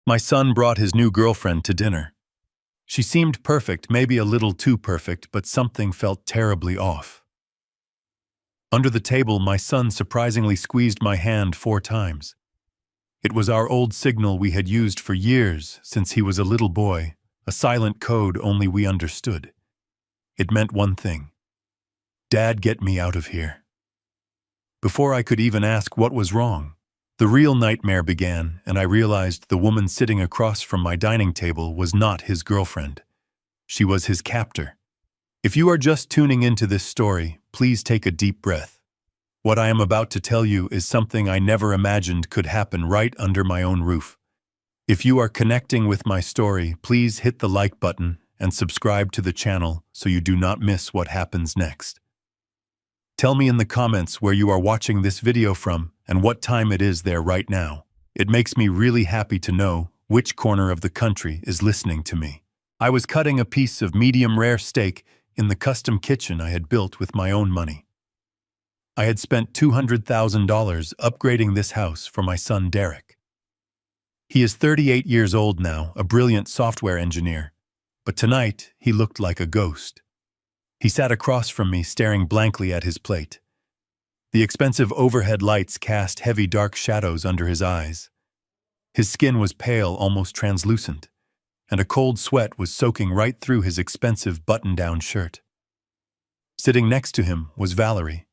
My son brought his new girlfriend to dinner. She seemed perfect, maybe a little too perfect, but something felt terribly off. Under the table, my son surprisingly squeezed my hand 4 times. It was our old signal we had used for years since he was a little boy, a silent code only we understood. It meant one thing. Dad, get me out of here. Before I could even ask what was wrong, the real nightmare began, and I realized the woman sitting across from my dining table was not his girlfriend. She was his captor. If you are just tuning into this story, please take a deep breath. What I am about to tell you is something I never imagined could happen right under my own roof. If you are connecting with my story, please hit the like button and subscribe to the channel so you do not miss what happens next. Tell me in the comments where you are watching this video from and what time it is there right now. It makes me really happy to know which corner of the country is listening to me. I was cutting a piece of medium rare steak in the custom kitchen I had built with my own money. I had spent $200,000 upgrading this house for my son Derek. He is 38 years old now, a brilliant software engineer, but tonight he looked like a ghost. He sat across from me, staring blankly at his plate. The expensive overhead lights cast heavy dark shadows under his eyes. His skin was pale, almost translucent, and a cold sweat was soaking right through his expensive button-down shirt. Sitting next to him was Valerie.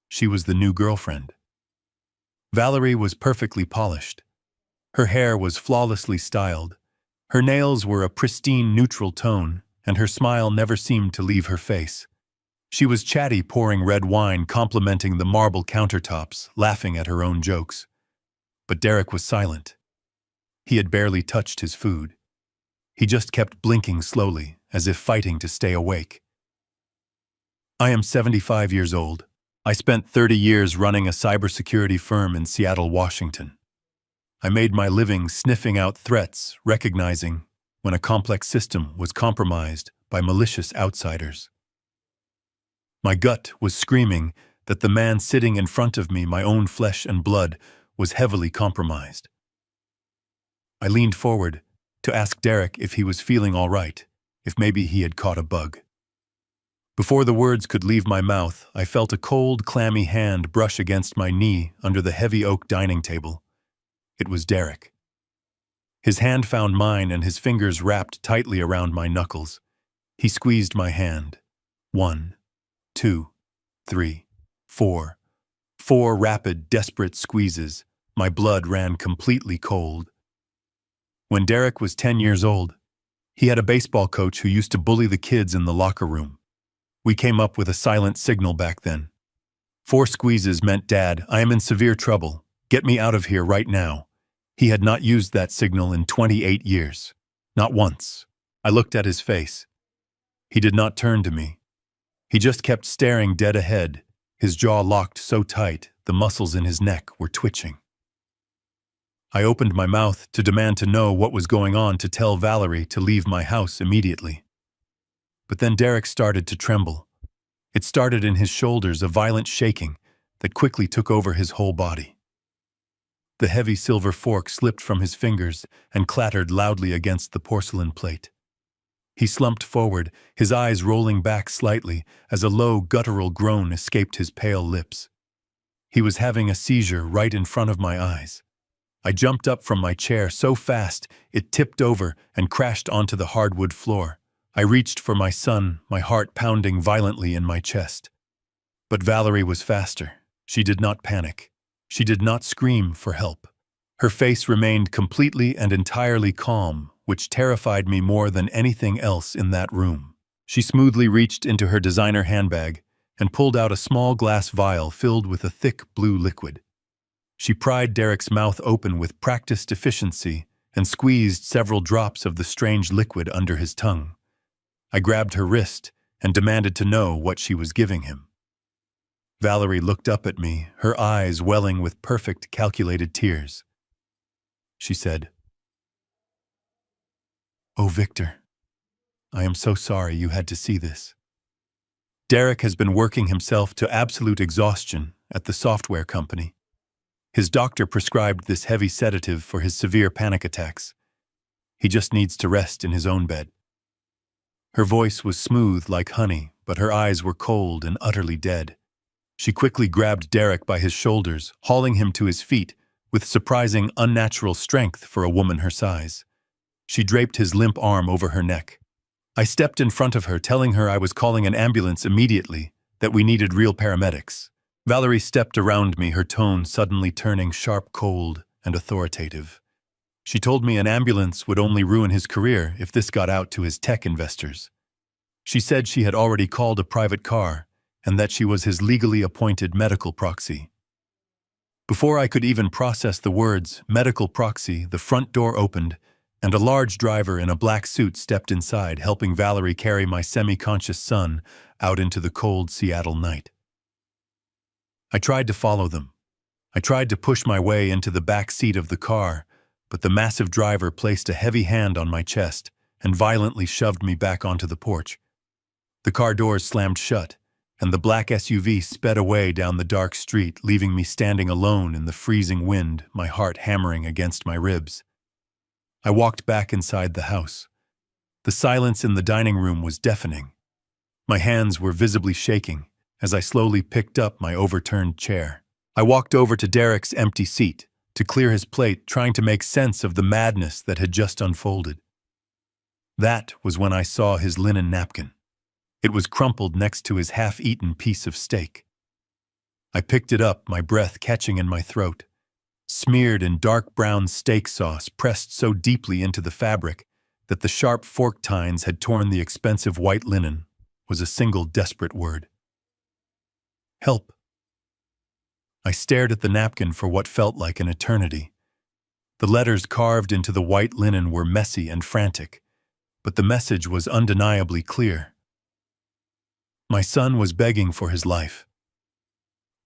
She was the new girlfriend. Valerie was perfectly polished. Her hair was flawlessly styled. Her nails were a pristine neutral tone, and her smile never seemed to leave her face. She was chatty, pouring red wine, complimenting the marble countertops, laughing at her own jokes. But Derek was silent. He had barely touched his food. He just kept blinking slowly, as if fighting to stay awake. I am 75 years old. I spent 30 years running a cybersecurity firm in Seattle, Washington. I made my living sniffing out threats, recognizing when a complex system was compromised by malicious outsiders. My gut was screaming that the man sitting in front of me, my own flesh and blood, was heavily compromised. I leaned forward to ask Derek if he was feeling all right, if maybe he had caught a bug. Before the words could leave my mouth, I felt a cold, clammy hand brush against my knee under the heavy oak dining table. It was Derek. His hand found mine and his fingers wrapped tightly around my knuckles. He squeezed my hand. 1, 2, 3, 4. 4 rapid, desperate squeezes. My blood ran completely cold. When Derek was 10 years old, he had a baseball coach who used to bully the kids in the locker room. We came up with a silent signal back then. 4 squeezes meant, "Dad, I am in severe trouble. Get me out of here right now." He had not used that signal in 28 years. Not once. I looked at his face. He did not turn to me. He just kept staring dead ahead, his jaw locked so tight the muscles in his neck were twitching. I opened my mouth to demand to know what was going on, to tell Valerie to leave my house immediately. But then Derek started to tremble. It started in his shoulders, a violent shaking that quickly took over his whole body. The heavy silver fork slipped from his fingers and clattered loudly against the porcelain plate. He slumped forward, his eyes rolling back slightly as a low, guttural groan escaped his pale lips. He was having a seizure right in front of my eyes. I jumped up from my chair so fast it tipped over and crashed onto the hardwood floor. I reached for my son, my heart pounding violently in my chest. But Valerie was faster. She did not panic. She did not scream for help. Her face remained completely and entirely calm, which terrified me more than anything else in that room. She smoothly reached into her designer handbag and pulled out a small glass vial filled with a thick blue liquid. She pried Derek's mouth open with practiced efficiency and squeezed several drops of the strange liquid under his tongue. I grabbed her wrist and demanded to know what she was giving him. Valerie looked up at me, her eyes welling with perfect, calculated tears. She said, "Oh, Victor, I am so sorry you had to see this. Derek has been working himself to absolute exhaustion at the software company. His doctor prescribed this heavy sedative for his severe panic attacks. He just needs to rest in his own bed." Her voice was smooth like honey, but her eyes were cold and utterly dead. She quickly grabbed Derek by his shoulders, hauling him to his feet with surprising, unnatural strength for a woman her size. She draped his limp arm over her neck. I stepped in front of her, telling her I was calling an ambulance immediately, that we needed real paramedics. Valerie stepped around me, her tone suddenly turning sharp, cold, and authoritative. She told me an ambulance would only ruin his career if this got out to his tech investors. She said she had already called a private car and that she was his legally appointed medical proxy. Before I could even process the words medical proxy, the front door opened and a large driver in a black suit stepped inside, helping Valerie carry my semi-conscious son out into the cold Seattle night. I tried to follow them. I tried to push my way into the back seat of the car, but the massive driver placed a heavy hand on my chest and violently shoved me back onto the porch. The car doors slammed shut, and the black SUV sped away down the dark street, leaving me standing alone in the freezing wind, my heart hammering against my ribs. I walked back inside the house. The silence in the dining room was deafening. My hands were visibly shaking as I slowly picked up my overturned chair. I walked over to Derek's empty seat to clear his plate, trying to make sense of the madness that had just unfolded. That was when I saw his linen napkin. It was crumpled next to his half-eaten piece of steak. I picked it up, my breath catching in my throat. Smeared in dark brown steak sauce pressed so deeply into the fabric that the sharp fork tines had torn the expensive white linen, was a single desperate word. Help. I stared at the napkin for what felt like an eternity. The letters carved into the white linen were messy and frantic, but the message was undeniably clear. My son was begging for his life.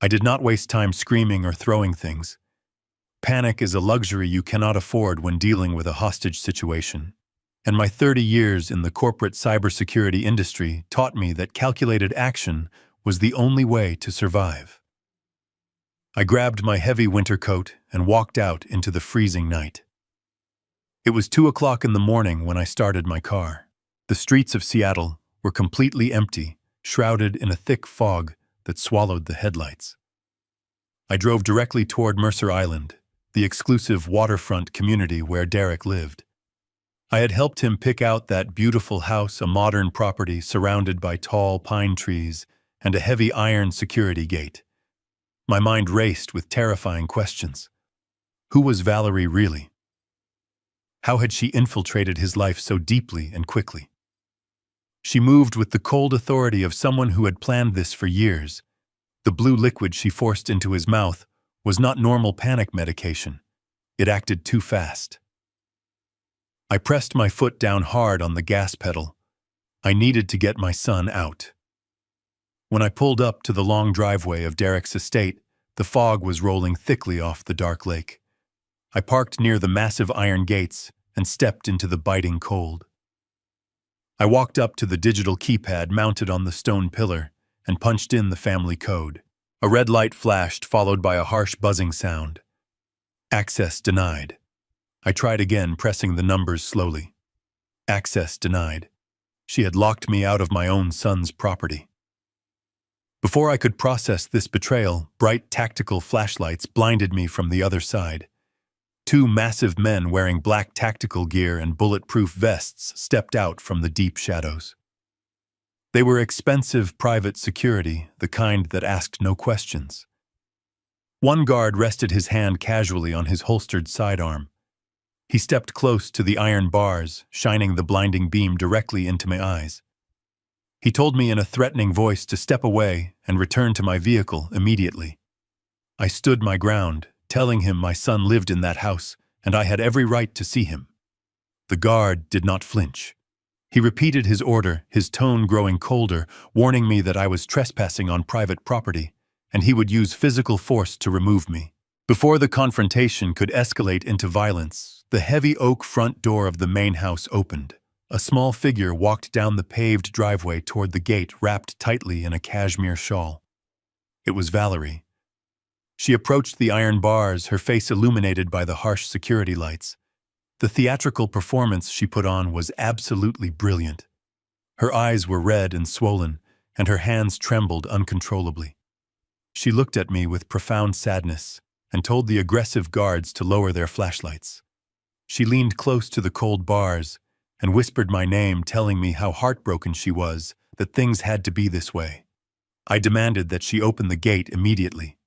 I did not waste time screaming or throwing things. Panic is a luxury you cannot afford when dealing with a hostage situation, and my 30 years in the corporate cybersecurity industry taught me that calculated action was the only way to survive. I grabbed my heavy winter coat and walked out into the freezing night. It was 2 o'clock in the morning when I started my car. The streets of Seattle were completely empty, shrouded in a thick fog that swallowed the headlights. I drove directly toward Mercer Island, the exclusive waterfront community where Derek lived. I had helped him pick out that beautiful house, a modern property surrounded by tall pine trees and a heavy iron security gate. My mind raced with terrifying questions. Who was Valerie really? How had she infiltrated his life so deeply and quickly? She moved with the cold authority of someone who had planned this for years. The blue liquid she forced into his mouth was not normal panic medication. It acted too fast. I pressed my foot down hard on the gas pedal. I needed to get my son out. When I pulled up to the long driveway of Derek's estate, the fog was rolling thickly off the dark lake. I parked near the massive iron gates and stepped into the biting cold. I walked up to the digital keypad mounted on the stone pillar and punched in the family code. A red light flashed, followed by a harsh buzzing sound. Access denied. I tried again, pressing the numbers slowly. Access denied. She had locked me out of my own son's property. Before I could process this betrayal, bright tactical flashlights blinded me from the other side. 2 massive men wearing black tactical gear and bulletproof vests stepped out from the deep shadows. They were expensive private security, the kind that asked no questions. One guard rested his hand casually on his holstered sidearm. He stepped close to the iron bars, shining the blinding beam directly into my eyes. He told me in a threatening voice to step away and return to my vehicle immediately. I stood my ground, telling him my son lived in that house and I had every right to see him. The guard did not flinch. He repeated his order, his tone growing colder, warning me that I was trespassing on private property, and he would use physical force to remove me. Before the confrontation could escalate into violence, the heavy oak front door of the main house opened. A small figure walked down the paved driveway toward the gate, wrapped tightly in a cashmere shawl. It was Valerie. She approached the iron bars, her face illuminated by the harsh security lights. The theatrical performance she put on was absolutely brilliant. Her eyes were red and swollen, and her hands trembled uncontrollably. She looked at me with profound sadness and told the aggressive guards to lower their flashlights. She leaned close to the cold bars and whispered my name, telling me how heartbroken she was that things had to be this way. I demanded that she open the gate immediately.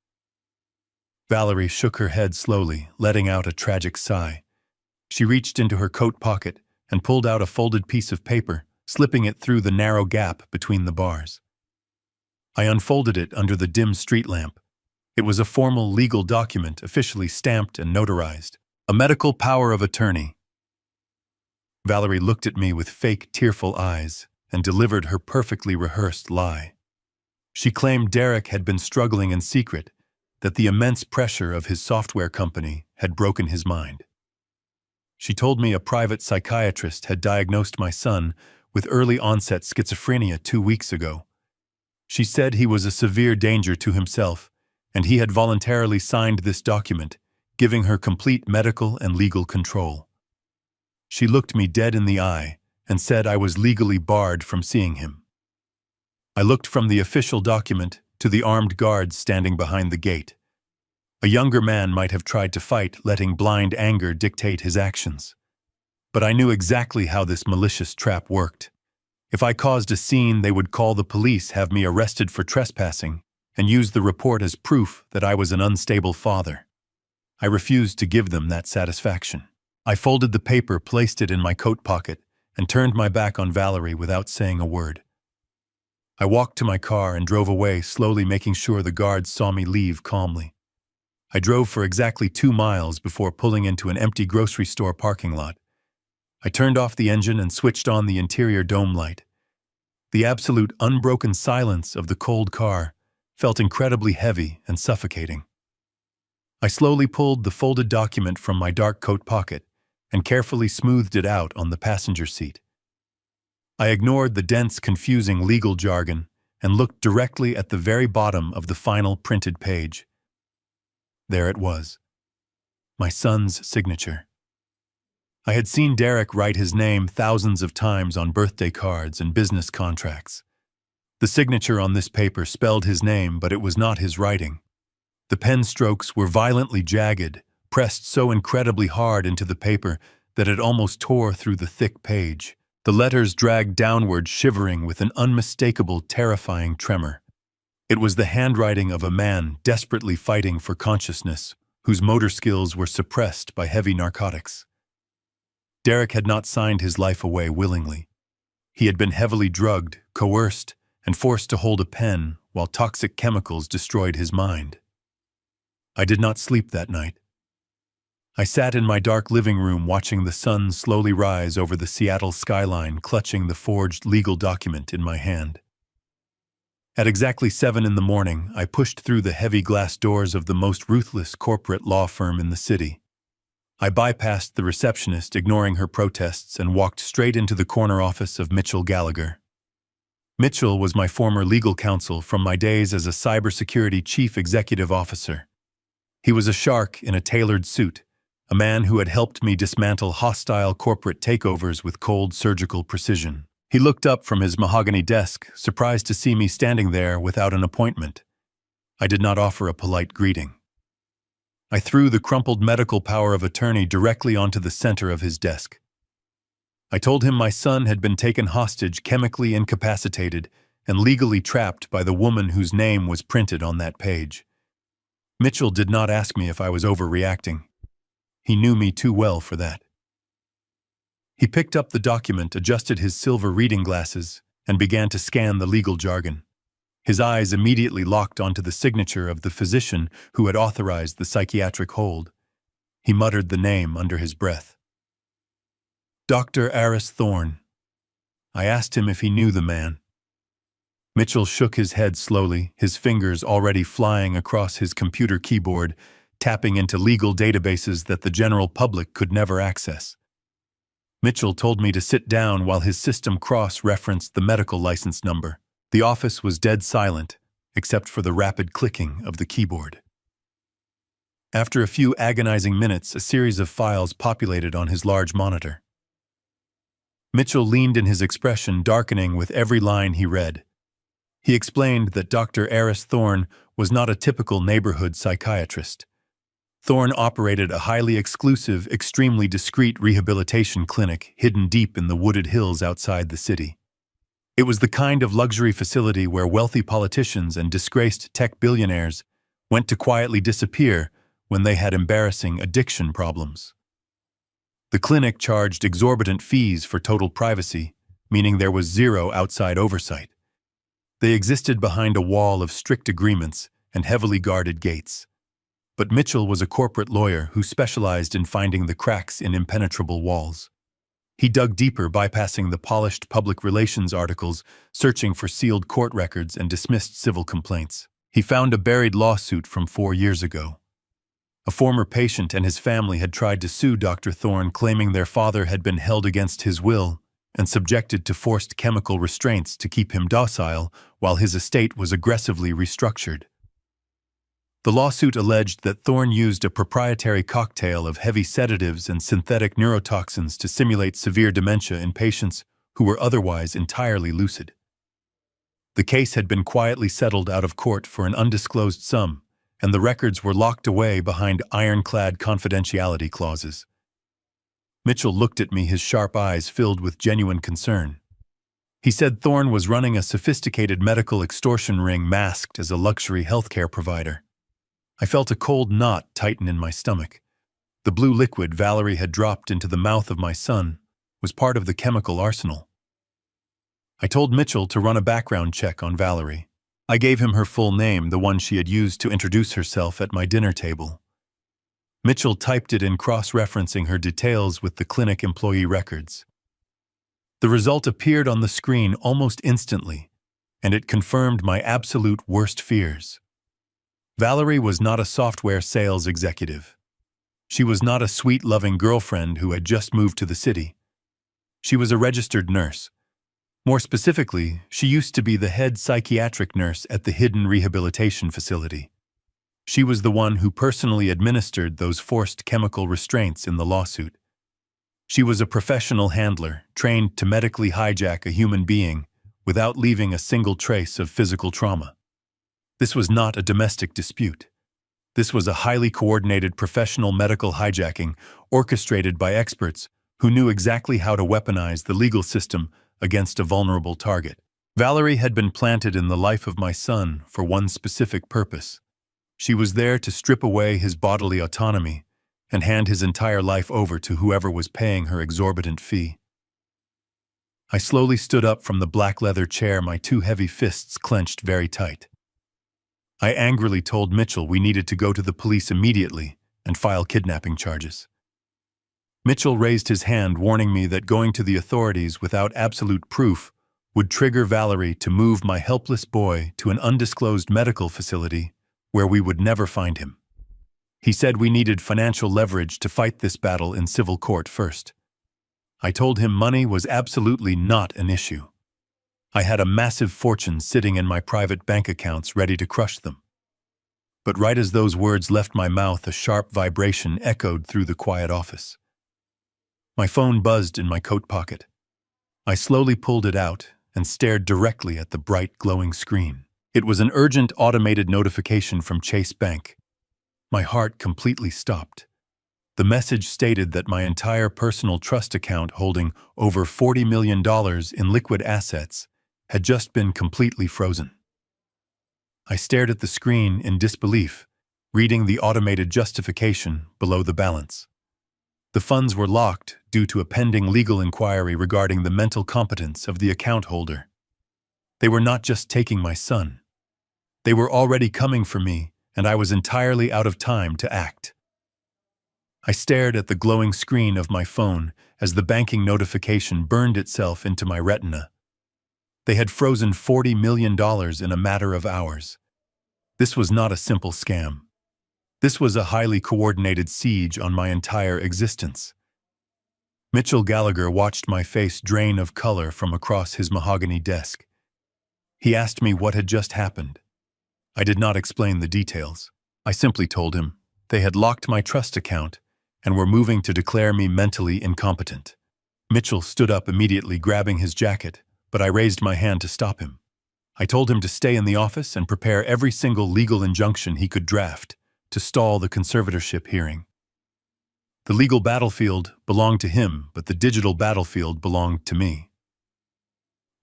Valerie shook her head slowly, letting out a tragic sigh. She reached into her coat pocket and pulled out a folded piece of paper, slipping it through the narrow gap between the bars. I unfolded it under the dim street lamp. It was a formal legal document officially stamped and notarized. A medical power of attorney. Valerie looked at me with fake, tearful eyes and delivered her perfectly rehearsed lie. She claimed Derek had been struggling in secret, that the immense pressure of his software company had broken his mind. She told me a private psychiatrist had diagnosed my son with early-onset schizophrenia 2 weeks ago. She said he was a severe danger to himself, and he had voluntarily signed this document, giving her complete medical and legal control. She looked me dead in the eye and said I was legally barred from seeing him. I looked from the official document to the armed guards standing behind the gate. A younger man might have tried to fight, letting blind anger dictate his actions. But I knew exactly how this malicious trap worked. If I caused a scene, they would call the police, have me arrested for trespassing, and use the report as proof that I was an unstable father. I refused to give them that satisfaction. I folded the paper, placed it in my coat pocket, and turned my back on Valerie without saying a word. I walked to my car and drove away, slowly, making sure the guards saw me leave calmly. I drove for exactly 2 miles before pulling into an empty grocery store parking lot. I turned off the engine and switched on the interior dome light. The absolute unbroken silence of the cold car felt incredibly heavy and suffocating. I slowly pulled the folded document from my dark coat pocket and carefully smoothed it out on the passenger seat. I ignored the dense, confusing legal jargon and looked directly at the very bottom of the final printed page. There it was, my son's signature. I had seen Derek write his name thousands of times on birthday cards and business contracts. The signature on this paper spelled his name, but it was not his writing. The pen strokes were violently jagged, pressed so incredibly hard into the paper that it almost tore through the thick page. The letters dragged downward, shivering with an unmistakable, terrifying tremor. It was the handwriting of a man desperately fighting for consciousness, whose motor skills were suppressed by heavy narcotics. Derek had not signed his life away willingly. He had been heavily drugged, coerced, and forced to hold a pen while toxic chemicals destroyed his mind. I did not sleep that night. I sat in my dark living room watching the sun slowly rise over the Seattle skyline, clutching the forged legal document in my hand. At exactly 7 in the morning, I pushed through the heavy glass doors of the most ruthless corporate law firm in the city. I bypassed the receptionist, ignoring her protests, and walked straight into the corner office of Mitchell Gallagher. Mitchell was my former legal counsel from my days as a cybersecurity chief executive officer. He was a shark in a tailored suit, a man who had helped me dismantle hostile corporate takeovers with cold surgical precision. He looked up from his mahogany desk, surprised to see me standing there without an appointment. I did not offer a polite greeting. I threw the crumpled medical power of attorney directly onto the center of his desk. I told him my son had been taken hostage, chemically incapacitated, and legally trapped by the woman whose name was printed on that page. Mitchell did not ask me if I was overreacting. He knew me too well for that. He picked up the document, adjusted his silver reading glasses, and began to scan the legal jargon. His eyes immediately locked onto the signature of the physician who had authorized the psychiatric hold. He muttered the name under his breath. Dr. Aris Thorne. I asked him if he knew the man. Mitchell shook his head slowly, his fingers already flying across his computer keyboard, tapping into legal databases that the general public could never access. Mitchell told me to sit down while his system cross-referenced the medical license number. The office was dead silent, except for the rapid clicking of the keyboard. After a few agonizing minutes, a series of files populated on his large monitor. Mitchell leaned in, his expression darkening with every line he read. He explained that Dr. Eris Thorne was not a typical neighborhood psychiatrist. Thorne operated a highly exclusive, extremely discreet rehabilitation clinic hidden deep in the wooded hills outside the city. It was the kind of luxury facility where wealthy politicians and disgraced tech billionaires went to quietly disappear when they had embarrassing addiction problems. The clinic charged exorbitant fees for total privacy, meaning there was zero outside oversight. They existed behind a wall of strict agreements and heavily guarded gates. But Mitchell was a corporate lawyer who specialized in finding the cracks in impenetrable walls. He dug deeper, bypassing the polished public relations articles, searching for sealed court records and dismissed civil complaints. He found a buried lawsuit from 4 years ago. A former patient and his family had tried to sue Dr. Thorne, claiming their father had been held against his will and subjected to forced chemical restraints to keep him docile while his estate was aggressively restructured. The lawsuit alleged that Thorne used a proprietary cocktail of heavy sedatives and synthetic neurotoxins to simulate severe dementia in patients who were otherwise entirely lucid. The case had been quietly settled out of court for an undisclosed sum, and the records were locked away behind ironclad confidentiality clauses. Mitchell looked at me, his sharp eyes filled with genuine concern. He said Thorne was running a sophisticated medical extortion ring masked as a luxury healthcare provider. I felt a cold knot tighten in my stomach. The blue liquid Valerie had dropped into the mouth of my son was part of the chemical arsenal. I told Mitchell to run a background check on Valerie. I gave him her full name, the one she had used to introduce herself at my dinner table. Mitchell typed it in, cross-referencing her details with the clinic employee records. The result appeared on the screen almost instantly, and it confirmed my absolute worst fears. Valerie was not a software sales executive. She was not a sweet, loving girlfriend who had just moved to the city. She was a registered nurse. More specifically, she used to be the head psychiatric nurse at the hidden rehabilitation facility. She was the one who personally administered those forced chemical restraints in the lawsuit. She was a professional handler, trained to medically hijack a human being without leaving a single trace of physical trauma. This was not a domestic dispute. This was a highly coordinated professional medical hijacking orchestrated by experts who knew exactly how to weaponize the legal system against a vulnerable target. Valerie had been planted in the life of my son for one specific purpose. She was there to strip away his bodily autonomy and hand his entire life over to whoever was paying her exorbitant fee. I slowly stood up from the black leather chair, my two heavy fists clenched very tight. I angrily told Mitchell we needed to go to the police immediately and file kidnapping charges. Mitchell raised his hand, warning me that going to the authorities without absolute proof would trigger Valerie to move my helpless boy to an undisclosed medical facility where we would never find him. He said we needed financial leverage to fight this battle in civil court first. I told him money was absolutely not an issue. I had a massive fortune sitting in my private bank accounts ready to crush them. But right as those words left my mouth, a sharp vibration echoed through the quiet office. My phone buzzed in my coat pocket. I slowly pulled it out and stared directly at the bright, glowing screen. It was an urgent automated notification from Chase Bank. My heart completely stopped. The message stated that my entire personal trust account holding over $40 million in liquid assets had just been completely frozen. I stared at the screen in disbelief, reading the automated justification below the balance. The funds were locked due to a pending legal inquiry regarding the mental competence of the account holder. They were not just taking my son. They were already coming for me, and I was entirely out of time to act. I stared at the glowing screen of my phone as the banking notification burned itself into my retina. They had frozen $40 million in a matter of hours. This was not a simple scam. This was a highly coordinated siege on my entire existence. Mitchell Gallagher watched my face drain of color from across his mahogany desk. He asked me what had just happened. I did not explain the details. I simply told him, They had locked my trust account and were moving to declare me mentally incompetent. Mitchell stood up immediately, grabbing his jacket, but I raised my hand to stop him. I told him to stay in the office and prepare every single legal injunction he could draft to stall the conservatorship hearing. The legal battlefield belonged to him, but the digital battlefield belonged to me.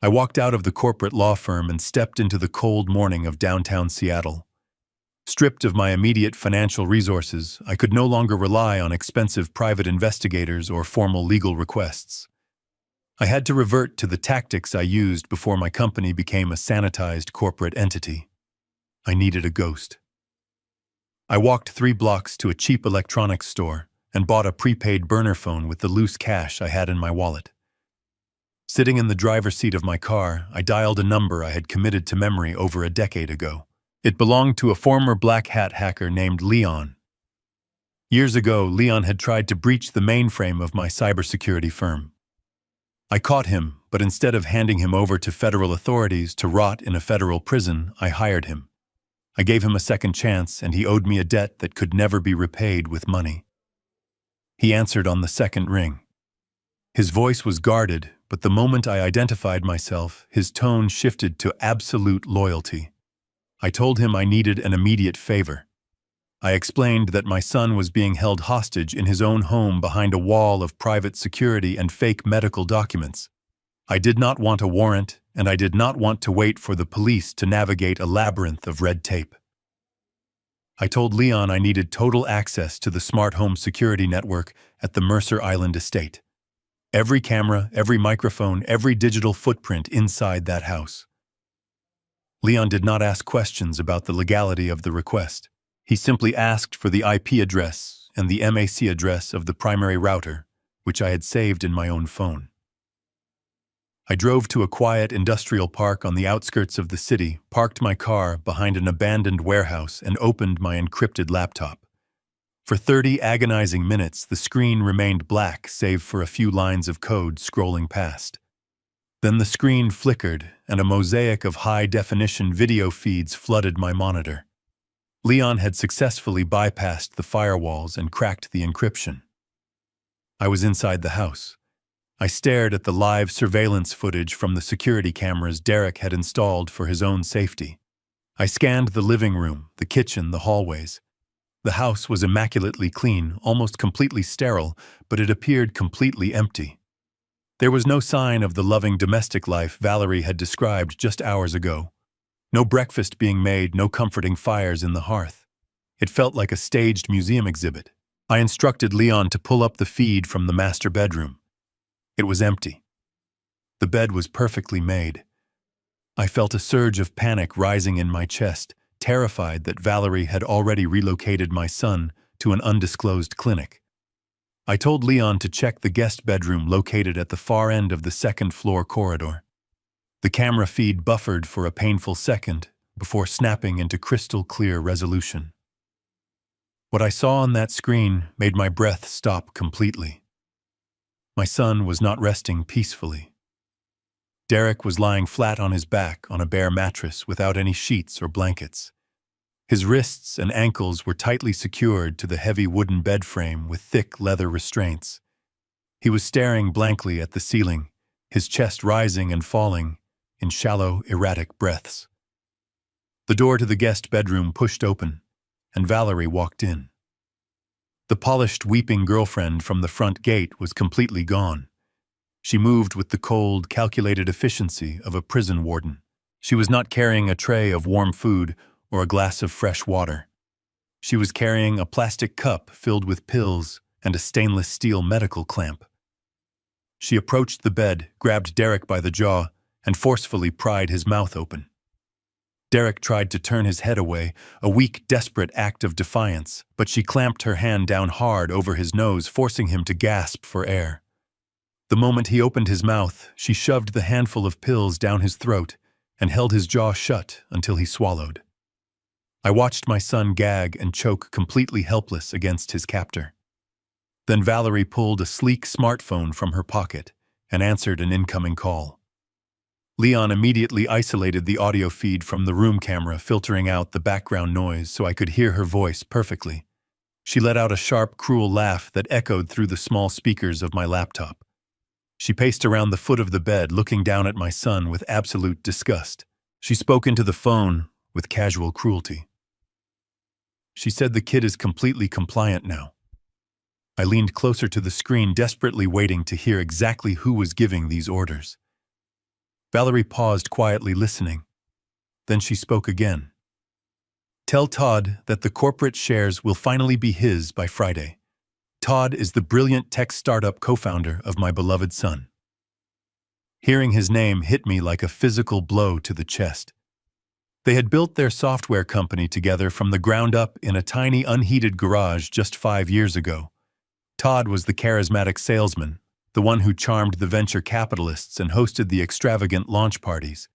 I walked out of the corporate law firm and stepped into the cold morning of downtown Seattle. Stripped of my immediate financial resources, I could no longer rely on expensive private investigators or formal legal requests. I had to revert to the tactics I used before my company became a sanitized corporate entity. I needed a ghost. I walked 3 blocks to a cheap electronics store and bought a prepaid burner phone with the loose cash I had in my wallet. Sitting in the driver's seat of my car, I dialed a number I had committed to memory over a decade ago. It belonged to a former black hat hacker named Leon. Years ago, Leon had tried to breach the mainframe of my cybersecurity firm. I caught him, but instead of handing him over to federal authorities to rot in a federal prison, I hired him. I gave him a second chance, and he owed me a debt that could never be repaid with money. He answered on the second ring. His voice was guarded, but the moment I identified myself, his tone shifted to absolute loyalty. I told him I needed an immediate favor. I explained that my son was being held hostage in his own home behind a wall of private security and fake medical documents. I did not want a warrant, and I did not want to wait for the police to navigate a labyrinth of red tape. I told Leon I needed total access to the smart home security network at the Mercer Island estate. Every camera, every microphone, every digital footprint inside that house. Leon did not ask questions about the legality of the request. He simply asked for the IP address and the MAC address of the primary router, which I had saved in my own phone. I drove to a quiet industrial park on the outskirts of the city, parked my car behind an abandoned warehouse, and opened my encrypted laptop. For 30 agonizing minutes, the screen remained black save for a few lines of code scrolling past. Then the screen flickered, and a mosaic of high-definition video feeds flooded my monitor. Leon had successfully bypassed the firewalls and cracked the encryption. I was inside the house. I stared at the live surveillance footage from the security cameras Derek had installed for his own safety. I scanned the living room, the kitchen, the hallways. The house was immaculately clean, almost completely sterile, but it appeared completely empty. There was no sign of the loving domestic life Valerie had described just hours ago. No breakfast being made, no comforting fires in the hearth. It felt like a staged museum exhibit. I instructed Leon to pull up the feed from the master bedroom. It was empty. The bed was perfectly made. I felt a surge of panic rising in my chest, terrified that Valerie had already relocated my son to an undisclosed clinic. I told Leon to check the guest bedroom located at the far end of the second-floor corridor. The camera feed buffered for a painful second before snapping into crystal-clear resolution. What I saw on that screen made my breath stop completely. My son was not resting peacefully. Derek was lying flat on his back on a bare mattress without any sheets or blankets. His wrists and ankles were tightly secured to the heavy wooden bed frame with thick leather restraints. He was staring blankly at the ceiling, his chest rising and falling in shallow, erratic breaths. The door to the guest bedroom pushed open, and Valerie walked in. The polished, weeping girlfriend from the front gate was completely gone. She moved with the cold, calculated efficiency of a prison warden. She was not carrying a tray of warm food or a glass of fresh water. She was carrying a plastic cup filled with pills and a stainless steel medical clamp. She approached the bed, grabbed Derek by the jaw, and forcefully pried his mouth open. Derek tried to turn his head away, a weak, desperate act of defiance, but she clamped her hand down hard over his nose, forcing him to gasp for air. The moment he opened his mouth, she shoved the handful of pills down his throat and held his jaw shut until he swallowed. I watched my son gag and choke, completely helpless against his captor. Then Valerie pulled a sleek smartphone from her pocket and answered an incoming call. Leon immediately isolated the audio feed from the room camera, filtering out the background noise so I could hear her voice perfectly. She let out a sharp, cruel laugh that echoed through the small speakers of my laptop. She paced around the foot of the bed, looking down at my son with absolute disgust. She spoke into the phone with casual cruelty. She said the kid is completely compliant now. I leaned closer to the screen, desperately waiting to hear exactly who was giving these orders. Valerie paused, quietly listening. Then she spoke again. Tell Todd that the corporate shares will finally be his by Friday. Todd is the brilliant tech startup co-founder of my beloved son. Hearing his name hit me like a physical blow to the chest. They had built their software company together from the ground up in a tiny, unheated garage just 5 years ago. Todd was the charismatic salesman, the one who charmed the venture capitalists and hosted the extravagant launch parties.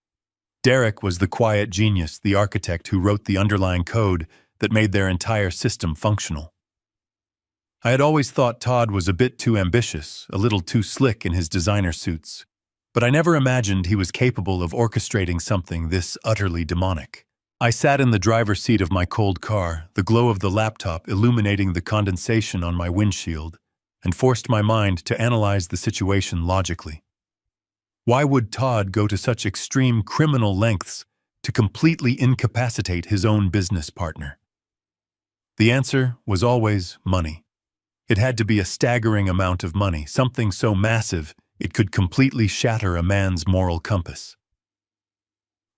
Derek was the quiet genius, the architect who wrote the underlying code that made their entire system functional. I had always thought Todd was a bit too ambitious, a little too slick in his designer suits, but I never imagined he was capable of orchestrating something this utterly demonic. I sat in the driver's seat of my cold car, the glow of the laptop illuminating the condensation on my windshield, and forced my mind to analyze the situation logically. Why would Todd go to such extreme criminal lengths to completely incapacitate his own business partner? The answer was always money. It had to be a staggering amount of money, something so massive it could completely shatter a man's moral compass.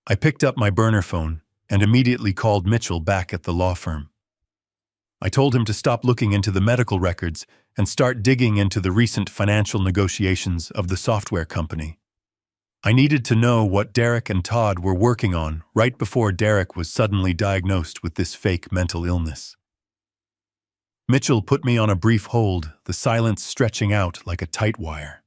I picked up my burner phone and immediately called Mitchell back at the law firm. I told him to stop looking into the medical records and start digging into the recent financial negotiations of the software company. I needed to know what Derek and Todd were working on right before Derek was suddenly diagnosed with this fake mental illness. Mitchell put me on a brief hold, the silence stretching out like a tight wire.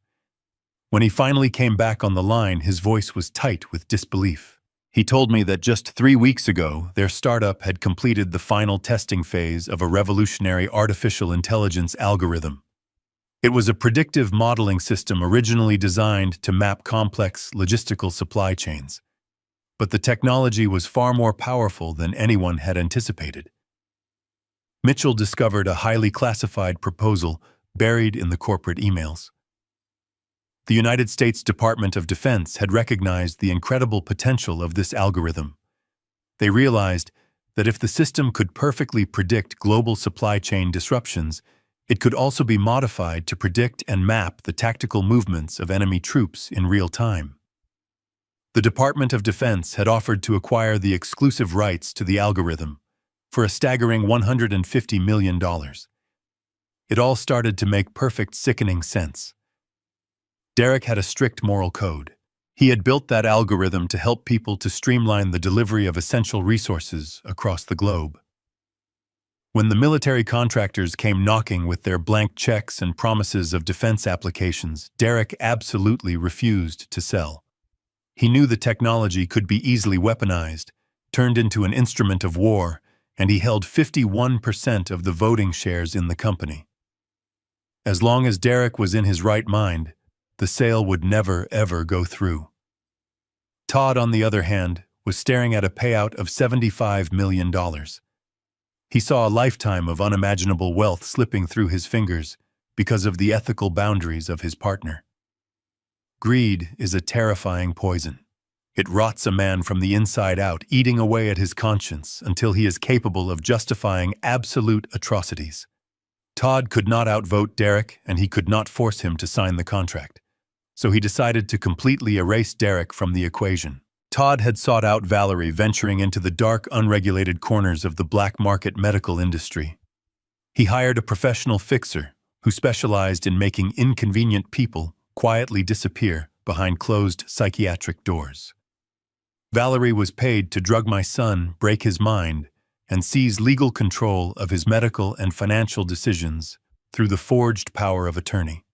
When he finally came back on the line, his voice was tight with disbelief. He told me that just 3 weeks ago, their startup had completed the final testing phase of a revolutionary artificial intelligence algorithm. It was a predictive modeling system originally designed to map complex logistical supply chains. But the technology was far more powerful than anyone had anticipated. Mitchell discovered a highly classified proposal buried in the corporate emails. The United States Department of Defense had recognized the incredible potential of this algorithm. They realized that if the system could perfectly predict global supply chain disruptions, it could also be modified to predict and map the tactical movements of enemy troops in real time. The Department of Defense had offered to acquire the exclusive rights to the algorithm for a staggering $150 million. It all started to make perfect, sickening sense. Derek had a strict moral code. He had built that algorithm to help people to streamline the delivery of essential resources across the globe. When the military contractors came knocking with their blank checks and promises of defense applications, Derek absolutely refused to sell. He knew the technology could be easily weaponized, turned into an instrument of war, and he held 51% of the voting shares in the company. As long as Derek was in his right mind, the sale would never, ever go through. Todd, on the other hand, was staring at a payout of $75 million. He saw a lifetime of unimaginable wealth slipping through his fingers because of the ethical boundaries of his partner. Greed is a terrifying poison. It rots a man from the inside out, eating away at his conscience until he is capable of justifying absolute atrocities. Todd could not outvote Derek, and he could not force him to sign the contract. So he decided to completely erase Derek from the equation. Todd had sought out Valerie, venturing into the dark, unregulated corners of the black market medical industry. He hired a professional fixer who specialized in making inconvenient people quietly disappear behind closed psychiatric doors. Valerie was paid to drug my son, break his mind, and seize legal control of his medical and financial decisions through the forged power of attorney.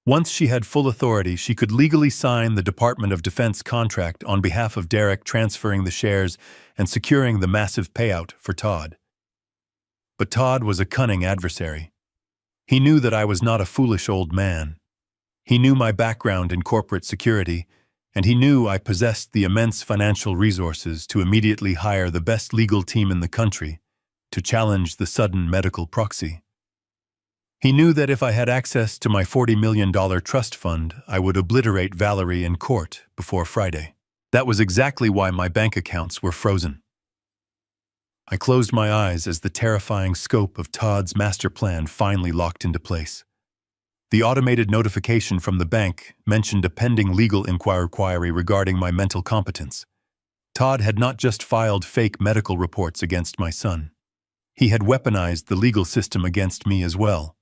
Once she had full authority, she could legally sign the Department of Defense contract on behalf of Derek, transferring the shares and securing the massive payout for Todd. But Todd was a cunning adversary. He knew that I was not a foolish old man. He knew my background in corporate security, and he knew I possessed the immense financial resources to immediately hire the best legal team in the country to challenge the sudden medical proxy. He knew that if I had access to my $40 million trust fund, I would obliterate Valerie in court before Friday. That was exactly why my bank accounts were frozen. I closed my eyes as the terrifying scope of Todd's master plan finally locked into place. The automated notification from the bank mentioned a pending legal inquiry regarding my mental competence. Todd had not just filed fake medical reports against my son. He had weaponized the legal system against me as well.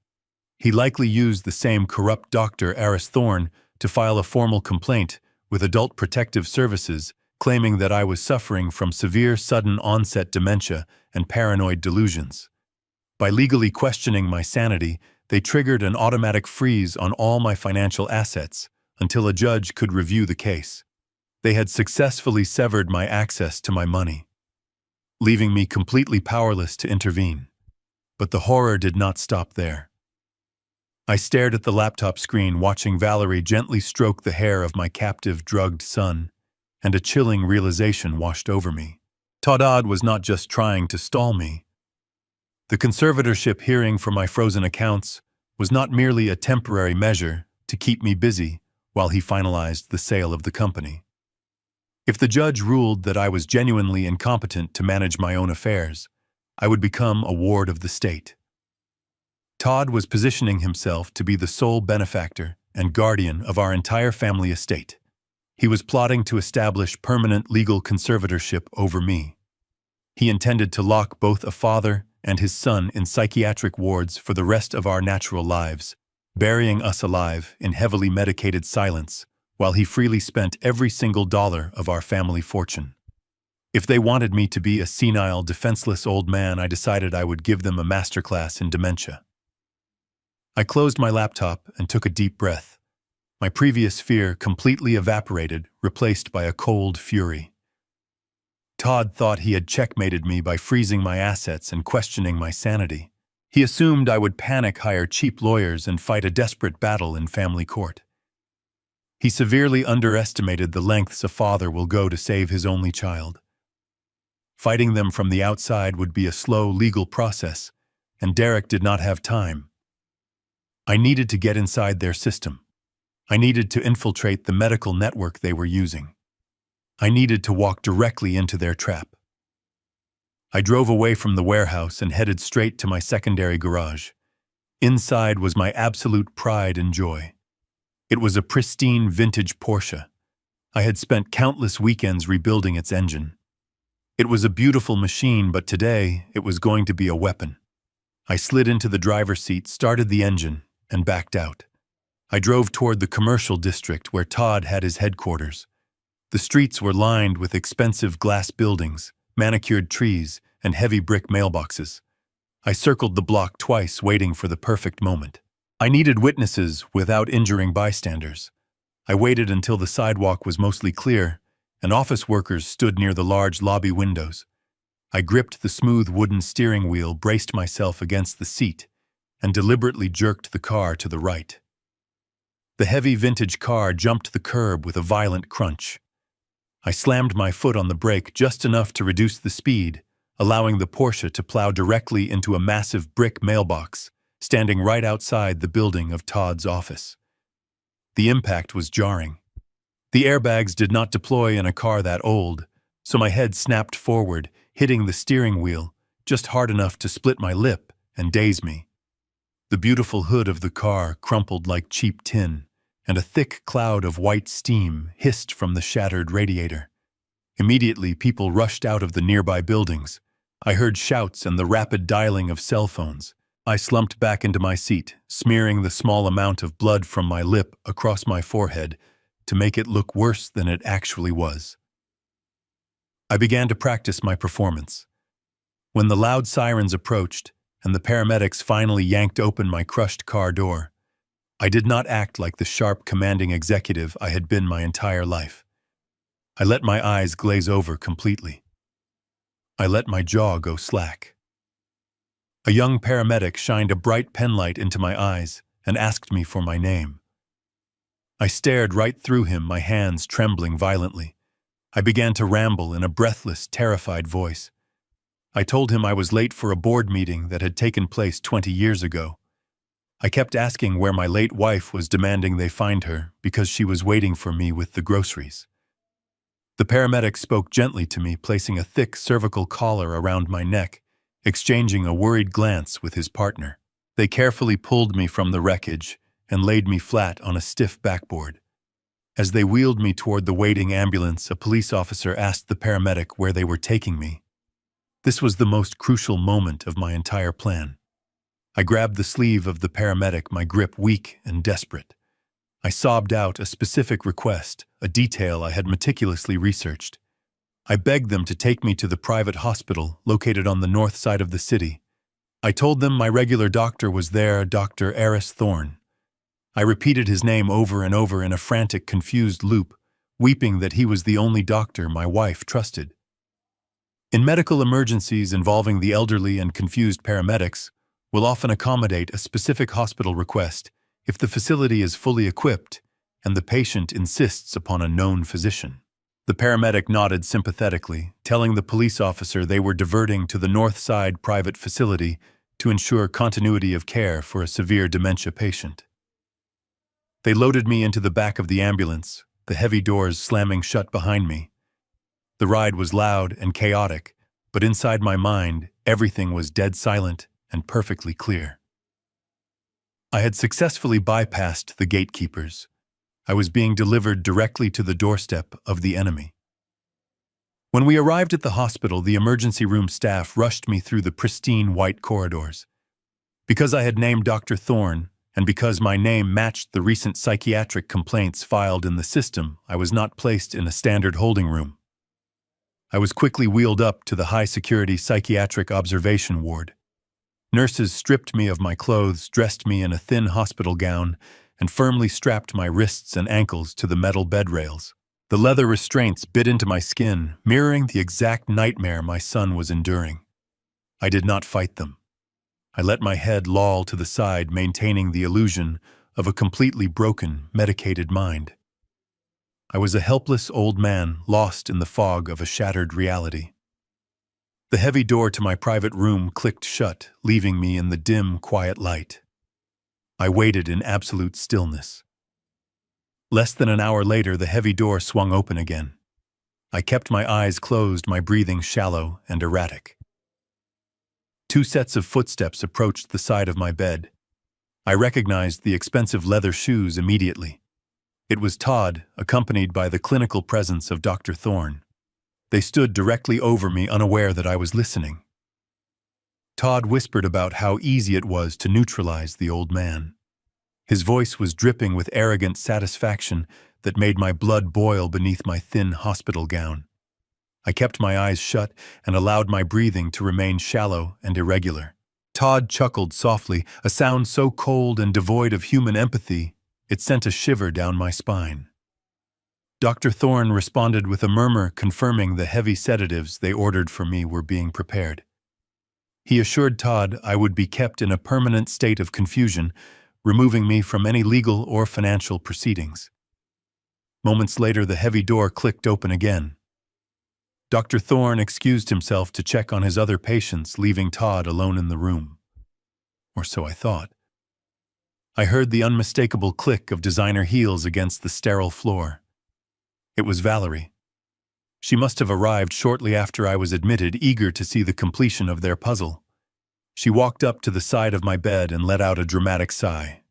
He likely used the same corrupt Dr. Aris Thorne to file a formal complaint with Adult Protective Services claiming that I was suffering from severe sudden onset dementia and paranoid delusions. By legally questioning my sanity, they triggered an automatic freeze on all my financial assets until a judge could review the case. They had successfully severed my access to my money, leaving me completely powerless to intervene. But the horror did not stop there. I stared at the laptop screen, watching Valerie gently stroke the hair of my captive, drugged son, and a chilling realization washed over me. Todd was not just trying to stall me. The conservatorship hearing for my frozen accounts was not merely a temporary measure to keep me busy while he finalized the sale of the company. If the judge ruled that I was genuinely incompetent to manage my own affairs, I would become a ward of the state. Todd was positioning himself to be the sole benefactor and guardian of our entire family estate. He was plotting to establish permanent legal conservatorship over me. He intended to lock both a father and his son in psychiatric wards for the rest of our natural lives, burying us alive in heavily medicated silence while he freely spent every single dollar of our family fortune. If they wanted me to be a senile, defenseless old man, I decided I would give them a masterclass in dementia. I closed my laptop and took a deep breath. My previous fear completely evaporated, replaced by a cold fury. Todd thought he had checkmated me by freezing my assets and questioning my sanity. He assumed I would panic, hire cheap lawyers, and fight a desperate battle in family court. He severely underestimated the lengths a father will go to save his only child. Fighting them from the outside would be a slow legal process, and Derek did not have time. I needed to get inside their system. I needed to infiltrate the medical network they were using. I needed to walk directly into their trap. I drove away from the warehouse and headed straight to my secondary garage. Inside was my absolute pride and joy. It was a pristine vintage Porsche. I had spent countless weekends rebuilding its engine. It was a beautiful machine, but today it was going to be a weapon. I slid into the driver's seat, started the engine, and backed out. I drove toward the commercial district where Todd had his headquarters. The streets were lined with expensive glass buildings, manicured trees, and heavy brick mailboxes. I circled the block twice, waiting for the perfect moment. I needed witnesses without injuring bystanders. I waited until the sidewalk was mostly clear, and office workers stood near the large lobby windows. I gripped the smooth wooden steering wheel, braced myself against the seat, and deliberately jerked the car to the right. The heavy vintage car jumped the curb with a violent crunch. I slammed my foot on the brake just enough to reduce the speed, allowing the Porsche to plow directly into a massive brick mailbox, standing right outside the building of Todd's office. The impact was jarring. The airbags did not deploy in a car that old, so my head snapped forward, hitting the steering wheel, just hard enough to split my lip and daze me. The beautiful hood of the car crumpled like cheap tin, and a thick cloud of white steam hissed from the shattered radiator. Immediately, people rushed out of the nearby buildings. I heard shouts and the rapid dialing of cell phones. I slumped back into my seat, smearing the small amount of blood from my lip across my forehead to make it look worse than it actually was. I began to practice my performance. When the loud sirens approached and the paramedics finally yanked open my crushed car door, I did not act like the sharp, commanding executive I had been my entire life. I let my eyes glaze over completely. I let my jaw go slack. A young paramedic shined a bright penlight into my eyes and asked me for my name. I stared right through him, my hands trembling violently. I began to ramble in a breathless, terrified voice. I told him I was late for a board meeting that had taken place 20 years ago. I kept asking where my late wife was, demanding they find her because she was waiting for me with the groceries. The paramedic spoke gently to me, placing a thick cervical collar around my neck, exchanging a worried glance with his partner. They carefully pulled me from the wreckage and laid me flat on a stiff backboard. As they wheeled me toward the waiting ambulance, a police officer asked the paramedic where they were taking me. This was the most crucial moment of my entire plan. I grabbed the sleeve of the paramedic, my grip weak and desperate. I sobbed out a specific request, a detail I had meticulously researched. I begged them to take me to the private hospital located on the north side of the city. I told them my regular doctor was there, Dr. Eris Thorne. I repeated his name over and over in a frantic, confused loop, weeping that he was the only doctor my wife trusted. In medical emergencies involving the elderly and confused, paramedics will often accommodate a specific hospital request if the facility is fully equipped and the patient insists upon a known physician. The paramedic nodded sympathetically, telling the police officer they were diverting to the North Side private facility to ensure continuity of care for a severe dementia patient. They loaded me into the back of the ambulance, the heavy doors slamming shut behind me. The ride was loud and chaotic, but inside my mind, everything was dead silent and perfectly clear. I had successfully bypassed the gatekeepers. I was being delivered directly to the doorstep of the enemy. When we arrived at the hospital, the emergency room staff rushed me through the pristine white corridors. Because I had named Dr. Thorne, and because my name matched the recent psychiatric complaints filed in the system, I was not placed in a standard holding room. I was quickly wheeled up to the high-security psychiatric observation ward. Nurses stripped me of my clothes, dressed me in a thin hospital gown, and firmly strapped my wrists and ankles to the metal bed rails. The leather restraints bit into my skin, mirroring the exact nightmare my son was enduring. I did not fight them. I let my head loll to the side, maintaining the illusion of a completely broken, medicated mind. I was a helpless old man lost in the fog of a shattered reality. The heavy door to my private room clicked shut, leaving me in the dim, quiet light. I waited in absolute stillness. Less than an hour later, the heavy door swung open again. I kept my eyes closed, my breathing shallow and erratic. 2 sets of footsteps approached the side of my bed. I recognized the expensive leather shoes immediately. It was Todd, accompanied by the clinical presence of Dr. Thorne. They stood directly over me, unaware that I was listening. Todd whispered about how easy it was to neutralize the old man. His voice was dripping with arrogant satisfaction that made my blood boil beneath my thin hospital gown. I kept my eyes shut and allowed my breathing to remain shallow and irregular. Todd chuckled softly, a sound so cold and devoid of human empathy, it sent a shiver down my spine. Dr. Thorne responded with a murmur, confirming the heavy sedatives they ordered for me were being prepared. He assured Todd I would be kept in a permanent state of confusion, removing me from any legal or financial proceedings. Moments later, the heavy door clicked open again. Dr. Thorne excused himself to check on his other patients, leaving Todd alone in the room. Or so I thought. I heard the unmistakable click of designer heels against the sterile floor. It was Valerie. She must have arrived shortly after I was admitted, eager to see the completion of their puzzle. She walked up to the side of my bed and let out a dramatic sigh.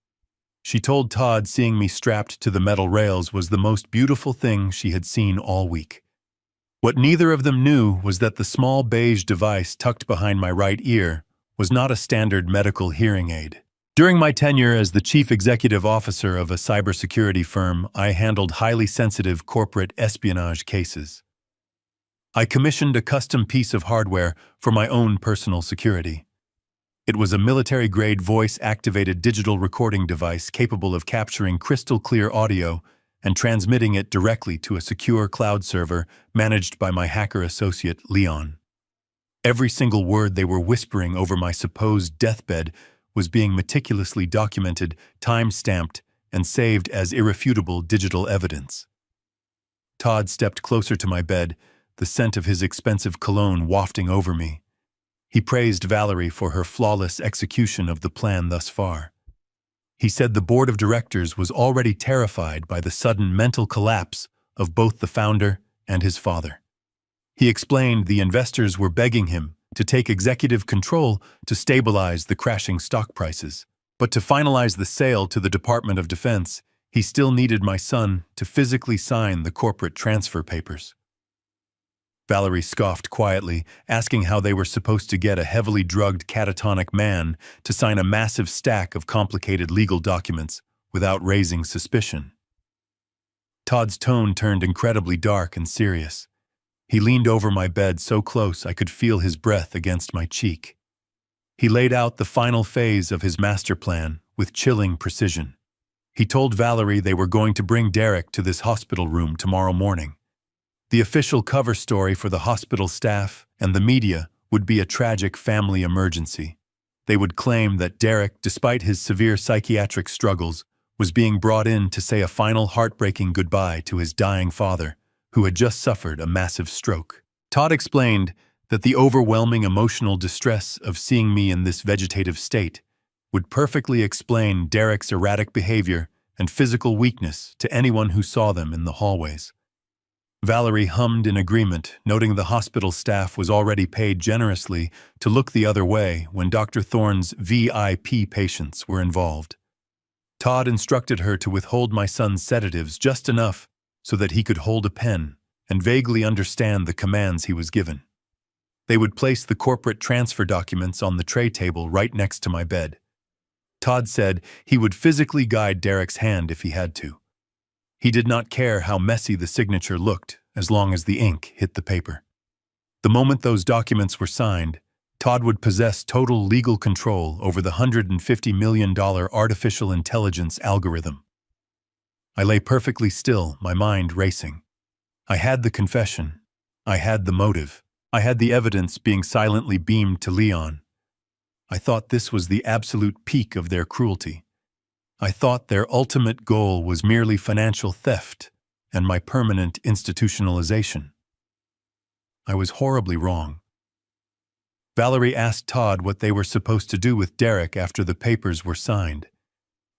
She told Todd seeing me strapped to the metal rails was the most beautiful thing she had seen all week. What neither of them knew was that the small beige device tucked behind my right ear was not a standard medical hearing aid. During my tenure as the chief executive officer of a cybersecurity firm, I handled highly sensitive corporate espionage cases. I commissioned a custom piece of hardware for my own personal security. It was a military-grade voice-activated digital recording device capable of capturing crystal-clear audio and transmitting it directly to a secure cloud server managed by my hacker associate, Leon. Every single word they were whispering over my supposed deathbed was being meticulously documented, time-stamped, and saved as irrefutable digital evidence. Todd stepped closer to my bed, the scent of his expensive cologne wafting over me. He praised Valerie for her flawless execution of the plan thus far. He said the board of directors was already terrified by the sudden mental collapse of both the founder and his father. He explained the investors were begging him to take executive control to stabilize the crashing stock prices. But to finalize the sale to the Department of Defense, he still needed my son to physically sign the corporate transfer papers. Valerie scoffed quietly, asking how they were supposed to get a heavily drugged catatonic man to sign a massive stack of complicated legal documents without raising suspicion. Todd's tone turned incredibly dark and serious. He leaned over my bed so close I could feel his breath against my cheek. He laid out the final phase of his master plan with chilling precision. He told Valerie they were going to bring Derek to this hospital room tomorrow morning. The official cover story for the hospital staff and the media would be a tragic family emergency. They would claim that Derek, despite his severe psychiatric struggles, was being brought in to say a final heartbreaking goodbye to his dying father, who had just suffered a massive stroke. Todd explained that the overwhelming emotional distress of seeing me in this vegetative state would perfectly explain Derek's erratic behavior and physical weakness to anyone who saw them in the hallways. Valerie hummed in agreement, noting the hospital staff was already paid generously to look the other way when Dr. Thorne's VIP patients were involved. Todd instructed her to withhold my son's sedatives just enough so that he could hold a pen and vaguely understand the commands he was given. They would place the corporate transfer documents on the tray table right next to my bed. Todd said he would physically guide Derek's hand if he had to. He did not care how messy the signature looked as long as the ink hit the paper. The moment those documents were signed, Todd would possess total legal control over the $150 million artificial intelligence algorithm. I lay perfectly still, my mind racing. I had the confession. I had the motive. I had the evidence being silently beamed to Leon. I thought this was the absolute peak of their cruelty. I thought their ultimate goal was merely financial theft and my permanent institutionalization. I was horribly wrong. Valerie asked Todd what they were supposed to do with Derek after the papers were signed.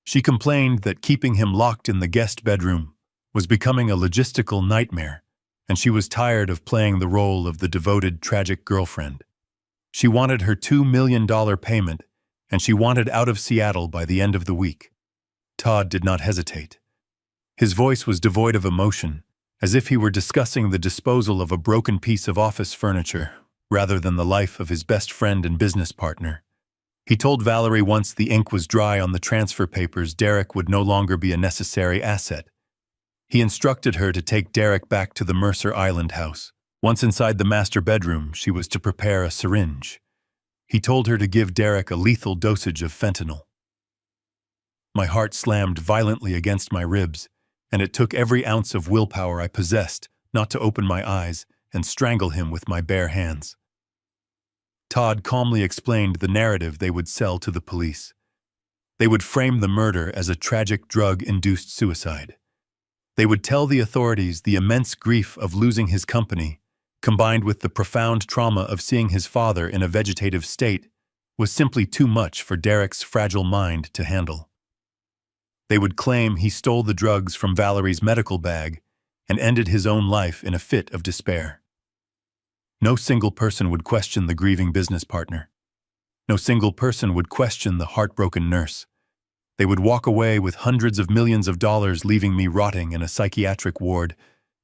She complained that keeping him locked in the guest bedroom was becoming a logistical nightmare, and she was tired of playing the role of the devoted, tragic girlfriend. She wanted her $2 million payment, and she wanted out of Seattle by the end of the week. Todd did not hesitate. His voice was devoid of emotion, as if he were discussing the disposal of a broken piece of office furniture, rather than the life of his best friend and business partner. He told Valerie once the ink was dry on the transfer papers, Derek would no longer be a necessary asset. He instructed her to take Derek back to the Mercer Island house. Once inside the master bedroom, she was to prepare a syringe. He told her to give Derek a lethal dosage of fentanyl. My heart slammed violently against my ribs, and it took every ounce of willpower I possessed not to open my eyes and strangle him with my bare hands. Todd calmly explained the narrative they would sell to the police. They would frame the murder as a tragic drug-induced suicide. They would tell the authorities the immense grief of losing his company, combined with the profound trauma of seeing his father in a vegetative state, was simply too much for Derek's fragile mind to handle. They would claim he stole the drugs from Valerie's medical bag and ended his own life in a fit of despair. No single person would question the grieving business partner. No single person would question the heartbroken nurse. They would walk away with hundreds of millions of dollars, leaving me rotting in a psychiatric ward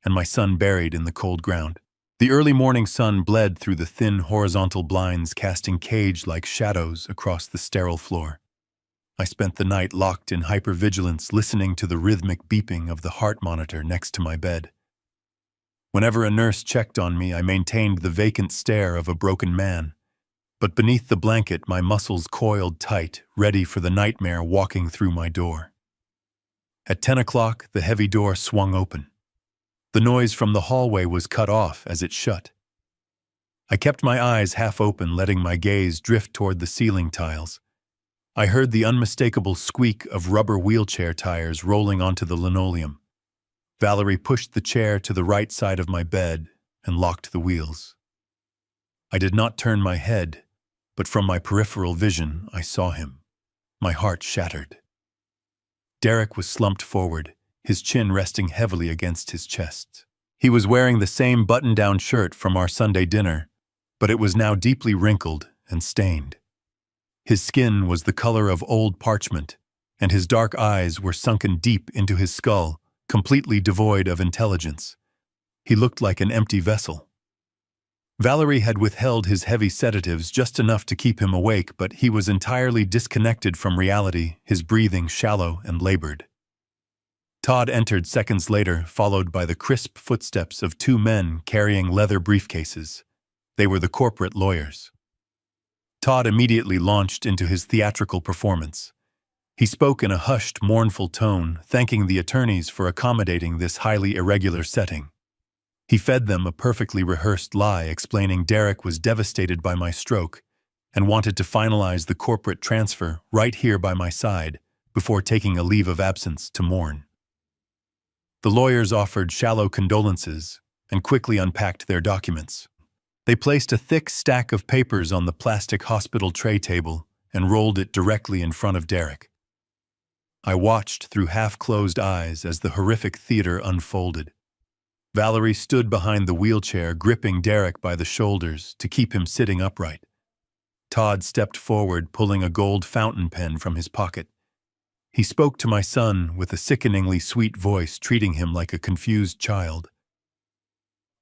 and my son buried in the cold ground. The early morning sun bled through the thin horizontal blinds, casting cage-like shadows across the sterile floor. I spent the night locked in hypervigilance, listening to the rhythmic beeping of the heart monitor next to my bed. Whenever a nurse checked on me, I maintained the vacant stare of a broken man. But beneath the blanket, my muscles coiled tight, ready for the nightmare walking through my door. At 10 o'clock, the heavy door swung open. The noise from the hallway was cut off as it shut. I kept my eyes half open, letting my gaze drift toward the ceiling tiles. I heard the unmistakable squeak of rubber wheelchair tires rolling onto the linoleum. Valerie pushed the chair to the right side of my bed and locked the wheels. I did not turn my head, but from my peripheral vision, I saw him. My heart shattered. Derek was slumped forward, his chin resting heavily against his chest. He was wearing the same button-down shirt from our Sunday dinner, but it was now deeply wrinkled and stained. His skin was the color of old parchment, and his dark eyes were sunken deep into his skull, completely devoid of intelligence. He looked like an empty vessel. Valerie had withheld his heavy sedatives just enough to keep him awake, but he was entirely disconnected from reality, his breathing shallow and labored. Todd entered seconds later, followed by the crisp footsteps of two men carrying leather briefcases. They were the corporate lawyers. Todd immediately launched into his theatrical performance. He spoke in a hushed, mournful tone, thanking the attorneys for accommodating this highly irregular setting. He fed them a perfectly rehearsed lie explaining Derek was devastated by my stroke and wanted to finalize the corporate transfer right here by my side before taking a leave of absence to mourn. The lawyers offered shallow condolences and quickly unpacked their documents. They placed a thick stack of papers on the plastic hospital tray table and rolled it directly in front of Derek. I watched through half-closed eyes as the horrific theater unfolded. Valerie stood behind the wheelchair, gripping Derek by the shoulders to keep him sitting upright. Todd stepped forward, pulling a gold fountain pen from his pocket. He spoke to my son with a sickeningly sweet voice, treating him like a confused child.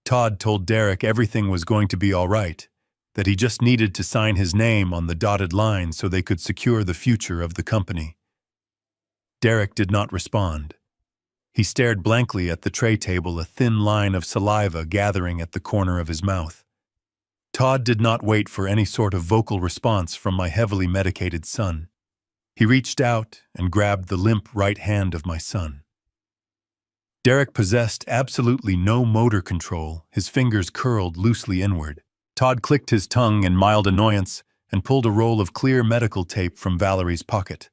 Todd told Derek everything was going to be all right, that he just needed to sign his name on the dotted line so they could secure the future of the company. Derek did not respond. He stared blankly at the tray table, a thin line of saliva gathering at the corner of his mouth. Todd did not wait for any sort of vocal response from my heavily medicated son. He reached out and grabbed the limp right hand of my son. Derek possessed absolutely no motor control, his fingers curled loosely inward. Todd clicked his tongue in mild annoyance and pulled a roll of clear medical tape from Valerie's pocket.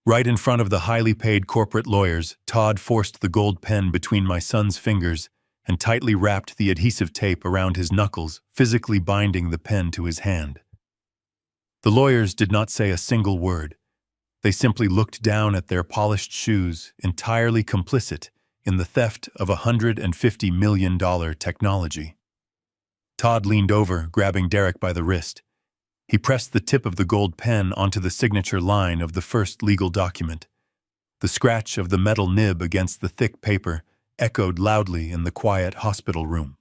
Right in front of the highly paid corporate lawyers, Todd forced the gold pen between my son's fingers and tightly wrapped the adhesive tape around his knuckles, physically binding the pen to his hand. The lawyers did not say a single word. They simply looked down at their polished shoes, entirely complicit in the theft of $150 million technology. Todd leaned over, grabbing Derek by the wrist. He pressed the tip of the gold pen onto the signature line of the first legal document. The scratch of the metal nib against the thick paper echoed loudly in the quiet hospital room.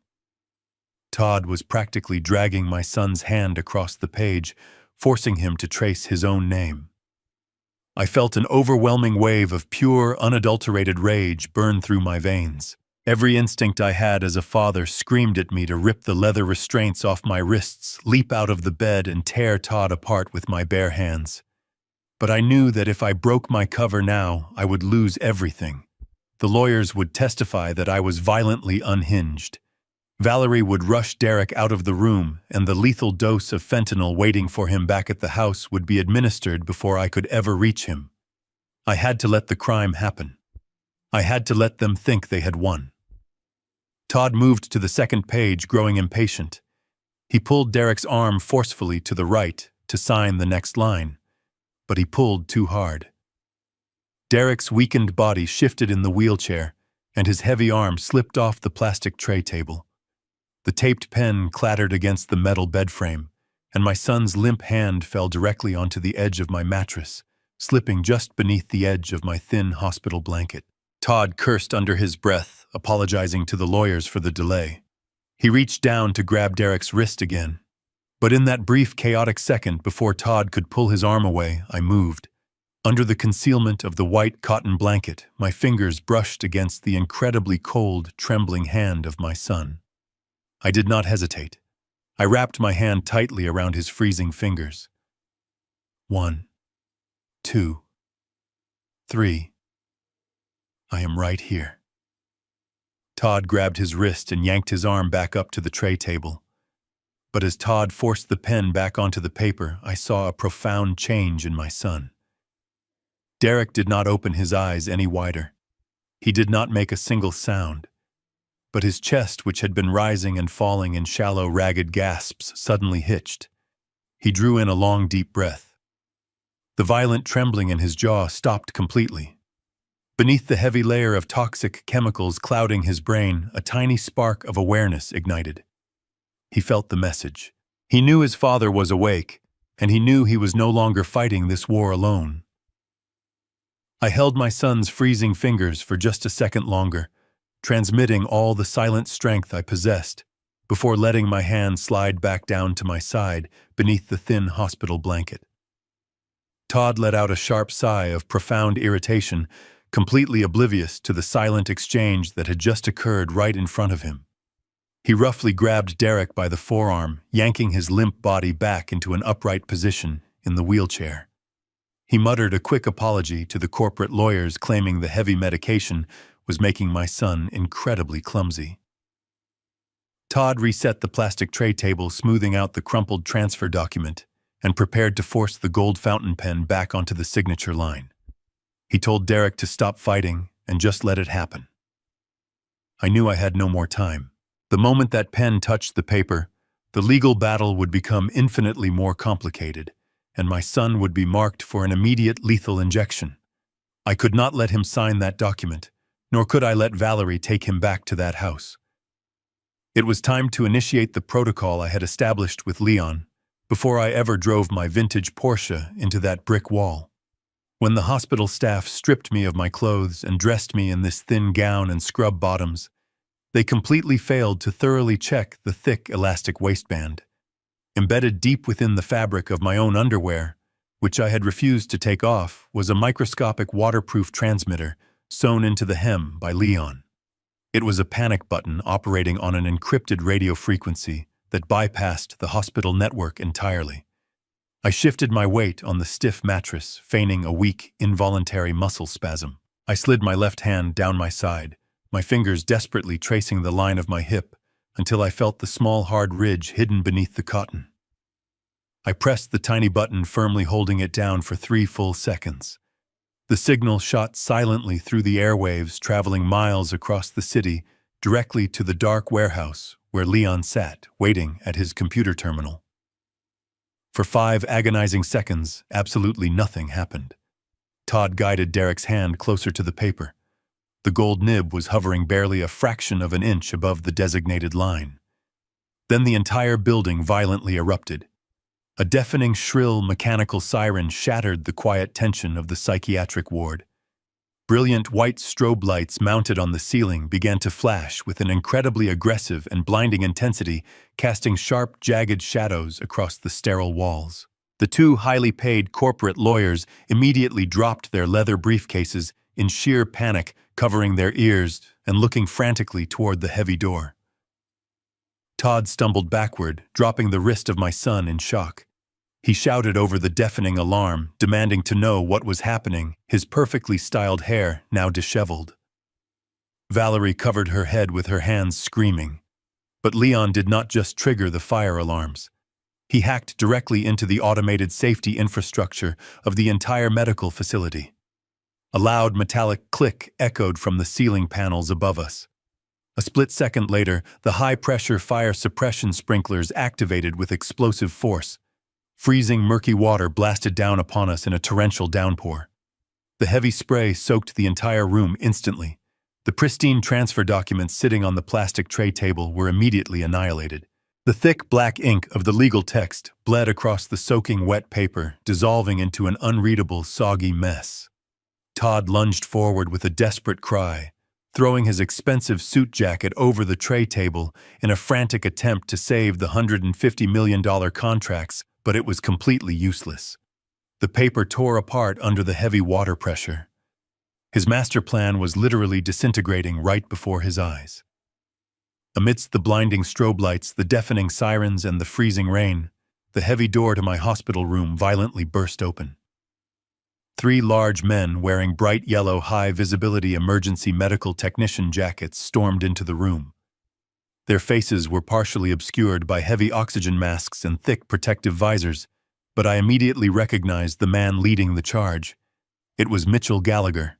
Todd was practically dragging my son's hand across the page, forcing him to trace his own name. I felt an overwhelming wave of pure, unadulterated rage burn through my veins. Every instinct I had as a father screamed at me to rip the leather restraints off my wrists, leap out of the bed, and tear Todd apart with my bare hands. But I knew that if I broke my cover now, I would lose everything. The lawyers would testify that I was violently unhinged. Valerie would rush Derek out of the room, and the lethal dose of fentanyl waiting for him back at the house would be administered before I could ever reach him. I had to let the crime happen. I had to let them think they had won. Todd moved to the second page, growing impatient. He pulled Derek's arm forcefully to the right to sign the next line, but he pulled too hard. Derek's weakened body shifted in the wheelchair, and his heavy arm slipped off the plastic tray table. The taped pen clattered against the metal bed frame, and my son's limp hand fell directly onto the edge of my mattress, slipping just beneath the edge of my thin hospital blanket. Todd cursed under his breath, apologizing to the lawyers for the delay. He reached down to grab Derek's wrist again. But in that brief, chaotic second before Todd could pull his arm away, I moved. Under the concealment of the white cotton blanket, my fingers brushed against the incredibly cold, trembling hand of my son. I did not hesitate. I wrapped my hand tightly around his freezing fingers. 1, 2, 3. I am right here. Todd grabbed his wrist and yanked his arm back up to the tray table. But as Todd forced the pen back onto the paper, I saw a profound change in my son. Derek did not open his eyes any wider. He did not make a single sound. But his chest, which had been rising and falling in shallow, ragged gasps, suddenly hitched. He drew in a long, deep breath. The violent trembling in his jaw stopped completely. Beneath the heavy layer of toxic chemicals clouding his brain, a tiny spark of awareness ignited. He felt the message. He knew his father was awake, and he knew he was no longer fighting this war alone. I held my son's freezing fingers for just a second longer, transmitting all the silent strength I possessed, before letting my hand slide back down to my side beneath the thin hospital blanket. Todd let out a sharp sigh of profound irritation, completely oblivious to the silent exchange that had just occurred right in front of him. He roughly grabbed Derek by the forearm, yanking his limp body back into an upright position in the wheelchair. He muttered a quick apology to the corporate lawyers, claiming the heavy medication was making my son incredibly clumsy. Todd reset the plastic tray table, smoothing out the crumpled transfer document, and prepared to force the gold fountain pen back onto the signature line. He told Derek to stop fighting and just let it happen. I knew I had no more time. The moment that pen touched the paper, the legal battle would become infinitely more complicated, and my son would be marked for an immediate lethal injection. I could not let him sign that document, nor could I let Valerie take him back to that house. It was time to initiate the protocol I had established with Leon before I ever drove my vintage Porsche into that brick wall. When the hospital staff stripped me of my clothes and dressed me in this thin gown and scrub bottoms, they completely failed to thoroughly check the thick elastic waistband. Embedded deep within the fabric of my own underwear, which I had refused to take off, was a microscopic waterproof transmitter sewn into the hem by Leon. It was a panic button operating on an encrypted radio frequency that bypassed the hospital network entirely. I shifted my weight on the stiff mattress, feigning a weak, involuntary muscle spasm. I slid my left hand down my side, my fingers desperately tracing the line of my hip until I felt the small hard ridge hidden beneath the cotton. I pressed the tiny button, firmly holding it down for 3 full seconds. The signal shot silently through the airwaves, traveling miles across the city, directly to the dark warehouse where Leon sat, waiting at his computer terminal. For 5 agonizing seconds, absolutely nothing happened. Todd guided Derek's hand closer to the paper. The gold nib was hovering barely a fraction of an inch above the designated line. Then the entire building violently erupted. A deafening, shrill, mechanical siren shattered the quiet tension of the psychiatric ward. Brilliant white strobe lights mounted on the ceiling began to flash with an incredibly aggressive and blinding intensity, casting sharp, jagged shadows across the sterile walls. The 2 highly paid corporate lawyers immediately dropped their leather briefcases in sheer panic, covering their ears and looking frantically toward the heavy door. Todd stumbled backward, dropping the wrist of my son in shock. He shouted over the deafening alarm, demanding to know what was happening, his perfectly styled hair now disheveled. Valerie covered her head with her hands, screaming. But Leon did not just trigger the fire alarms. He hacked directly into the automated safety infrastructure of the entire medical facility. A loud metallic click echoed from the ceiling panels above us. A split second later, the high-pressure fire suppression sprinklers activated with explosive force. Freezing murky water blasted down upon us in a torrential downpour. The heavy spray soaked the entire room instantly. The pristine transfer documents sitting on the plastic tray table were immediately annihilated. The thick black ink of the legal text bled across the soaking wet paper, dissolving into an unreadable, soggy mess. Todd lunged forward with a desperate cry, throwing his expensive suit jacket over the tray table in a frantic attempt to save the $150 million contracts, but it was completely useless. The paper tore apart under the heavy water pressure. His master plan was literally disintegrating right before his eyes. Amidst the blinding strobe lights, the deafening sirens, and the freezing rain, the heavy door to my hospital room violently burst open. 3 large men wearing bright yellow high-visibility emergency medical technician jackets stormed into the room. Their faces were partially obscured by heavy oxygen masks and thick protective visors, but I immediately recognized the man leading the charge. It was Mitchell Gallagher.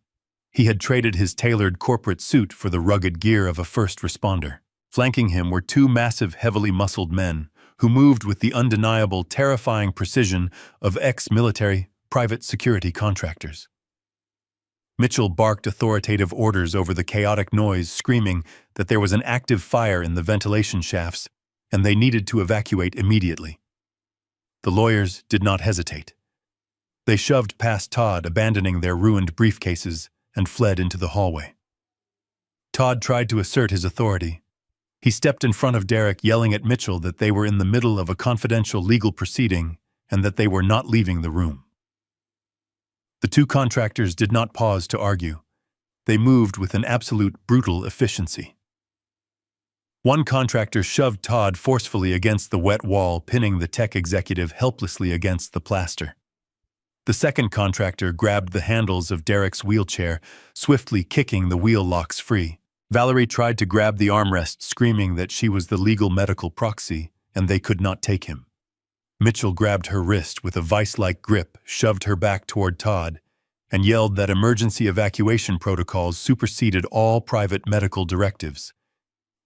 He had traded his tailored corporate suit for the rugged gear of a first responder. Flanking him were 2 massive, heavily muscled men who moved with the undeniable, terrifying precision of ex-military private security contractors. Mitchell barked authoritative orders over the chaotic noise, screaming that there was an active fire in the ventilation shafts and they needed to evacuate immediately. The lawyers did not hesitate. They shoved past Todd, abandoning their ruined briefcases, and fled into the hallway. Todd tried to assert his authority. He stepped in front of Derek, yelling at Mitchell that they were in the middle of a confidential legal proceeding and that they were not leaving the room. The two contractors did not pause to argue. They moved with an absolute brutal efficiency. One contractor shoved Todd forcefully against the wet wall, pinning the tech executive helplessly against the plaster. The second contractor grabbed the handles of Derek's wheelchair, swiftly kicking the wheel locks free. Valerie tried to grab the armrest, screaming that she was the legal medical proxy and they could not take him. Mitchell grabbed her wrist with a vice-like grip, shoved her back toward Todd, and yelled that emergency evacuation protocols superseded all private medical directives.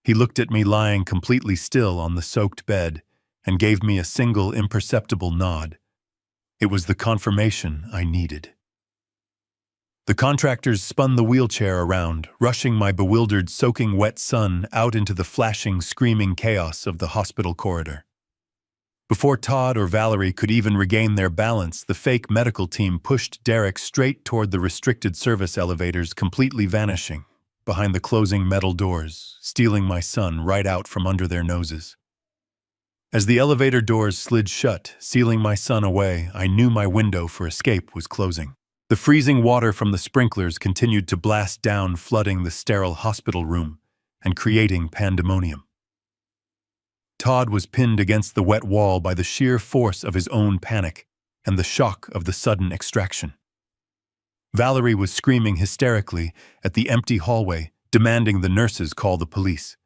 He looked at me lying completely still on the soaked bed and gave me a single imperceptible nod. It was the confirmation I needed. The contractors spun the wheelchair around, rushing my bewildered, soaking wet son out into the flashing, screaming chaos of the hospital corridor. Before Todd or Valerie could even regain their balance, the fake medical team pushed Derek straight toward the restricted service elevators, completely vanishing behind the closing metal doors, stealing my son right out from under their noses. As the elevator doors slid shut, sealing my son away, I knew my window for escape was closing. The freezing water from the sprinklers continued to blast down, flooding the sterile hospital room and creating pandemonium. Todd was pinned against the wet wall by the sheer force of his own panic and the shock of the sudden extraction. Valerie was screaming hysterically at the empty hallway, demanding the nurses call the police.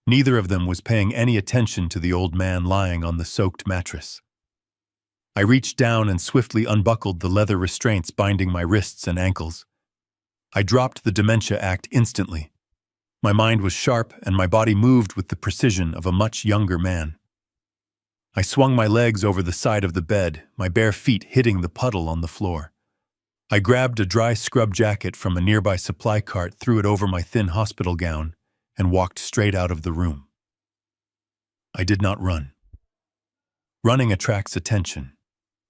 Neither of them was paying any attention to the old man lying on the soaked mattress. I reached down and swiftly unbuckled the leather restraints binding my wrists and ankles. I dropped the dementia act instantly. My mind was sharp and my body moved with the precision of a much younger man. I swung my legs over the side of the bed, my bare feet hitting the puddle on the floor. I grabbed a dry scrub jacket from a nearby supply cart, threw it over my thin hospital gown, and walked straight out of the room. I did not run. Running attracts attention.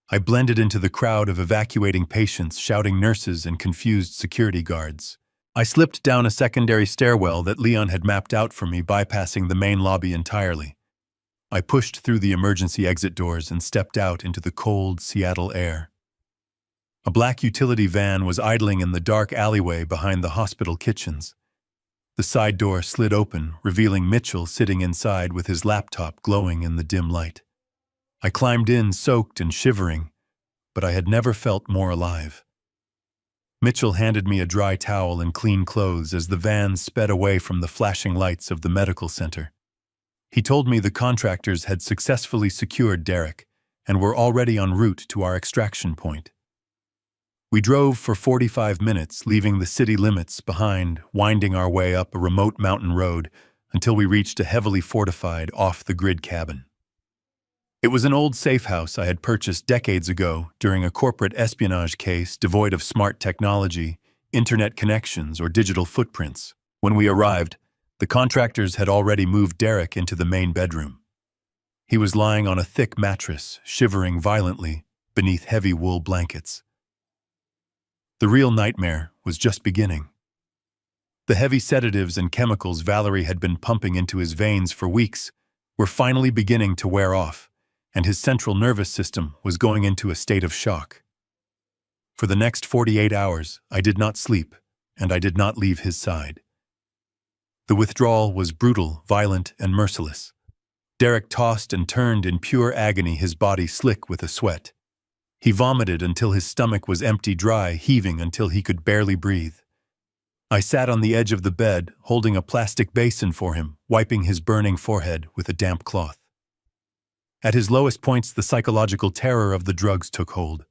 I blended into the crowd of evacuating patients, shouting nurses and confused security guards. I slipped down a secondary stairwell that Leon had mapped out for me, bypassing the main lobby entirely. I pushed through the emergency exit doors and stepped out into the cold Seattle air. A black utility van was idling in the dark alleyway behind the hospital kitchens. The side door slid open, revealing Mitchell sitting inside with his laptop glowing in the dim light. I climbed in, soaked and shivering, but I had never felt more alive. Mitchell handed me a dry towel and clean clothes as the van sped away from the flashing lights of the medical center. He told me the contractors had successfully secured Derek and were already en route to our extraction point. We drove for 45 minutes, leaving the city limits behind, winding our way up a remote mountain road until we reached a heavily fortified, off-the-grid cabin. It was an old safe house I had purchased decades ago during a corporate espionage case devoid of smart technology, internet connections, or digital footprints. When we arrived, the contractors had already moved Derek into the main bedroom. He was lying on a thick mattress, shivering violently beneath heavy wool blankets. The real nightmare was just beginning. The heavy sedatives and chemicals Valerie had been pumping into his veins for weeks were finally beginning to wear off, and his central nervous system was going into a state of shock. For the next 48 hours, I did not sleep, and I did not leave his side. The withdrawal was brutal, violent, and merciless. Derek tossed and turned in pure agony, his body slick with a sweat. He vomited until his stomach was empty, dry, heaving until he could barely breathe. I sat on the edge of the bed, holding a plastic basin for him, wiping his burning forehead with a damp cloth. At his lowest points, the psychological terror of the drugs took hold.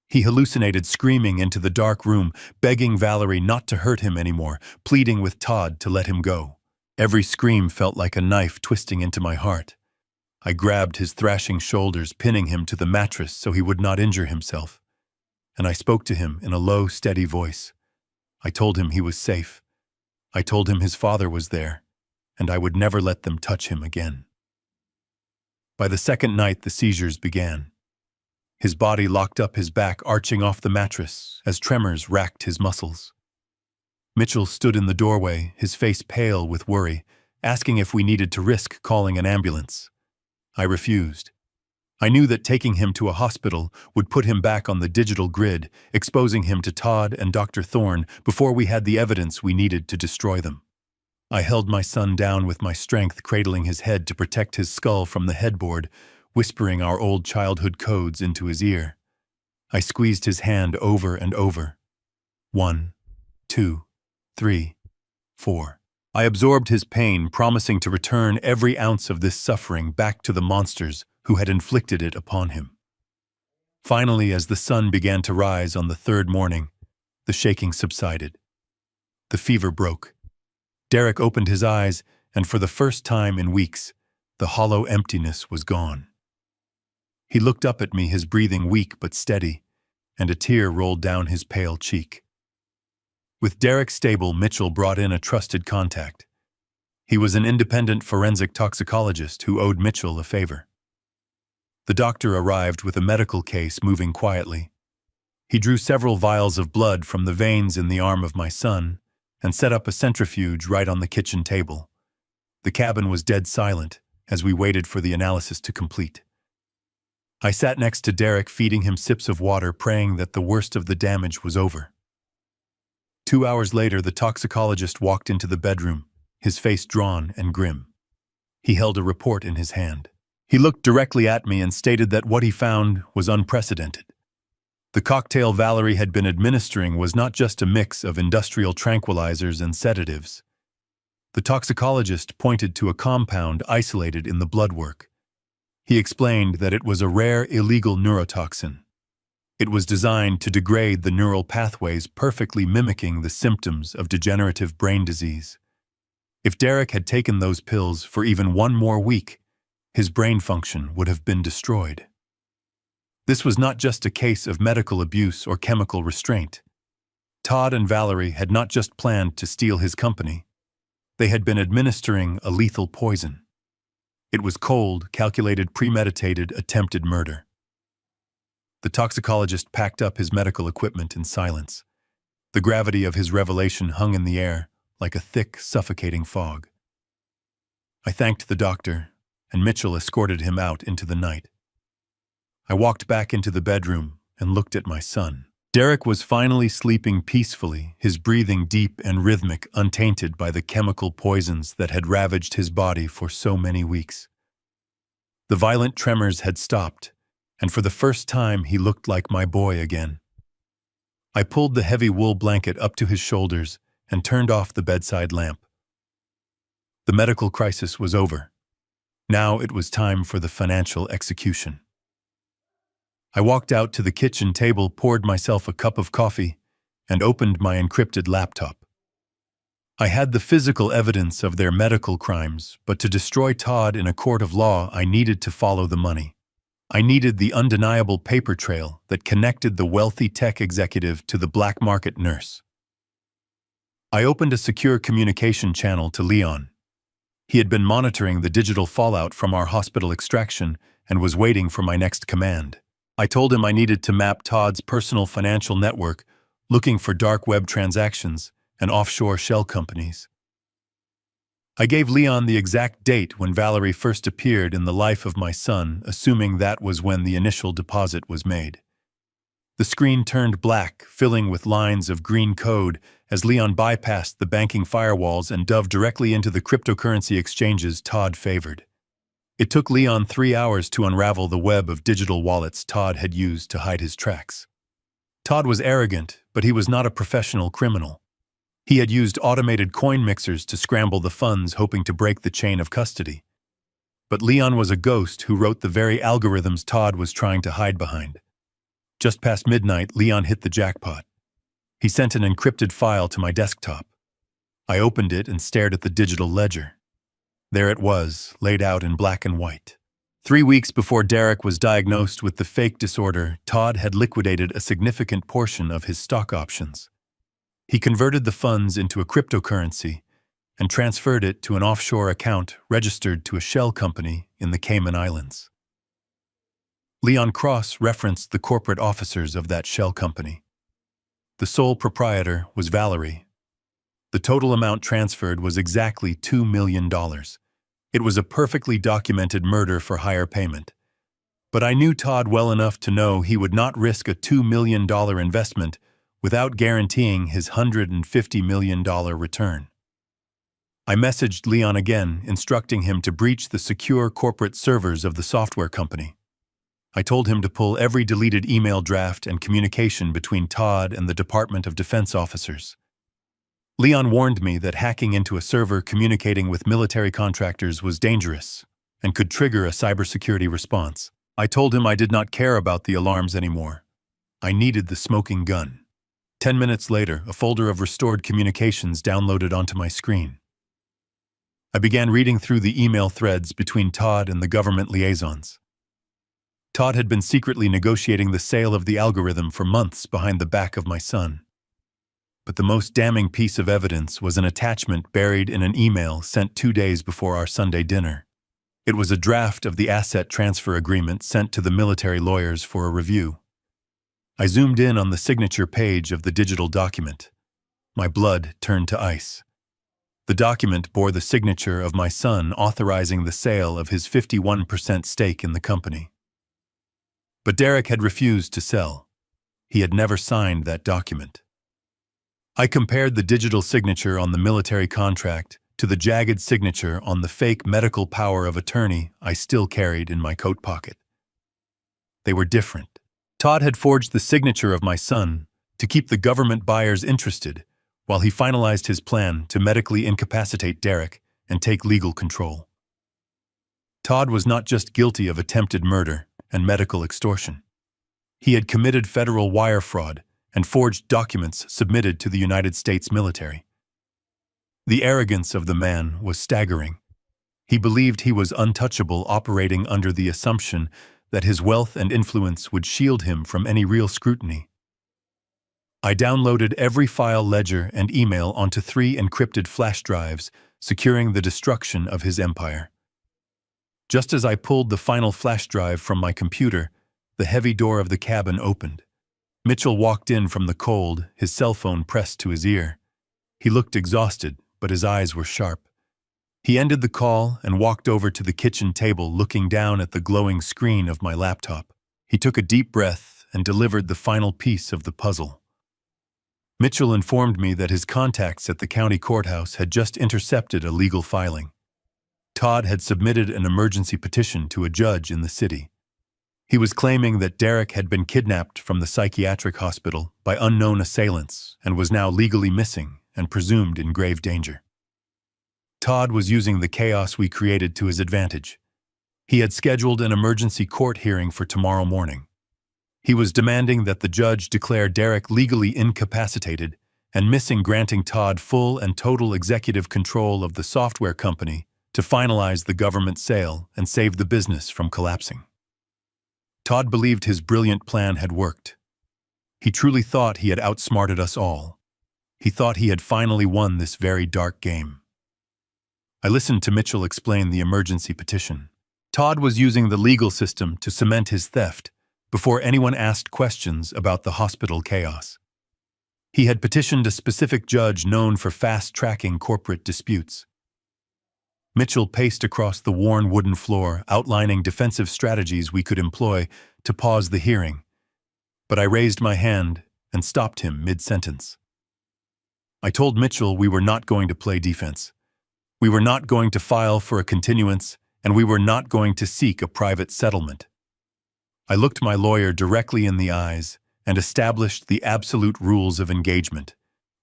He hallucinated, screaming into the dark room, begging Valerie not to hurt him anymore, pleading with Todd to let him go. Every scream felt like a knife twisting into my heart. I grabbed his thrashing shoulders, pinning him to the mattress so he would not injure himself. And I spoke to him in a low, steady voice. I told him he was safe. I told him his father was there, and I would never let them touch him again. By the second night, the seizures began. His body locked up, his back arching off the mattress as tremors racked his muscles. Mitchell stood in the doorway, his face pale with worry, asking if we needed to risk calling an ambulance. I refused. I knew that taking him to a hospital would put him back on the digital grid, exposing him to Todd and Dr. Thorne before we had the evidence we needed to destroy them. I held my son down with my strength, cradling his head to protect his skull from the headboard, whispering our old childhood codes into his ear. I squeezed his hand over and over. 1, 2, 3, 4. I absorbed his pain, promising to return every ounce of this suffering back to the monsters who had inflicted it upon him. Finally, as the sun began to rise on the third morning, the shaking subsided. The fever broke. Derek opened his eyes, and for the first time in weeks, the hollow emptiness was gone. He looked up at me, his breathing weak but steady, and a tear rolled down his pale cheek. With Derek stable, Mitchell brought in a trusted contact. He was an independent forensic toxicologist who owed Mitchell a favor. The doctor arrived with a medical case moving quietly. He drew several vials of blood from the veins in the arm of my son and set up a centrifuge right on the kitchen table. The cabin was dead silent as we waited for the analysis to complete. I sat next to Derek, feeding him sips of water, praying that the worst of the damage was over. 2 hours later, the toxicologist walked into the bedroom, his face drawn and grim. He held a report in his hand. He looked directly at me and stated that what he found was unprecedented. The cocktail Valerie had been administering was not just a mix of industrial tranquilizers and sedatives. The toxicologist pointed to a compound isolated in the blood work. He explained that it was a rare illegal neurotoxin. It was designed to degrade the neural pathways, perfectly mimicking the symptoms of degenerative brain disease. If Derek had taken those pills for even one more week, his brain function would have been destroyed. This was not just a case of medical abuse or chemical restraint. Todd and Valerie had not just planned to steal his company. They had been administering a lethal poison. It was cold, calculated, premeditated, attempted murder. The toxicologist packed up his medical equipment in silence. The gravity of his revelation hung in the air like a thick, suffocating fog. I thanked the doctor, and Mitchell escorted him out into the night. I walked back into the bedroom and looked at my son. Derek was finally sleeping peacefully, his breathing deep and rhythmic, untainted by the chemical poisons that had ravaged his body for so many weeks. The violent tremors had stopped, and for the first time he looked like my boy again. I pulled the heavy wool blanket up to his shoulders and turned off the bedside lamp. The medical crisis was over. Now it was time for the financial execution. I walked out to the kitchen table, poured myself a cup of coffee, and opened my encrypted laptop. I had the physical evidence of their medical crimes, but to destroy Todd in a court of law, I needed to follow the money. I needed the undeniable paper trail that connected the wealthy tech executive to the black market nurse. I opened a secure communication channel to Leon. He had been monitoring the digital fallout from our hospital extraction and was waiting for my next command. I told him I needed to map Todd's personal financial network, looking for dark web transactions and offshore shell companies. I gave Leon the exact date when Valerie first appeared in the life of my son, assuming that was when the initial deposit was made. The screen turned black, filling with lines of green code as Leon bypassed the banking firewalls and dove directly into the cryptocurrency exchanges Todd favored. It took Leon 3 hours to unravel the web of digital wallets Todd had used to hide his tracks. Todd was arrogant, but he was not a professional criminal. He had used automated coin mixers to scramble the funds, hoping to break the chain of custody. But Leon was a ghost who wrote the very algorithms Todd was trying to hide behind. Just past midnight, Leon hit the jackpot. He sent an encrypted file to my desktop. I opened it and stared at the digital ledger. There it was, laid out in black and white. 3 weeks before Derek was diagnosed with the fake disorder, Todd had liquidated a significant portion of his stock options. He converted the funds into a cryptocurrency and transferred it to an offshore account registered to a shell company in the Cayman Islands. Leon Cross referenced the corporate officers of that shell company. The sole proprietor was Valerie. The total amount transferred was exactly $2 million. It was a perfectly documented murder for hire payment. But I knew Todd well enough to know he would not risk a $2 million investment without guaranteeing his $150 million return. I messaged Leon again, instructing him to breach the secure corporate servers of the software company. I told him to pull every deleted email draft and communication between Todd and the Department of Defense officers. Leon warned me that hacking into a server communicating with military contractors was dangerous and could trigger a cybersecurity response. I told him I did not care about the alarms anymore. I needed the smoking gun. 10 minutes later, a folder of restored communications downloaded onto my screen. I began reading through the email threads between Todd and the government liaisons. Todd had been secretly negotiating the sale of the algorithm for months behind the back of my son. But the most damning piece of evidence was an attachment buried in an email sent 2 days before our Sunday dinner. It was a draft of the asset transfer agreement sent to the military lawyers for a review. I zoomed in on the signature page of the digital document. My blood turned to ice. The document bore the signature of my son authorizing the sale of his 51% stake in the company. But Derek had refused to sell. He had never signed that document. I compared the digital signature on the military contract to the jagged signature on the fake medical power of attorney I still carried in my coat pocket. They were different. Todd had forged the signature of my son to keep the government buyers interested while he finalized his plan to medically incapacitate Derek and take legal control. Todd was not just guilty of attempted murder and medical extortion. He had committed federal wire fraud and forged documents submitted to the United States military. The arrogance of the man was staggering. He believed he was untouchable, operating under the assumption that his wealth and influence would shield him from any real scrutiny. I downloaded every file, ledger, and email onto 3 encrypted flash drives, securing the destruction of his empire. Just as I pulled the final flash drive from my computer, the heavy door of the cabin opened. Mitchell walked in from the cold, his cell phone pressed to his ear. He looked exhausted, but his eyes were sharp. He ended the call and walked over to the kitchen table, looking down at the glowing screen of my laptop. He took a deep breath and delivered the final piece of the puzzle. Mitchell informed me that his contacts at the county courthouse had just intercepted a legal filing. Todd had submitted an emergency petition to a judge in the city. He was claiming that Derek had been kidnapped from the psychiatric hospital by unknown assailants and was now legally missing and presumed in grave danger. Todd was using the chaos we created to his advantage. He had scheduled an emergency court hearing for tomorrow morning. He was demanding that the judge declare Derek legally incapacitated and missing, granting Todd full and total executive control of the software company to finalize the government sale and save the business from collapsing. Todd believed his brilliant plan had worked. He truly thought he had outsmarted us all. He thought he had finally won this very dark game. I listened to Mitchell explain the emergency petition. Todd was using the legal system to cement his theft before anyone asked questions about the hospital chaos. He had petitioned a specific judge known for fast-tracking corporate disputes. Mitchell paced across the worn wooden floor, outlining defensive strategies we could employ to pause the hearing. But I raised my hand and stopped him mid-sentence. I told Mitchell we were not going to play defense. We were not going to file for a continuance, and we were not going to seek a private settlement. I looked my lawyer directly in the eyes and established the absolute rules of engagement.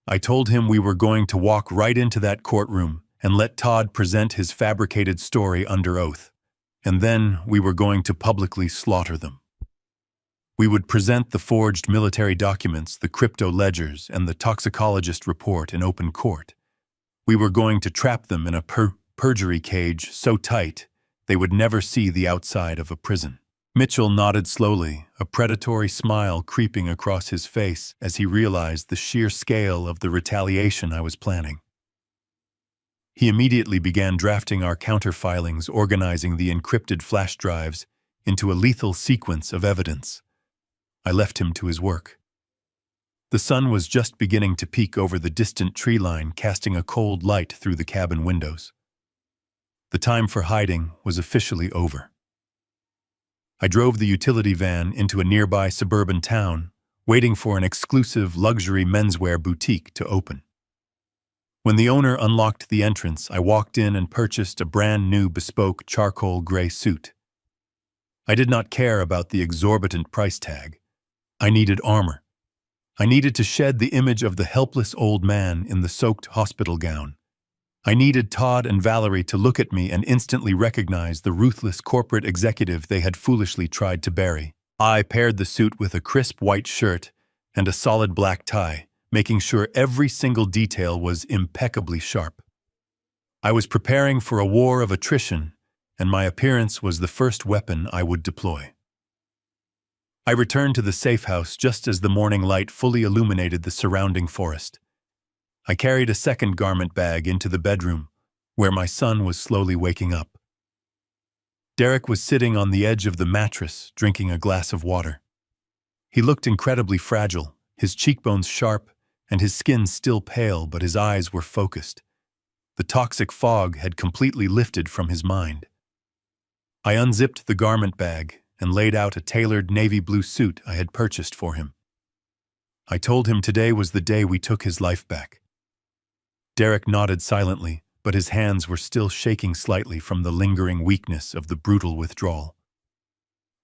I told him we were going to walk right into that courtroom and let Todd present his fabricated story under oath, and then we were going to publicly slaughter them. We would present the forged military documents, the crypto ledgers, and the toxicologist report in open court. We were going to trap them in a perjury cage so tight They would never see the outside of a prison. Mitchell nodded slowly, a predatory smile creeping across his face as he realized the sheer scale of the retaliation I was planning. He immediately began drafting our counterfilings, organizing the encrypted flash drives into a lethal sequence of evidence. I left him to his work. The sun was just beginning to peek over the distant tree line, casting a cold light through the cabin windows. The time for hiding was officially over. I drove the utility van into a nearby suburban town, waiting for an exclusive luxury menswear boutique to open. When the owner unlocked the entrance, I walked in and purchased a brand new bespoke charcoal gray suit. I did not care about the exorbitant price tag. I needed armor. I needed to shed the image of the helpless old man in the soaked hospital gown. I needed Todd and Valerie to look at me and instantly recognize the ruthless corporate executive they had foolishly tried to bury. I paired the suit with a crisp white shirt and a solid black tie, making sure every single detail was impeccably sharp. I was preparing for a war of attrition, and my appearance was the first weapon I would deploy. I returned to the safe house just as the morning light fully illuminated the surrounding forest. I carried a second garment bag into the bedroom, where my son was slowly waking up. Derek was sitting on the edge of the mattress, drinking a glass of water. He looked incredibly fragile, his cheekbones sharp, and his skin still pale, but his eyes were focused. The toxic fog had completely lifted from his mind. I unzipped the garment bag and laid out a tailored navy blue suit I had purchased for him. I told him today was the day we took his life back. Derek nodded silently, but his hands were still shaking slightly from the lingering weakness of the brutal withdrawal.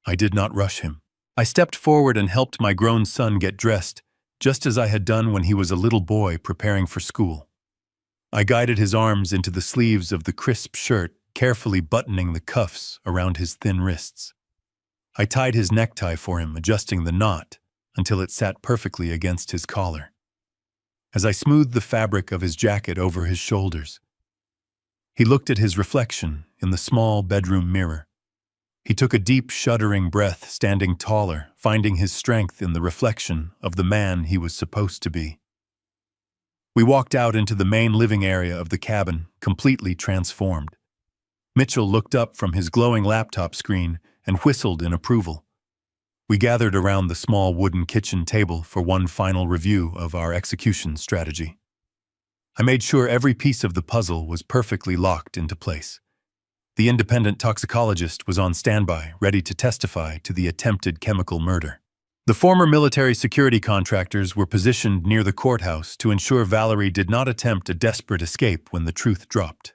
I did not rush him. I stepped forward and helped my grown son get dressed, just as I had done when he was a little boy preparing for school. I guided his arms into the sleeves of the crisp shirt, carefully buttoning the cuffs around his thin wrists. I tied his necktie for him, adjusting the knot until it sat perfectly against his collar. As I smoothed the fabric of his jacket over his shoulders, he looked at his reflection in the small bedroom mirror. He took a deep, shuddering breath, standing taller, finding his strength in the reflection of the man he was supposed to be. We walked out into the main living area of the cabin, completely transformed. Mitchell looked up from his glowing laptop screen and whistled in approval. We gathered around the small wooden kitchen table for one final review of our execution strategy. I made sure every piece of the puzzle was perfectly locked into place. The independent toxicologist was on standby, ready to testify to the attempted chemical murder. The former military security contractors were positioned near the courthouse to ensure Valerie did not attempt a desperate escape when the truth dropped.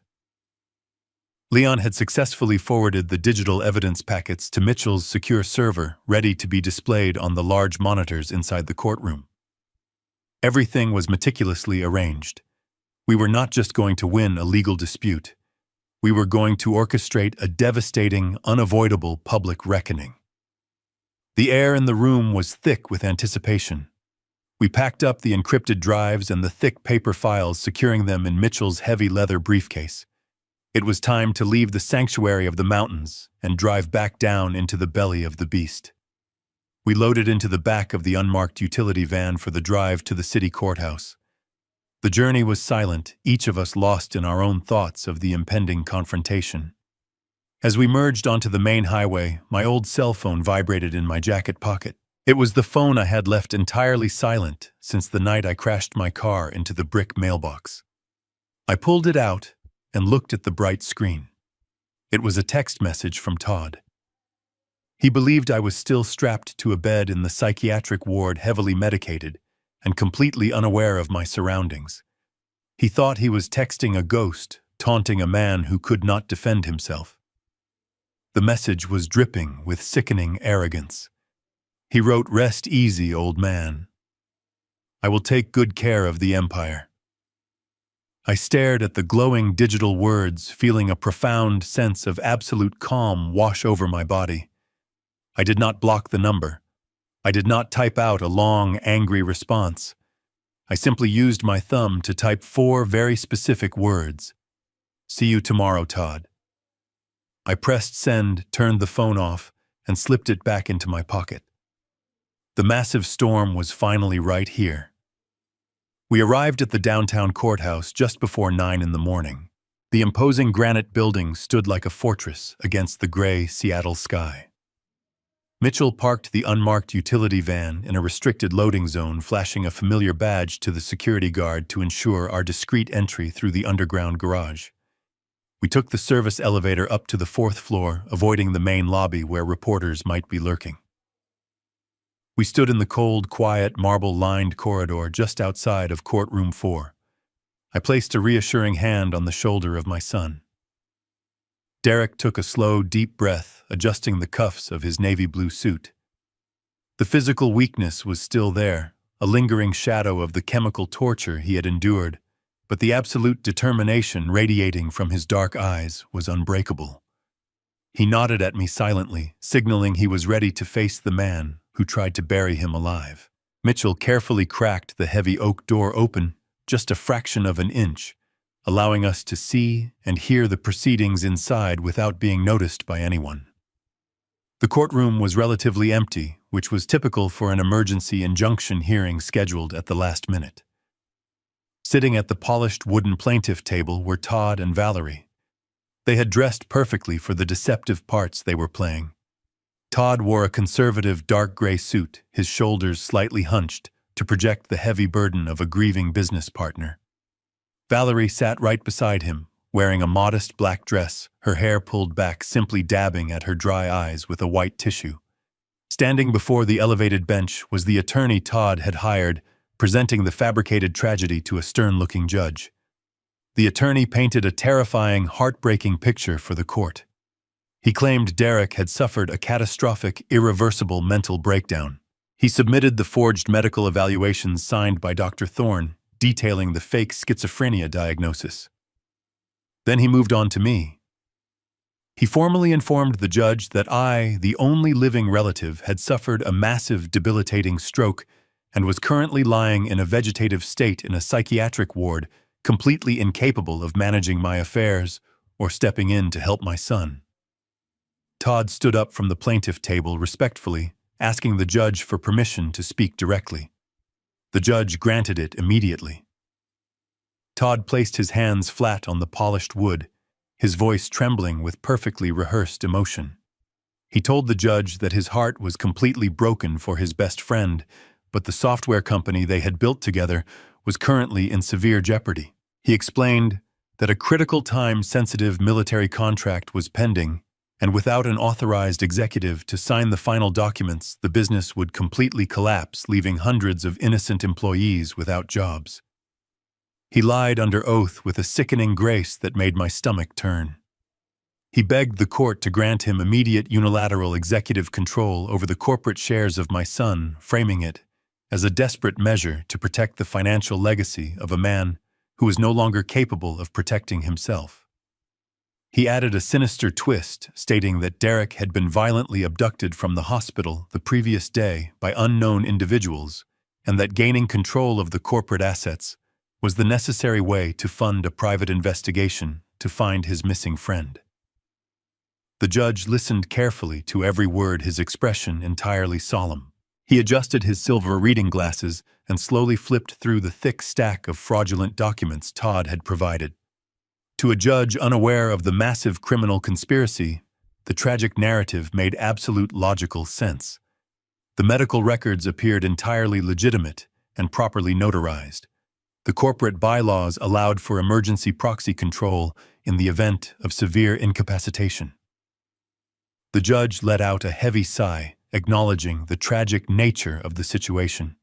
Leon had successfully forwarded the digital evidence packets to Mitchell's secure server, ready to be displayed on the large monitors inside the courtroom. Everything was meticulously arranged. We were not just going to win a legal dispute. We were going to orchestrate a devastating, unavoidable public reckoning. The air in the room was thick with anticipation. We packed up the encrypted drives and the thick paper files, securing them in Mitchell's heavy leather briefcase. It was time to leave the sanctuary of the mountains and drive back down into the belly of the beast. We loaded into the back of the unmarked utility van for the drive to the city courthouse. The journey was silent, each of us lost in our own thoughts of the impending confrontation. As we merged onto the main highway, my old cell phone vibrated in my jacket pocket. It was the phone I had left entirely silent since the night I crashed my car into the brick mailbox. I pulled it out and looked at the bright screen. It was a text message from Todd. He believed I was still strapped to a bed in the psychiatric ward, heavily medicated and completely unaware of my surroundings. He thought he was texting a ghost, taunting a man who could not defend himself. The message was dripping with sickening arrogance. He wrote, "Rest easy, old man. I will take good care of the Empire." I stared at the glowing digital words, feeling a profound sense of absolute calm wash over my body. I did not block the number. I did not type out a long, angry response. I simply used my thumb to type 4 very specific words. "See you tomorrow, Todd." I pressed send, turned the phone off, and slipped it back into my pocket. The massive storm was finally right here. We arrived at the downtown courthouse just before 9 in the morning. The imposing granite building stood like a fortress against the gray Seattle sky. Mitchell parked the unmarked utility van in a restricted loading zone, flashing a familiar badge to the security guard to ensure our discreet entry through the underground garage. We took the service elevator up to the 4th floor, avoiding the main lobby where reporters might be lurking. We stood in the cold, quiet, marble-lined corridor just outside of courtroom 4. I placed a reassuring hand on the shoulder of my son. Derek took a slow, deep breath, adjusting the cuffs of his navy blue suit. The physical weakness was still there, a lingering shadow of the chemical torture he had endured, but the absolute determination radiating from his dark eyes was unbreakable. He nodded at me silently, signaling he was ready to face the man who tried to bury him alive. Mitchell carefully cracked the heavy oak door open just a fraction of an inch, allowing us to see and hear the proceedings inside without being noticed by anyone. The courtroom was relatively empty, which was typical for an emergency injunction hearing scheduled at the last minute. Sitting at the polished wooden plaintiff table were Todd and Valerie. They had dressed perfectly for the deceptive parts they were playing. Todd wore a conservative dark gray suit, his shoulders slightly hunched, to project the heavy burden of a grieving business partner. Valerie sat right beside him, wearing a modest black dress, her hair pulled back, simply dabbing at her dry eyes with a white tissue. Standing before the elevated bench was the attorney Todd had hired, presenting the fabricated tragedy to a stern-looking judge. The attorney painted a terrifying, heartbreaking picture for the court. He claimed Derek had suffered a catastrophic, irreversible mental breakdown. He submitted the forged medical evaluations signed by Dr. Thorne, detailing the fake schizophrenia diagnosis. Then he moved on to me. He formally informed the judge that I, the only living relative, had suffered a massive, debilitating stroke and was currently lying in a vegetative state in a psychiatric ward, completely incapable of managing my affairs or stepping in to help my son. Todd stood up from the plaintiff table respectfully, asking the judge for permission to speak directly. The judge granted it immediately. Todd placed his hands flat on the polished wood, his voice trembling with perfectly rehearsed emotion. He told the judge that his heart was completely broken for his best friend, but the software company they had built together was currently in severe jeopardy. He explained that a critical time-sensitive military contract was pending, and without an authorized executive to sign the final documents, the business would completely collapse, leaving hundreds of innocent employees without jobs. He lied under oath with a sickening grace that made my stomach turn. He begged the court to grant him immediate unilateral executive control over the corporate shares of my son, framing it as a desperate measure to protect the financial legacy of a man who was no longer capable of protecting himself. He added a sinister twist, stating that Derek had been violently abducted from the hospital the previous day by unknown individuals, and that gaining control of the corporate assets was the necessary way to fund a private investigation to find his missing friend. The judge listened carefully to every word, his expression entirely solemn. He adjusted his silver reading glasses and slowly flipped through the thick stack of fraudulent documents Todd had provided. To a judge unaware of the massive criminal conspiracy, the tragic narrative made absolute logical sense. The medical records appeared entirely legitimate and properly notarized. The corporate bylaws allowed for emergency proxy control in the event of severe incapacitation. The judge let out a heavy sigh, acknowledging the tragic nature of the situation.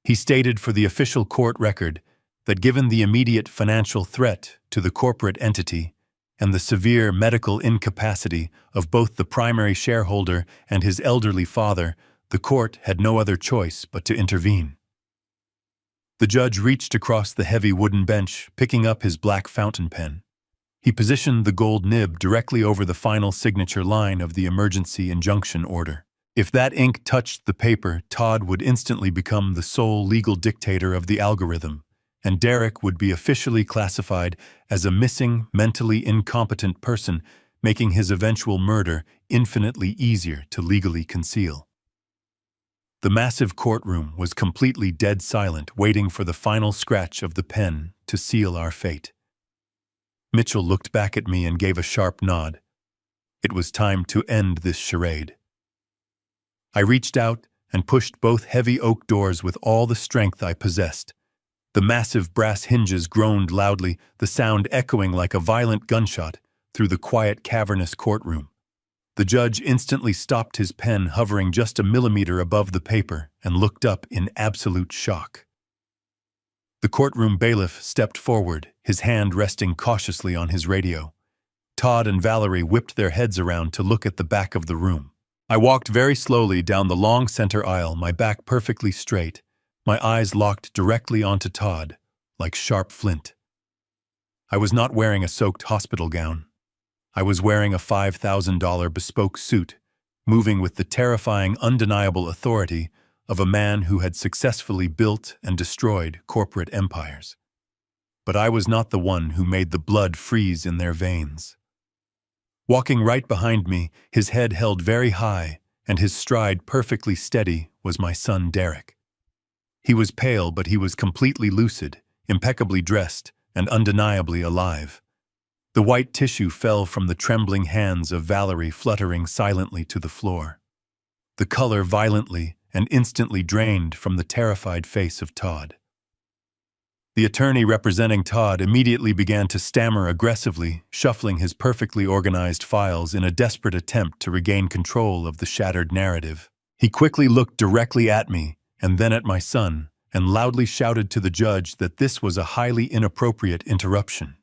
He stated for the official court record that given the immediate financial threat to the corporate entity and the severe medical incapacity of both the primary shareholder and his elderly father, the court had no other choice but to intervene. The judge reached across the heavy wooden bench, picking up his black fountain pen. He positioned the gold nib directly over the final signature line of the emergency injunction order. If that ink touched the paper, Todd would instantly become the sole legal dictator of the algorithm, and Derek would be officially classified as a missing, mentally incompetent person, making his eventual murder infinitely easier to legally conceal. The massive courtroom was completely dead silent, waiting for the final scratch of the pen to seal our fate. Mitchell looked back at me and gave a sharp nod. It was time to end this charade. I reached out and pushed both heavy oak doors with all the strength I possessed. The massive brass hinges groaned loudly, the sound echoing like a violent gunshot through the quiet, cavernous courtroom. The judge instantly stopped his pen, hovering just a millimeter above the paper, and looked up in absolute shock. The courtroom bailiff stepped forward, his hand resting cautiously on his radio. Todd and Valerie whipped their heads around to look at the back of the room. I walked very slowly down the long center aisle, my back perfectly straight, my eyes locked directly onto Todd, like sharp flint. I was not wearing a soaked hospital gown. I was wearing a $5,000 bespoke suit, moving with the terrifying, undeniable authority of a man who had successfully built and destroyed corporate empires. But I was not the one who made the blood freeze in their veins. Walking right behind me, his head held very high and his stride perfectly steady, was my son Derek. He was pale, but he was completely lucid, impeccably dressed, and undeniably alive. The white tissue fell from the trembling hands of Valerie, fluttering silently to the floor. The color violently and instantly drained from the terrified face of Todd. The attorney representing Todd immediately began to stammer aggressively, shuffling his perfectly organized files in a desperate attempt to regain control of the shattered narrative. He quickly looked directly at me and then at my son, and loudly shouted to the judge that this was a highly inappropriate interruption.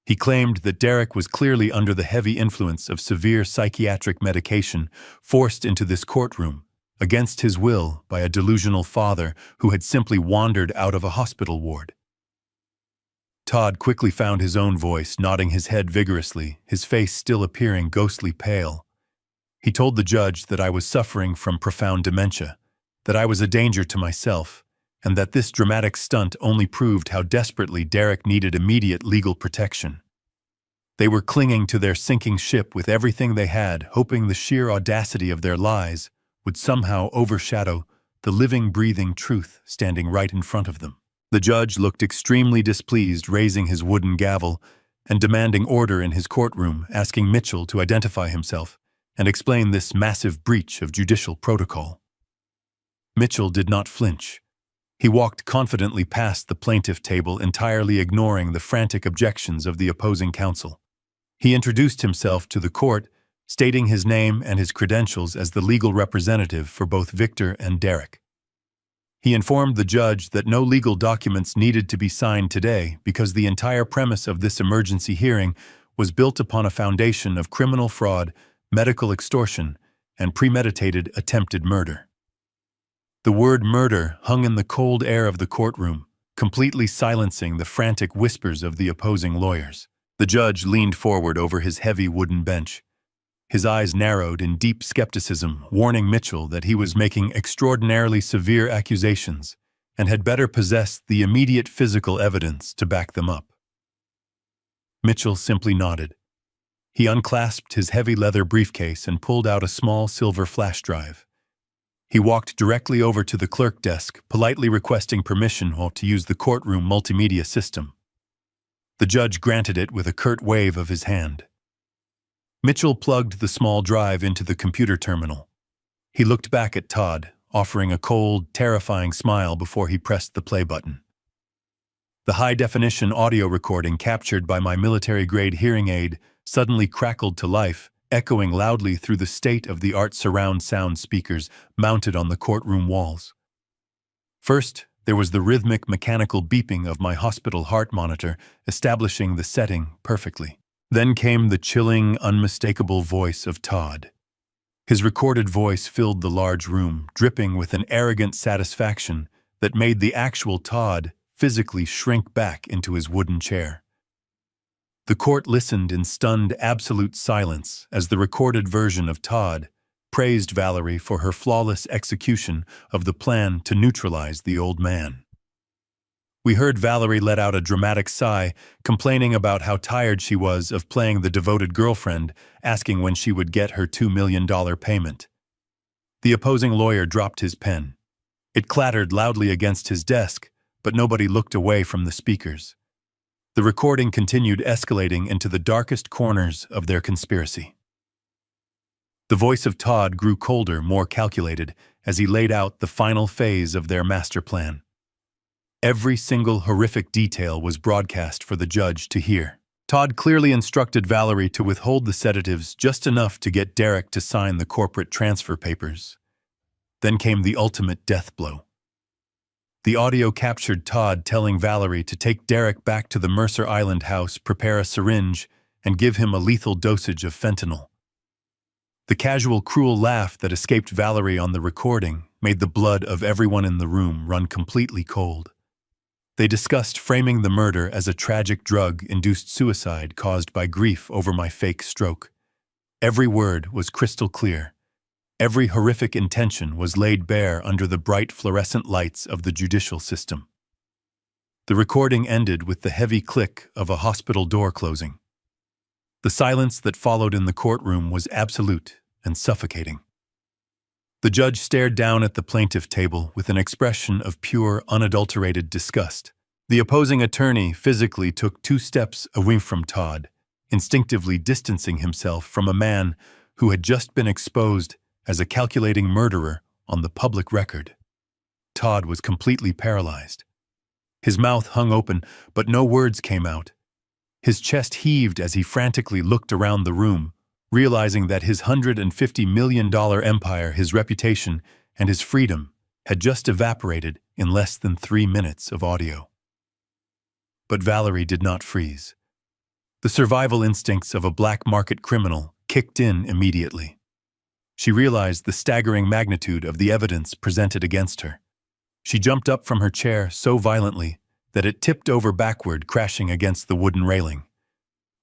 He claimed that Derek was clearly under the heavy influence of severe psychiatric medication, forced into this courtroom, against his will, by a delusional father who had simply wandered out of a hospital ward. Todd quickly found his own voice, nodding his head vigorously, his face still appearing ghostly pale. He told the judge that I was suffering from profound dementia, that I was a danger to myself, and that this dramatic stunt only proved how desperately Derek needed immediate legal protection. They were clinging to their sinking ship with everything they had, hoping the sheer audacity of their lies would somehow overshadow the living, breathing truth standing right in front of them. The judge looked extremely displeased, raising his wooden gavel and demanding order in his courtroom, asking Mitchell to identify himself and explain this massive breach of judicial protocol. Mitchell did not flinch. He walked confidently past the plaintiff table, entirely ignoring the frantic objections of the opposing counsel. He introduced himself to the court, stating his name and his credentials as the legal representative for both Victor and Derek. He informed the judge that no legal documents needed to be signed today because the entire premise of this emergency hearing was built upon a foundation of criminal fraud, medical extortion, and premeditated attempted murder. The word murder hung in the cold air of the courtroom, completely silencing the frantic whispers of the opposing lawyers. The judge leaned forward over his heavy wooden bench. His eyes narrowed in deep skepticism, warning Mitchell that he was making extraordinarily severe accusations and had better possess the immediate physical evidence to back them up. Mitchell simply nodded. He unclasped his heavy leather briefcase and pulled out a small silver flash drive. He walked directly over to the clerk desk, politely requesting permission to use the courtroom multimedia system. The judge granted it with a curt wave of his hand. Mitchell plugged the small drive into the computer terminal. He looked back at Todd, offering a cold, terrifying smile before he pressed the play button. The high-definition audio recording captured by my military-grade hearing aid suddenly crackled to life, echoing loudly through the state-of-the-art surround sound speakers mounted on the courtroom walls. First, there was the rhythmic mechanical beeping of my hospital heart monitor, establishing the setting perfectly. Then came the chilling, unmistakable voice of Todd. His recorded voice filled the large room, dripping with an arrogant satisfaction that made the actual Todd physically shrink back into his wooden chair. The court listened in stunned, absolute silence as the recorded version of Todd praised Valerie for her flawless execution of the plan to neutralize the old man. We heard Valerie let out a dramatic sigh, complaining about how tired she was of playing the devoted girlfriend, asking when she would get her $2 million payment. The opposing lawyer dropped his pen. It clattered loudly against his desk, but nobody looked away from the speakers. The recording continued escalating into the darkest corners of their conspiracy. The voice of Todd grew colder, more calculated, as he laid out the final phase of their master plan. Every single horrific detail was broadcast for the judge to hear. Todd clearly instructed Valerie to withhold the sedatives just enough to get Derek to sign the corporate transfer papers. Then came the ultimate death blow. The audio captured Todd telling Valerie to take Derek back to the Mercer Island house, prepare a syringe, and give him a lethal dosage of fentanyl. The casual, cruel laugh that escaped Valerie on the recording made the blood of everyone in the room run completely cold. They discussed framing the murder as a tragic drug-induced suicide caused by grief over my fake stroke. Every word was crystal clear. Every horrific intention was laid bare under the bright fluorescent lights of the judicial system. The recording ended with the heavy click of a hospital door closing. The silence that followed in the courtroom was absolute and suffocating. The judge stared down at the plaintiff table with an expression of pure, unadulterated disgust. The opposing attorney physically took 2 steps away from Todd, instinctively distancing himself from a man who had just been exposed as a calculating murderer on the public record. Todd was completely paralyzed. His mouth hung open, but no words came out. His chest heaved as he frantically looked around the room, realizing that his $150 million empire, his reputation, and his freedom had just evaporated in less than 3 minutes of audio. But Valerie did not freeze. The survival instincts of a black market criminal kicked in immediately. She realized the staggering magnitude of the evidence presented against her. She jumped up from her chair so violently that it tipped over backward, crashing against the wooden railing.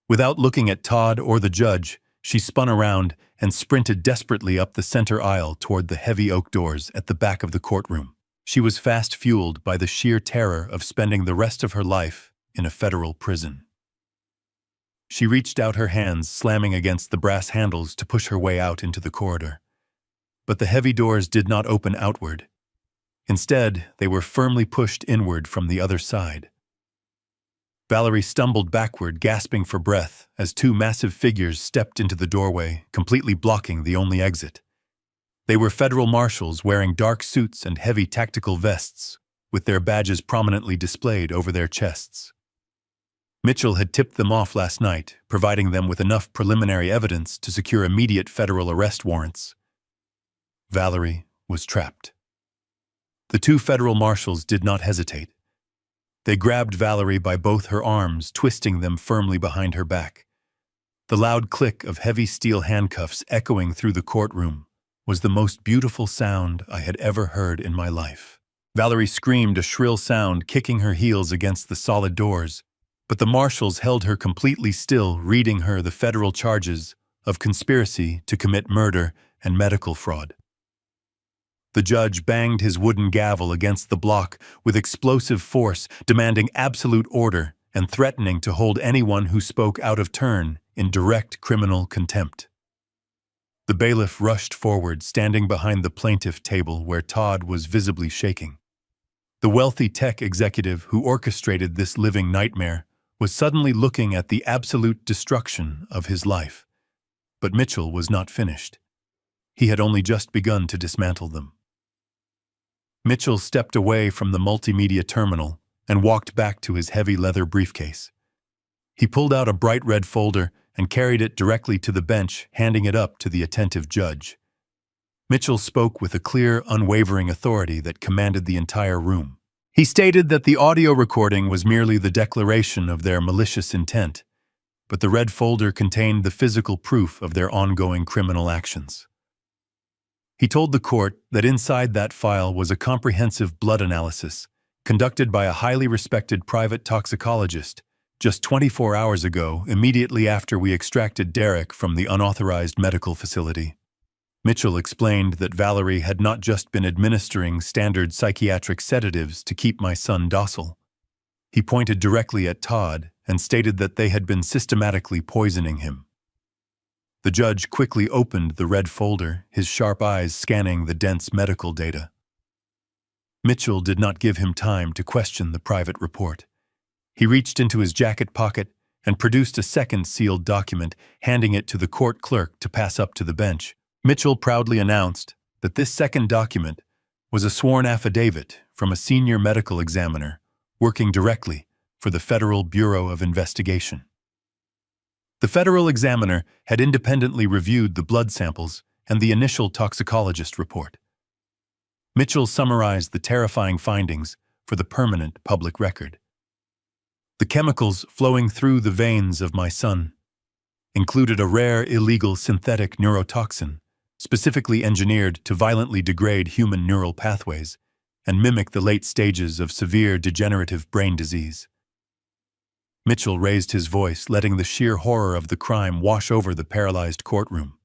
Without looking at Todd or the judge, she spun around and sprinted desperately up the center aisle toward the heavy oak doors at the back of the courtroom. She was fast fueled by the sheer terror of spending the rest of her life in a federal prison. She reached out her hands, slamming against the brass handles to push her way out into the corridor. But the heavy doors did not open outward. Instead, they were firmly pushed inward from the other side. Valerie stumbled backward, gasping for breath, as 2 massive figures stepped into the doorway, completely blocking the only exit. They were federal marshals wearing dark suits and heavy tactical vests, with their badges prominently displayed over their chests. Mitchell had tipped them off last night, providing them with enough preliminary evidence to secure immediate federal arrest warrants. Valerie was trapped. The 2 federal marshals did not hesitate. They grabbed Valerie by both her arms, twisting them firmly behind her back. The loud click of heavy steel handcuffs echoing through the courtroom was the most beautiful sound I had ever heard in my life. Valerie screamed a shrill sound, kicking her heels against the solid doors, but the marshals held her completely still, reading her the federal charges of conspiracy to commit murder and medical fraud. The judge banged his wooden gavel against the block with explosive force, demanding absolute order and threatening to hold anyone who spoke out of turn in direct criminal contempt. The bailiff rushed forward, standing behind the plaintiff table where Todd was visibly shaking. The wealthy tech executive who orchestrated this living nightmare was suddenly looking at the absolute destruction of his life. But Mitchell was not finished. He had only just begun to dismantle them. Mitchell stepped away from the multimedia terminal and walked back to his heavy leather briefcase. He pulled out a bright red folder and carried it directly to the bench, handing it up to the attentive judge. Mitchell spoke with a clear, unwavering authority that commanded the entire room. He stated that the audio recording was merely the declaration of their malicious intent, but the red folder contained the physical proof of their ongoing criminal actions. He told the court that inside that file was a comprehensive blood analysis conducted by a highly respected private toxicologist just 24 hours ago, immediately after we extracted Derek from the unauthorized medical facility. Mitchell explained that Valerie had not just been administering standard psychiatric sedatives to keep my son docile. He pointed directly at Todd and stated that they had been systematically poisoning him. The judge quickly opened the red folder, his sharp eyes scanning the dense medical data. Mitchell did not give him time to question the private report. He reached into his jacket pocket and produced a second sealed document, handing it to the court clerk to pass up to the bench. Mitchell proudly announced that this second document was a sworn affidavit from a senior medical examiner working directly for the Federal Bureau of Investigation. The federal examiner had independently reviewed the blood samples and the initial toxicologist report. Mitchell summarized the terrifying findings for the permanent public record. The chemicals flowing through the veins of my son included a rare illegal synthetic neurotoxin, specifically engineered to violently degrade human neural pathways and mimic the late stages of severe degenerative brain disease. Mitchell raised his voice, letting the sheer horror of the crime wash over the paralyzed courtroom.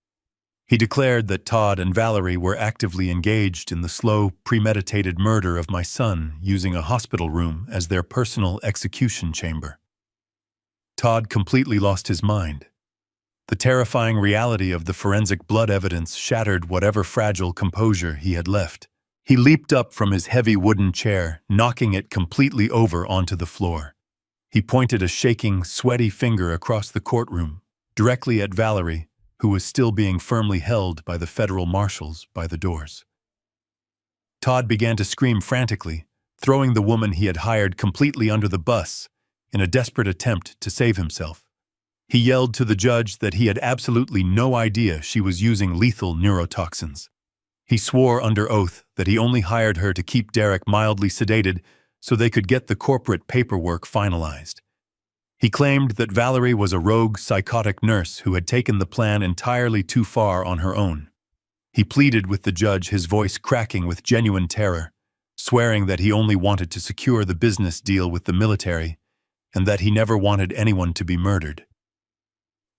He declared that Todd and Valerie were actively engaged in the slow, premeditated murder of my son, using a hospital room as their personal execution chamber. Todd completely lost his mind. The terrifying reality of the forensic blood evidence shattered whatever fragile composure he had left. He leaped up from his heavy wooden chair, knocking it completely over onto the floor. He pointed a shaking, sweaty finger across the courtroom, directly at Valerie, who was still being firmly held by the federal marshals by the doors. Todd began to scream frantically, throwing the woman he had hired completely under the bus in a desperate attempt to save himself. He yelled to the judge that he had absolutely no idea she was using lethal neurotoxins. He swore under oath that he only hired her to keep Derek mildly sedated so they could get the corporate paperwork finalized. He claimed that Valerie was a rogue, psychotic nurse who had taken the plan entirely too far on her own. He pleaded with the judge, his voice cracking with genuine terror, swearing that he only wanted to secure the business deal with the military and that he never wanted anyone to be murdered.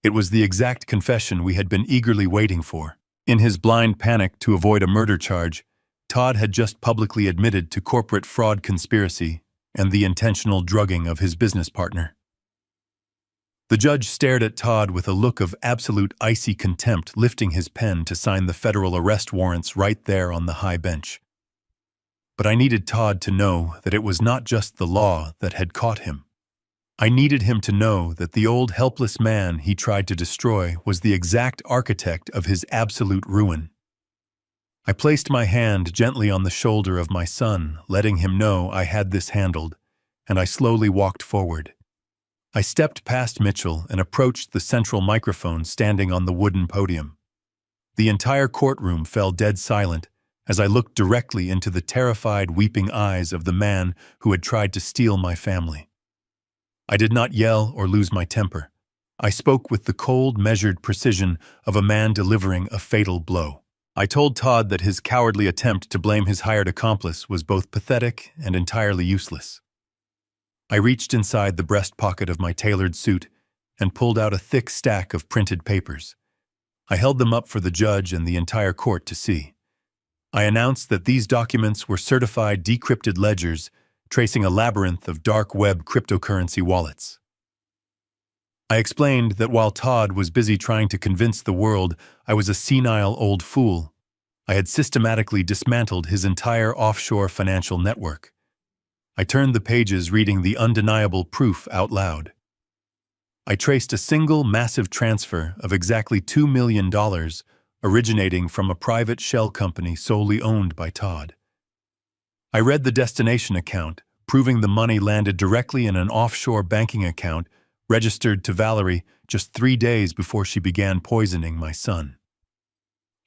It was the exact confession we had been eagerly waiting for. In his blind panic to avoid a murder charge, Todd had just publicly admitted to corporate fraud conspiracy and the intentional drugging of his business partner. The judge stared at Todd with a look of absolute icy contempt, lifting his pen to sign the federal arrest warrants right there on the high bench. But I needed Todd to know that it was not just the law that had caught him. I needed him to know that the old helpless man he tried to destroy was the exact architect of his absolute ruin. I placed my hand gently on the shoulder of my son, letting him know I had this handled, and I slowly walked forward. I stepped past Mitchell and approached the central microphone standing on the wooden podium. The entire courtroom fell dead silent as I looked directly into the terrified, weeping eyes of the man who had tried to steal my family. I did not yell or lose my temper. I spoke with the cold, measured precision of a man delivering a fatal blow. I told Todd that his cowardly attempt to blame his hired accomplice was both pathetic and entirely useless. I reached inside the breast pocket of my tailored suit and pulled out a thick stack of printed papers. I held them up for the judge and the entire court to see. I announced that these documents were certified decrypted ledgers tracing a labyrinth of dark web cryptocurrency wallets. I explained that while Todd was busy trying to convince the world I was a senile old fool, I had systematically dismantled his entire offshore financial network. I turned the pages, reading the undeniable proof out loud. I traced a single massive transfer of exactly $2 million originating from a private shell company solely owned by Todd. I read the destination account, proving the money landed directly in an offshore banking account registered to Valerie just 3 days before she began poisoning my son.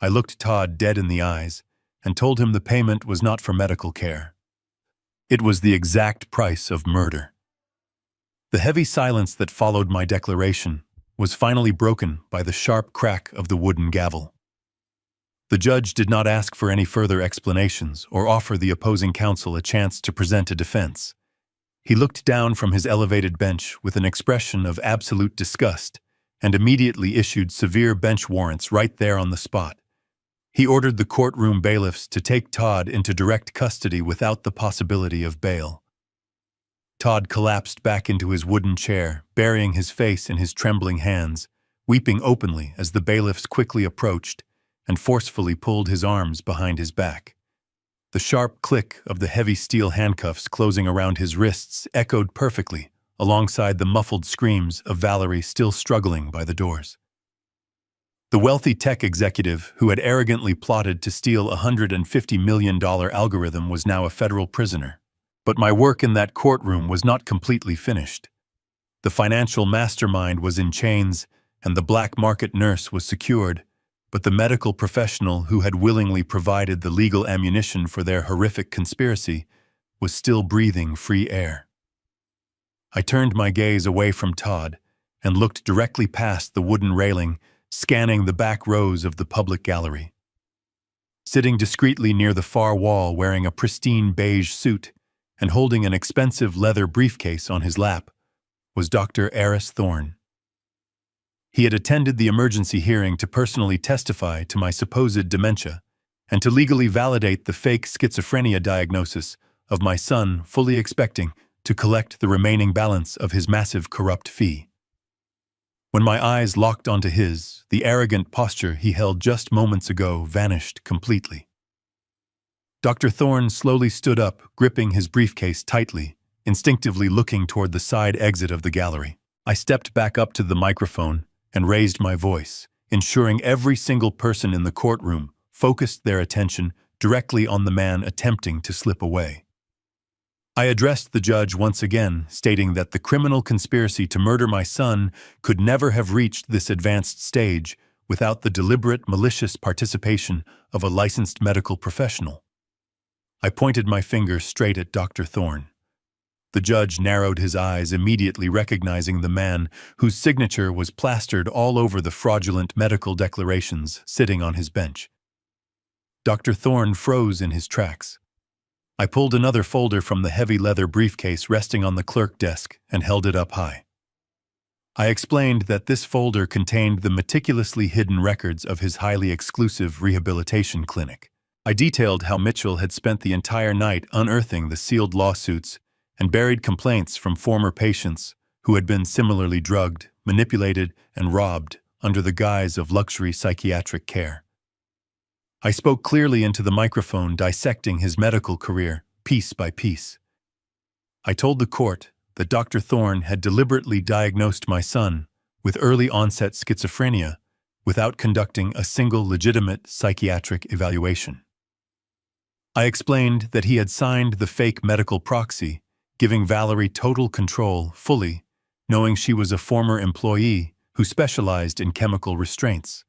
I looked Todd dead in the eyes and told him the payment was not for medical care. It was the exact price of murder. The heavy silence that followed my declaration was finally broken by the sharp crack of the wooden gavel. The judge did not ask for any further explanations or offer the opposing counsel a chance to present a defense. He looked down from his elevated bench with an expression of absolute disgust and immediately issued severe bench warrants right there on the spot. He ordered the courtroom bailiffs to take Todd into direct custody without the possibility of bail. Todd collapsed back into his wooden chair, burying his face in his trembling hands, weeping openly as the bailiffs quickly approached and forcefully pulled his arms behind his back. The sharp click of the heavy steel handcuffs closing around his wrists echoed perfectly alongside the muffled screams of Valerie still struggling by the doors. The wealthy tech executive who had arrogantly plotted to steal a $150 million algorithm was now a federal prisoner. But my work in that courtroom was not completely finished. The financial mastermind was in chains, and the black market nurse was secured, but the medical professional who had willingly provided the legal ammunition for their horrific conspiracy was still breathing free air. I turned my gaze away from Todd and looked directly past the wooden railing, scanning the back rows of the public gallery. Sitting discreetly near the far wall wearing a pristine beige suit and holding an expensive leather briefcase on his lap was Dr. Eris Thorne. He had attended the emergency hearing to personally testify to my supposed dementia and to legally validate the fake schizophrenia diagnosis of my son, fully expecting to collect the remaining balance of his massive corrupt fee. When my eyes locked onto his, the arrogant posture he held just moments ago vanished completely. Dr. Thorne slowly stood up, gripping his briefcase tightly, instinctively looking toward the side exit of the gallery. I stepped back up to the microphone and raised my voice, ensuring every single person in the courtroom focused their attention directly on the man attempting to slip away. I addressed the judge once again, stating that the criminal conspiracy to murder my son could never have reached this advanced stage without the deliberate, malicious participation of a licensed medical professional. I pointed my finger straight at Dr. Thorne. The judge narrowed his eyes, immediately recognizing the man whose signature was plastered all over the fraudulent medical declarations sitting on his bench. Dr. Thorne froze in his tracks. I pulled another folder from the heavy leather briefcase resting on the clerk desk and held it up high. I explained that this folder contained the meticulously hidden records of his highly exclusive rehabilitation clinic. I detailed how Mitchell had spent the entire night unearthing the sealed lawsuits and buried complaints from former patients who had been similarly drugged, manipulated, and robbed under the guise of luxury psychiatric care. I spoke clearly into the microphone, dissecting his medical career, piece by piece. I told the court that Dr. Thorne had deliberately diagnosed my son with early-onset schizophrenia without conducting a single legitimate psychiatric evaluation. I explained that he had signed the fake medical proxy, giving Valerie total control fully, knowing she was a former employee who specialized in chemical restraints.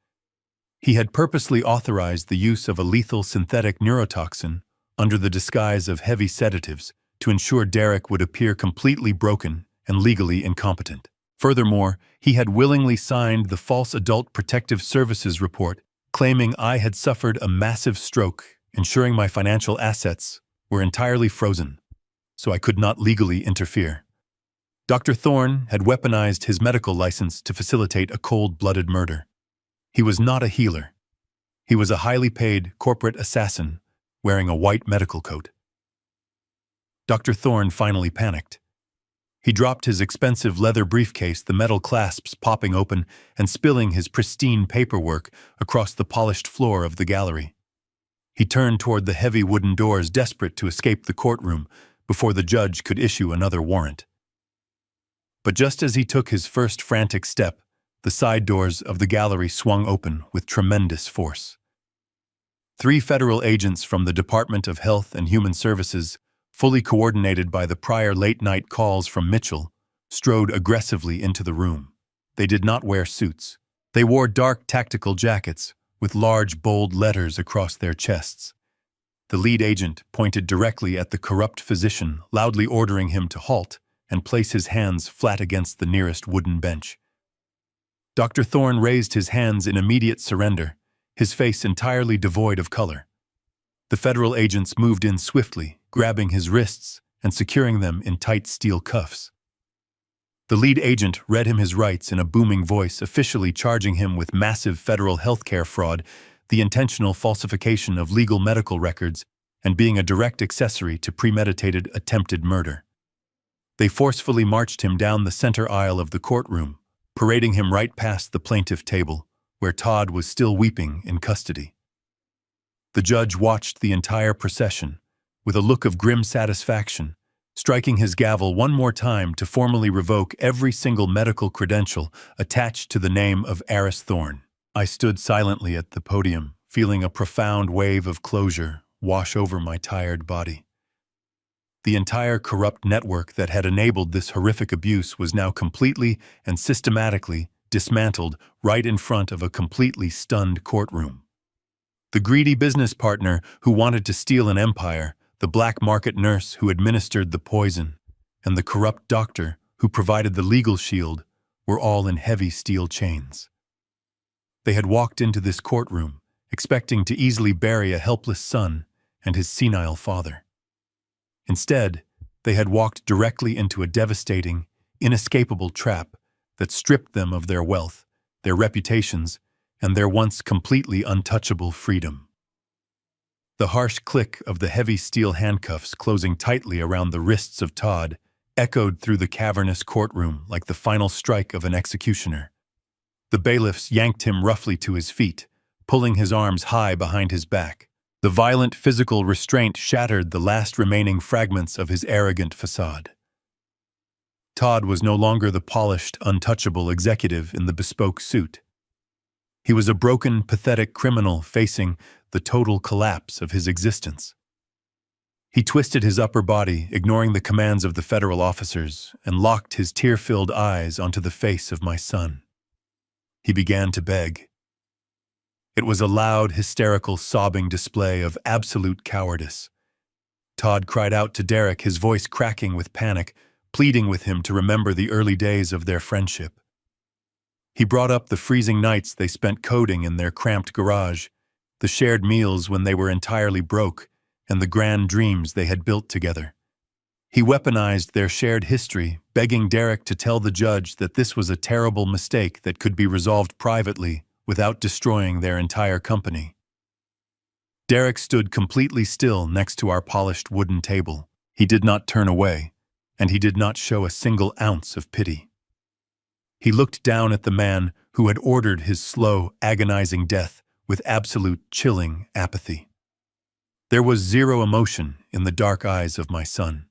He had purposely authorized the use of a lethal synthetic neurotoxin under the disguise of heavy sedatives to ensure Derek would appear completely broken and legally incompetent. Furthermore, he had willingly signed the false Adult Protective Services report, claiming I had suffered a massive stroke, ensuring my financial assets were entirely frozen, so I could not legally interfere. Dr. Thorne had weaponized his medical license to facilitate a cold-blooded murder. He was not a healer. He was a highly paid corporate assassin wearing a white medical coat. Dr. Thorne finally panicked. He dropped his expensive leather briefcase, the metal clasps popping open and spilling his pristine paperwork across the polished floor of the gallery. He turned toward the heavy wooden doors, desperate to escape the courtroom before the judge could issue another warrant. But just as he took his first frantic step, the side doors of the gallery swung open with tremendous force. 3 federal agents from the Department of Health and Human Services, fully coordinated by the prior late-night calls from Mitchell, strode aggressively into the room. They did not wear suits. They wore dark tactical jackets with large, bold letters across their chests. The lead agent pointed directly at the corrupt physician, loudly ordering him to halt and place his hands flat against the nearest wooden bench. Dr. Thorne raised his hands in immediate surrender, his face entirely devoid of color. The federal agents moved in swiftly, grabbing his wrists and securing them in tight steel cuffs. The lead agent read him his rights in a booming voice, officially charging him with massive federal healthcare fraud, the intentional falsification of legal medical records, and being a direct accessory to premeditated attempted murder. They forcefully marched him down the center aisle of the courtroom, parading him right past the plaintiff table, where Todd was still weeping in custody. The judge watched the entire procession, with a look of grim satisfaction, striking his gavel one more time to formally revoke every single medical credential attached to the name of Aris Thorne. I stood silently at the podium, feeling a profound wave of closure wash over my tired body. The entire corrupt network that had enabled this horrific abuse was now completely and systematically dismantled right in front of a completely stunned courtroom. The greedy business partner who wanted to steal an empire, the black market nurse who administered the poison, and the corrupt doctor who provided the legal shield were all in heavy steel chains. They had walked into this courtroom, expecting to easily bury a helpless son and his senile father. Instead, they had walked directly into a devastating, inescapable trap that stripped them of their wealth, their reputations, and their once completely untouchable freedom. The harsh click of the heavy steel handcuffs closing tightly around the wrists of Todd echoed through the cavernous courtroom like the final strike of an executioner. The bailiffs yanked him roughly to his feet, pulling his arms high behind his back. The violent physical restraint shattered the last remaining fragments of his arrogant facade. Todd was no longer the polished, untouchable executive in the bespoke suit. He was a broken, pathetic criminal facing the total collapse of his existence. He twisted his upper body, ignoring the commands of the federal officers, and locked his tear-filled eyes onto the face of my son. He began to beg. It was a loud, hysterical, sobbing display of absolute cowardice. Todd cried out to Derek, his voice cracking with panic, pleading with him to remember the early days of their friendship. He brought up the freezing nights they spent coding in their cramped garage, the shared meals when they were entirely broke, and the grand dreams they had built together. He weaponized their shared history, begging Derek to tell the judge that this was a terrible mistake that could be resolved privately without destroying their entire company. Derek stood completely still next to our polished wooden table. He did not turn away, and he did not show a single ounce of pity. He looked down at the man who had ordered his slow, agonizing death with absolute, chilling apathy. There was zero emotion in the dark eyes of my son.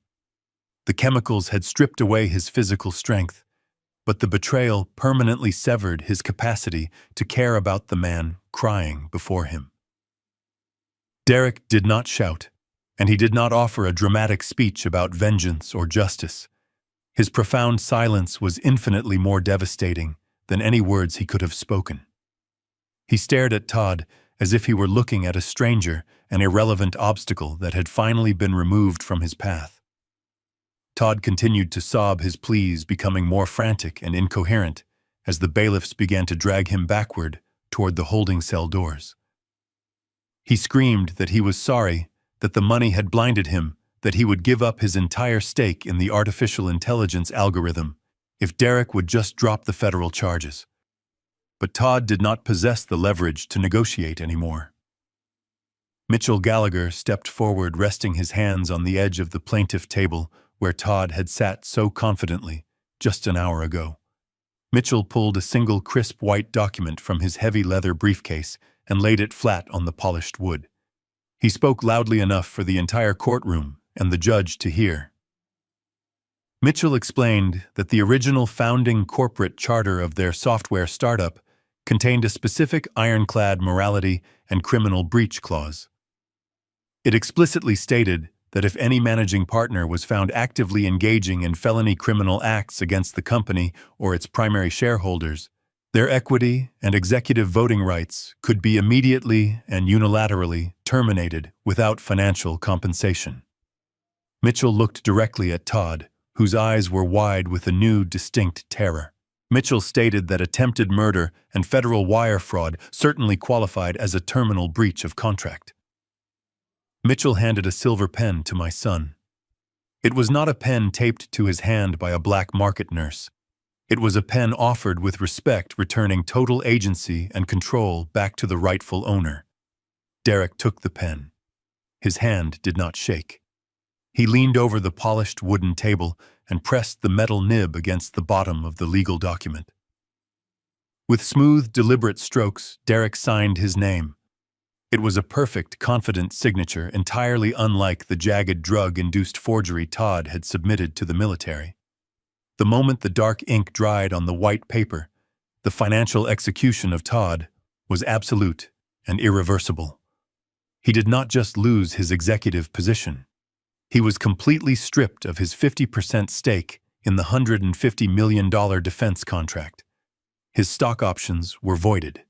The chemicals had stripped away his physical strength, but the betrayal permanently severed his capacity to care about the man crying before him. Derek did not shout, and he did not offer a dramatic speech about vengeance or justice. His profound silence was infinitely more devastating than any words he could have spoken. He stared at Todd as if he were looking at a stranger, an irrelevant obstacle that had finally been removed from his path. Todd continued to sob, his pleas becoming more frantic and incoherent as the bailiffs began to drag him backward toward the holding cell doors. He screamed that he was sorry, that the money had blinded him, that he would give up his entire stake in the artificial intelligence algorithm if Derek would just drop the federal charges. But Todd did not possess the leverage to negotiate anymore. Mitchell Gallagher stepped forward, resting his hands on the edge of the plaintiff table where Todd had sat so confidently just an hour ago. Mitchell pulled a single crisp white document from his heavy leather briefcase and laid it flat on the polished wood. He spoke loudly enough for the entire courtroom and the judge to hear. Mitchell explained that the original founding corporate charter of their software startup contained a specific ironclad morality and criminal breach clause. It explicitly stated that if any managing partner was found actively engaging in felony criminal acts against the company or its primary shareholders, their equity and executive voting rights could be immediately and unilaterally terminated without financial compensation. Mitchell looked directly at Todd, whose eyes were wide with a new, distinct terror. Mitchell stated that attempted murder and federal wire fraud certainly qualified as a terminal breach of contract. Mitchell handed a silver pen to my son. It was not a pen taped to his hand by a black market nurse. It was a pen offered with respect, returning total agency and control back to the rightful owner. Derek took the pen. His hand did not shake. He leaned over the polished wooden table and pressed the metal nib against the bottom of the legal document. With smooth, deliberate strokes, Derek signed his name. It was a perfect, confident signature, entirely unlike the jagged drug-induced forgery Todd had submitted to the military. The moment the dark ink dried on the white paper, the financial execution of Todd was absolute and irreversible. He did not just lose his executive position. He was completely stripped of his 50% stake in the $150 million defense contract. His stock options were voided.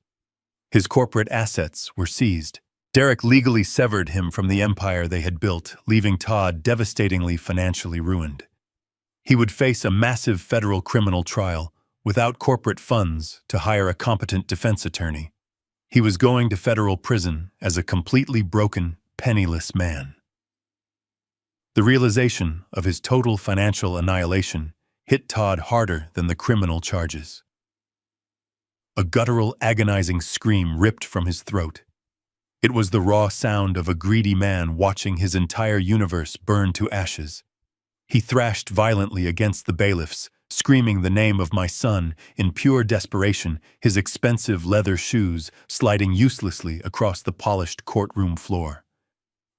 His corporate assets were seized. Derek legally severed him from the empire they had built, leaving Todd devastatingly financially ruined. He would face a massive federal criminal trial without corporate funds to hire a competent defense attorney. He was going to federal prison as a completely broken, penniless man. The realization of his total financial annihilation hit Todd harder than the criminal charges. A guttural, agonizing scream ripped from his throat. It was the raw sound of a greedy man watching his entire universe burn to ashes. He thrashed violently against the bailiffs, screaming the name of my son in pure desperation, his expensive leather shoes sliding uselessly across the polished courtroom floor.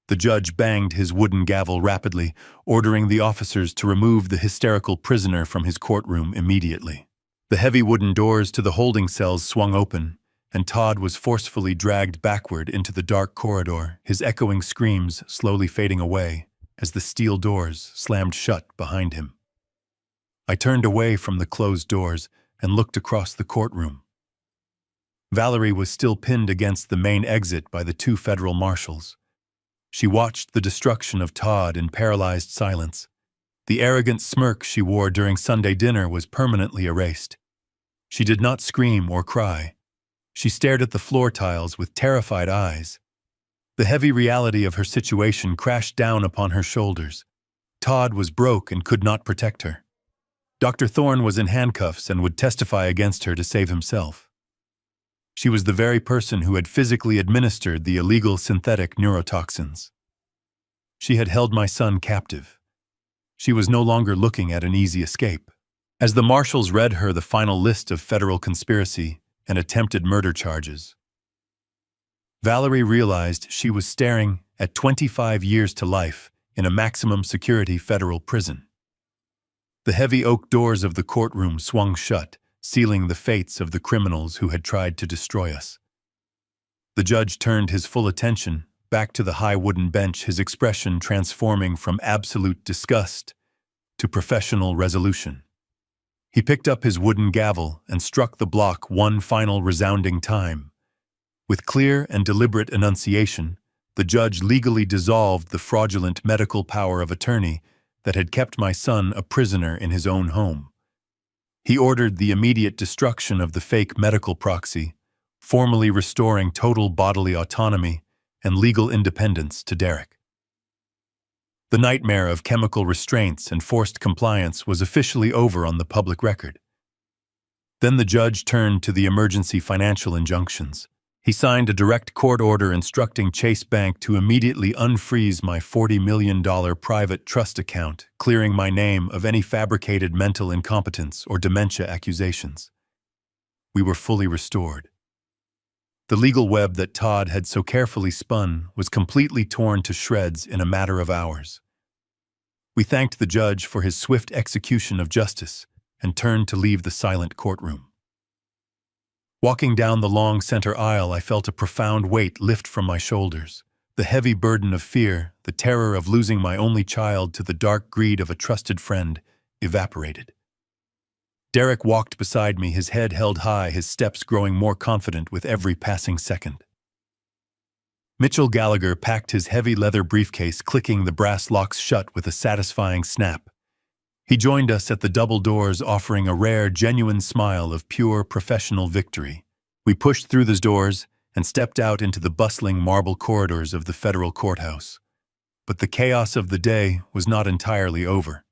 The judge banged his wooden gavel rapidly, ordering the officers to remove the hysterical prisoner from his courtroom immediately. The heavy wooden doors to the holding cells swung open, and Todd was forcefully dragged backward into the dark corridor, his echoing screams slowly fading away as the steel doors slammed shut behind him. I turned away from the closed doors and looked across the courtroom. Valerie was still pinned against the main exit by the two federal marshals. She watched the destruction of Todd in paralyzed silence. The arrogant smirk she wore during Sunday dinner was permanently erased. She did not scream or cry. She stared at the floor tiles with terrified eyes. The heavy reality of her situation crashed down upon her shoulders. Todd was broke and could not protect her. Dr. Thorne was in handcuffs and would testify against her to save himself. She was the very person who had physically administered the illegal synthetic neurotoxins. She had held my son captive. She was no longer looking at an easy escape. As the marshals read her the final list of federal conspiracy and attempted murder charges, Valerie realized she was staring at 25 years to life in a maximum security federal prison. The heavy oak doors of the courtroom swung shut, sealing the fates of the criminals who had tried to destroy us. The judge turned his full attention back to the high wooden bench, his expression transforming from absolute disgust to professional resolution. He picked up his wooden gavel and struck the block one final resounding time. With clear and deliberate enunciation, the judge legally dissolved the fraudulent medical power of attorney that had kept my son a prisoner in his own home. He ordered the immediate destruction of the fake medical proxy, formally restoring total bodily autonomy and legal independence to Derek. The nightmare of chemical restraints and forced compliance was officially over on the public record. Then the judge turned to the emergency financial injunctions. He signed a direct court order instructing Chase Bank to immediately unfreeze my $40 million private trust account, clearing my name of any fabricated mental incompetence or dementia accusations. We were fully restored. The legal web that Todd had so carefully spun was completely torn to shreds in a matter of hours. We thanked the judge for his swift execution of justice and turned to leave the silent courtroom. Walking down the long center aisle, I felt a profound weight lift from my shoulders. The heavy burden of fear, the terror of losing my only child to the dark greed of a trusted friend, evaporated. Derek walked beside me, his head held high, his steps growing more confident with every passing second. Mitchell Gallagher packed his heavy leather briefcase, clicking the brass locks shut with a satisfying snap. He joined us at the double doors, offering a rare, genuine smile of pure professional victory. We pushed through those doors and stepped out into the bustling marble corridors of the federal courthouse. But the chaos of the day was not entirely over.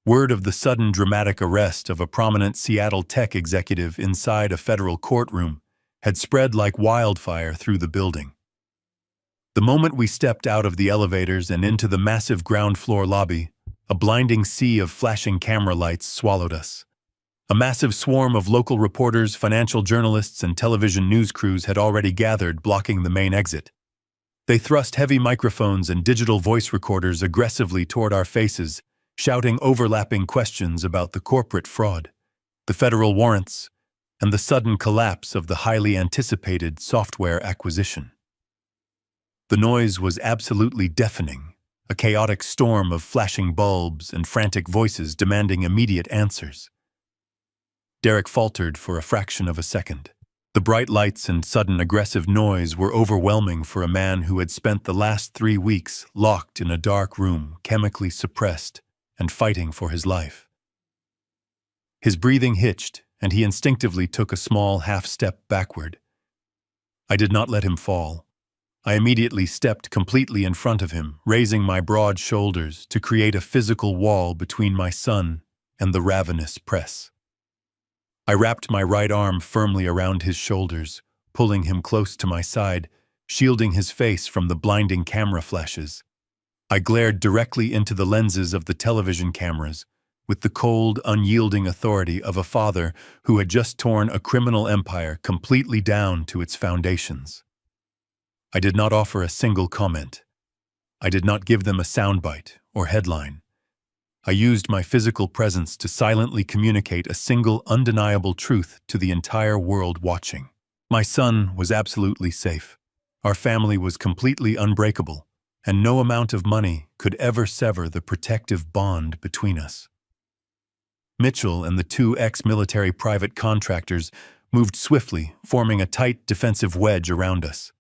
Word of the sudden dramatic arrest of a prominent Seattle tech executive inside a federal courtroom had spread like wildfire through the building. The moment we stepped out of the elevators and into the massive ground floor lobby, A blinding sea of flashing camera lights swallowed us. A massive swarm of local reporters, financial journalists, and television news crews had already gathered, blocking the main exit. They thrust heavy microphones and digital voice recorders aggressively toward our faces, shouting overlapping questions about the corporate fraud, the federal warrants, and the sudden collapse of the highly anticipated software acquisition. The noise was absolutely deafening, a chaotic storm of flashing bulbs and frantic voices demanding immediate answers. Derek faltered for a fraction of a second. The bright lights and sudden aggressive noise were overwhelming for a man who had spent the last 3 weeks locked in a dark room, chemically suppressed, and fighting for his life. His breathing hitched, and he instinctively took a small half-step backward. I did not let him fall. I immediately stepped completely in front of him, raising my broad shoulders to create a physical wall between my son and the ravenous press. I wrapped my right arm firmly around his shoulders, pulling him close to my side, shielding his face from the blinding camera flashes. I glared directly into the lenses of the television cameras, with the cold, unyielding authority of a father who had just torn a criminal empire completely down to its foundations. I did not offer a single comment. I did not give them a soundbite or headline. I used my physical presence to silently communicate a single undeniable truth to the entire world watching. My son was absolutely safe. Our family was completely unbreakable, and no amount of money could ever sever the protective bond between us. Mitchell and the 2 ex-military private contractors moved swiftly, forming a tight defensive wedge around us.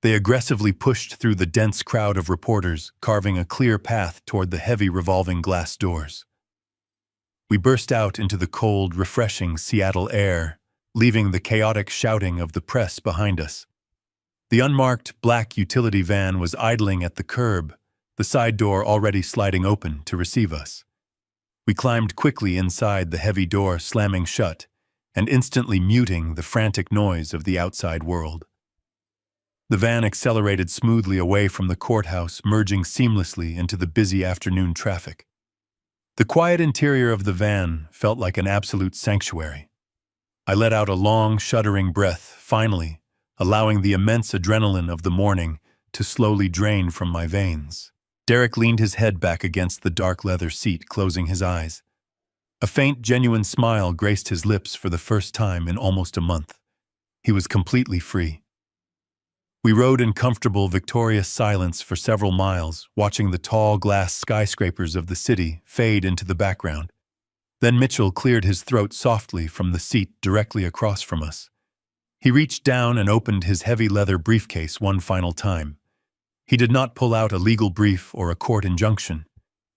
They aggressively pushed through the dense crowd of reporters, carving a clear path toward the heavy revolving glass doors. We burst out into the cold, refreshing Seattle air, leaving the chaotic shouting of the press behind us. The unmarked black utility van was idling at the curb, the side door already sliding open to receive us. We climbed quickly inside the heavy door, slamming shut, and instantly muting the frantic noise of the outside world. The van accelerated smoothly away from the courthouse, merging seamlessly into the busy afternoon traffic. The quiet interior of the van felt like an absolute sanctuary. I let out a long, shuddering breath, finally, allowing the immense adrenaline of the morning to slowly drain from my veins. Derek leaned his head back against the dark leather seat, closing his eyes. A faint, genuine smile graced his lips for the first time in almost a month. He was completely free. We rode in comfortable, victorious silence for several miles, watching the tall glass skyscrapers of the city fade into the background. Then Mitchell cleared his throat softly from the seat directly across from us. He reached down and opened his heavy leather briefcase one final time. He did not pull out a legal brief or a court injunction.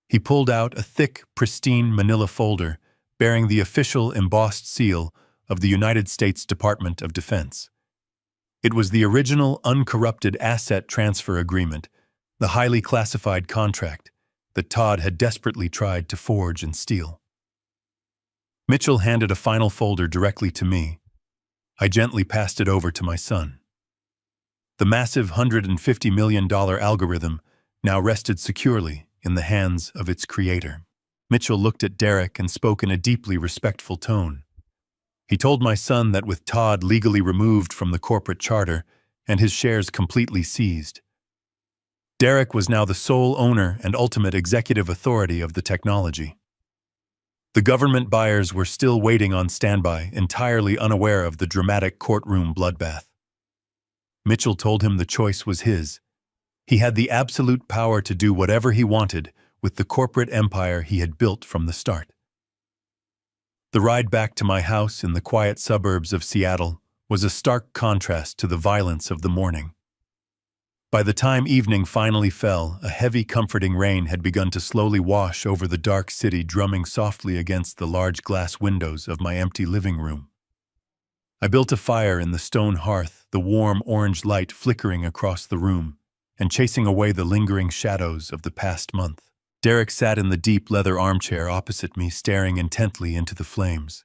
He pulled out a thick, pristine manila folder bearing the official embossed seal of the United States Department of Defense. It was the original uncorrupted asset transfer agreement, the highly classified contract that Todd had desperately tried to forge and steal. Mitchell handed a final folder directly to me. I gently passed it over to my son. The massive $150 million algorithm now rested securely in the hands of its creator. Mitchell looked at Derek and spoke in a deeply respectful tone. He told my son that with Todd legally removed from the corporate charter and his shares completely seized, Derek was now the sole owner and ultimate executive authority of the technology. The government buyers were still waiting on standby, entirely unaware of the dramatic courtroom bloodbath. Mitchell told him the choice was his. He had the absolute power to do whatever he wanted with the corporate empire he had built from the start. The ride back to my house in the quiet suburbs of Seattle was a stark contrast to the violence of the morning. By the time evening finally fell, a heavy, comforting rain had begun to slowly wash over the dark city, drumming softly against the large glass windows of my empty living room. I built a fire in the stone hearth, the warm orange light flickering across the room and chasing away the lingering shadows of the past month. Derek sat in the deep leather armchair opposite me, staring intently into the flames.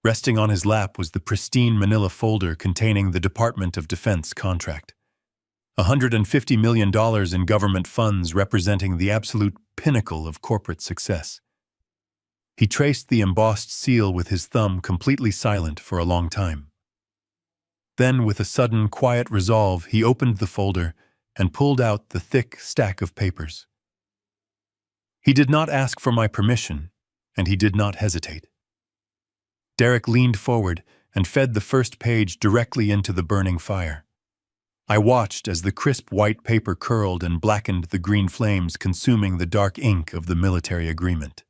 Resting on his lap was the pristine manila folder containing the Department of Defense contract. $150 million in government funds representing the absolute pinnacle of corporate success. He traced the embossed seal with his thumb, completely silent for a long time. Then, with a sudden, quiet resolve, he opened the folder and pulled out the thick stack of papers. He did not ask for my permission, and he did not hesitate. Derek leaned forward and fed the first page directly into the burning fire. I watched as the crisp white paper curled and blackened the green flames, consuming the dark ink of the military agreement.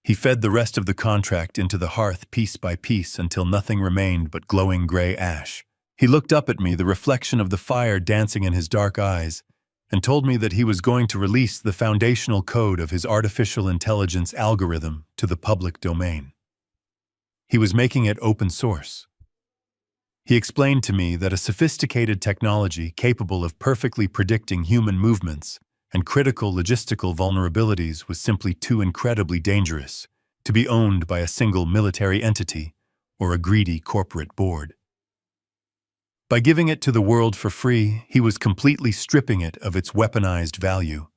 He fed the rest of the contract into the hearth piece by piece until nothing remained but glowing gray ash. He looked up at me, the reflection of the fire dancing in his dark eyes, and told me that he was going to release the foundational code of his artificial intelligence algorithm to the public domain. He was making it open source. He explained to me that a sophisticated technology capable of perfectly predicting human movements and critical logistical vulnerabilities was simply too incredibly dangerous to be owned by a single military entity or a greedy corporate board. By giving it to the world for free, he was completely stripping it of its weaponized value.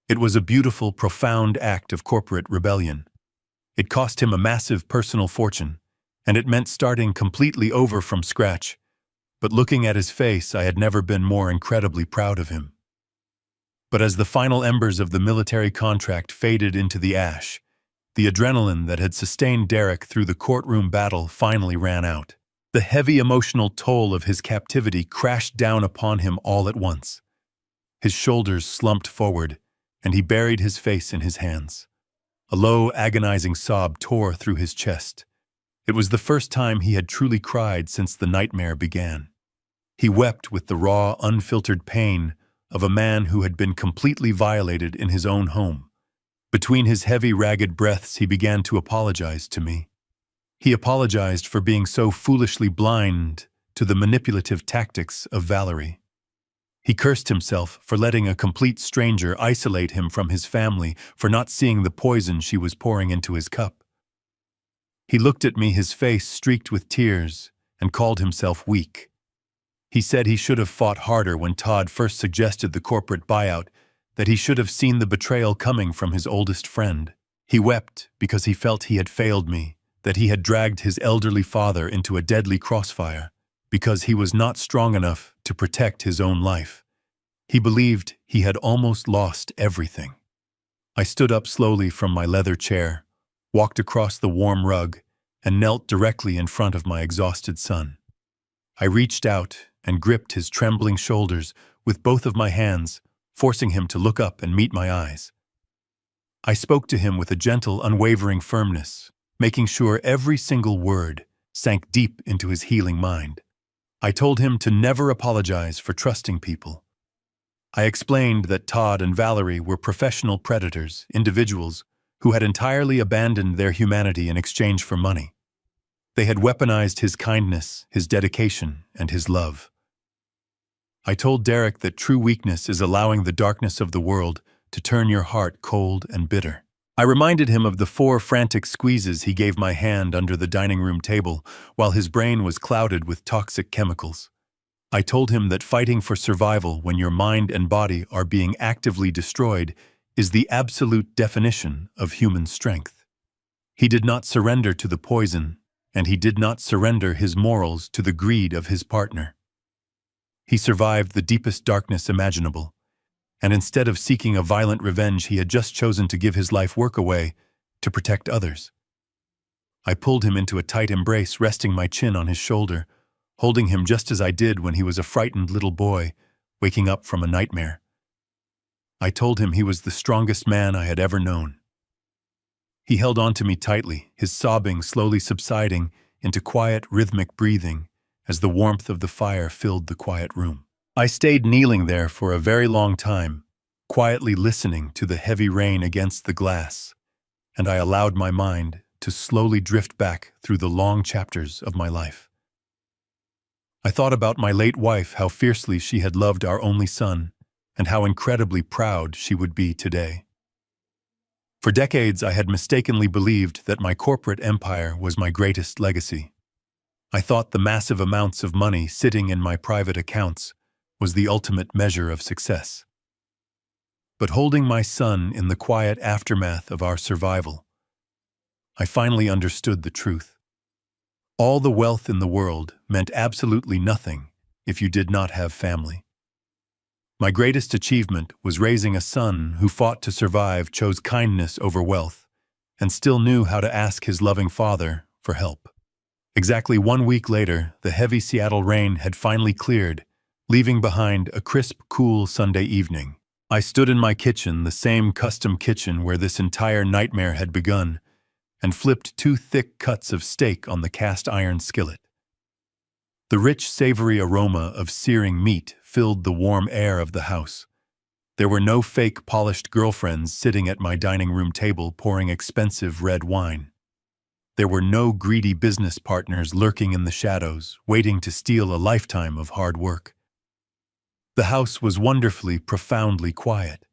It was a beautiful, profound act of corporate rebellion. It cost him a massive personal fortune, and it meant starting completely over from scratch. But looking at his face, I had never been more incredibly proud of him. But as the final embers of the military contract faded into the ash, the adrenaline that had sustained Derek through the courtroom battle finally ran out. The heavy emotional toll of his captivity crashed down upon him all at once. His shoulders slumped forward, and he buried his face in his hands. A low, agonizing sob tore through his chest. It was the first time he had truly cried since the nightmare began. He wept with the raw, unfiltered pain of a man who had been completely violated in his own home. Between his heavy, ragged breaths, he began to apologize to me. He apologized for being so foolishly blind to the manipulative tactics of Valerie. He cursed himself for letting a complete stranger isolate him from his family, for not seeing the poison she was pouring into his cup. He looked at me, his face streaked with tears, and called himself weak. He said he should have fought harder when Todd first suggested the corporate buyout, that he should have seen the betrayal coming from his oldest friend. He wept because he felt he had failed me, that he had dragged his elderly father into a deadly crossfire, because he was not strong enough to protect his own life. He believed he had almost lost everything. I stood up slowly from my leather chair, walked across the warm rug, and knelt directly in front of my exhausted son. I reached out and gripped his trembling shoulders with both of my hands, forcing him to look up and meet my eyes. I spoke to him with a gentle, unwavering firmness, making sure every single word sank deep into his healing mind. I told him to never apologize for trusting people. I explained that Todd and Valerie were professional predators, individuals who had entirely abandoned their humanity in exchange for money. They had weaponized his kindness, his dedication, and his love. I told Derek that true weakness is allowing the darkness of the world to turn your heart cold and bitter. I reminded him of the 4 frantic squeezes he gave my hand under the dining room table while his brain was clouded with toxic chemicals. I told him that fighting for survival when your mind and body are being actively destroyed is the absolute definition of human strength. He did not surrender to the poison, and he did not surrender his morals to the greed of his partner. He survived the deepest darkness imaginable, and instead of seeking a violent revenge, he had just chosen to give his life work away to protect others. I pulled him into a tight embrace, resting my chin on his shoulder, holding him just as I did when he was a frightened little boy, waking up from a nightmare. I told him he was the strongest man I had ever known. He held on to me tightly, his sobbing slowly subsiding into quiet, rhythmic breathing as the warmth of the fire filled the quiet room. I stayed kneeling there for a very long time, quietly listening to the heavy rain against the glass, and I allowed my mind to slowly drift back through the long chapters of my life. I thought about my late wife, how fiercely she had loved our only son, and how incredibly proud she would be today. For decades, I had mistakenly believed that my corporate empire was my greatest legacy. I thought the massive amounts of money sitting in my private accounts was the ultimate measure of success. But holding my son in the quiet aftermath of our survival, I finally understood the truth. All the wealth in the world meant absolutely nothing if you did not have family. My greatest achievement was raising a son who fought to survive, chose kindness over wealth, and still knew how to ask his loving father for help. Exactly 1 week later, the heavy Seattle rain had finally cleared, leaving behind a crisp, cool Sunday evening. I stood in my kitchen, the same custom kitchen where this entire nightmare had begun, and flipped 2 thick cuts of steak on the cast-iron skillet. The rich, savory aroma of searing meat filled the warm air of the house. There were no fake, polished girlfriends sitting at my dining room table pouring expensive red wine. There were no greedy business partners lurking in the shadows, waiting to steal a lifetime of hard work. The house was wonderfully, profoundly quiet.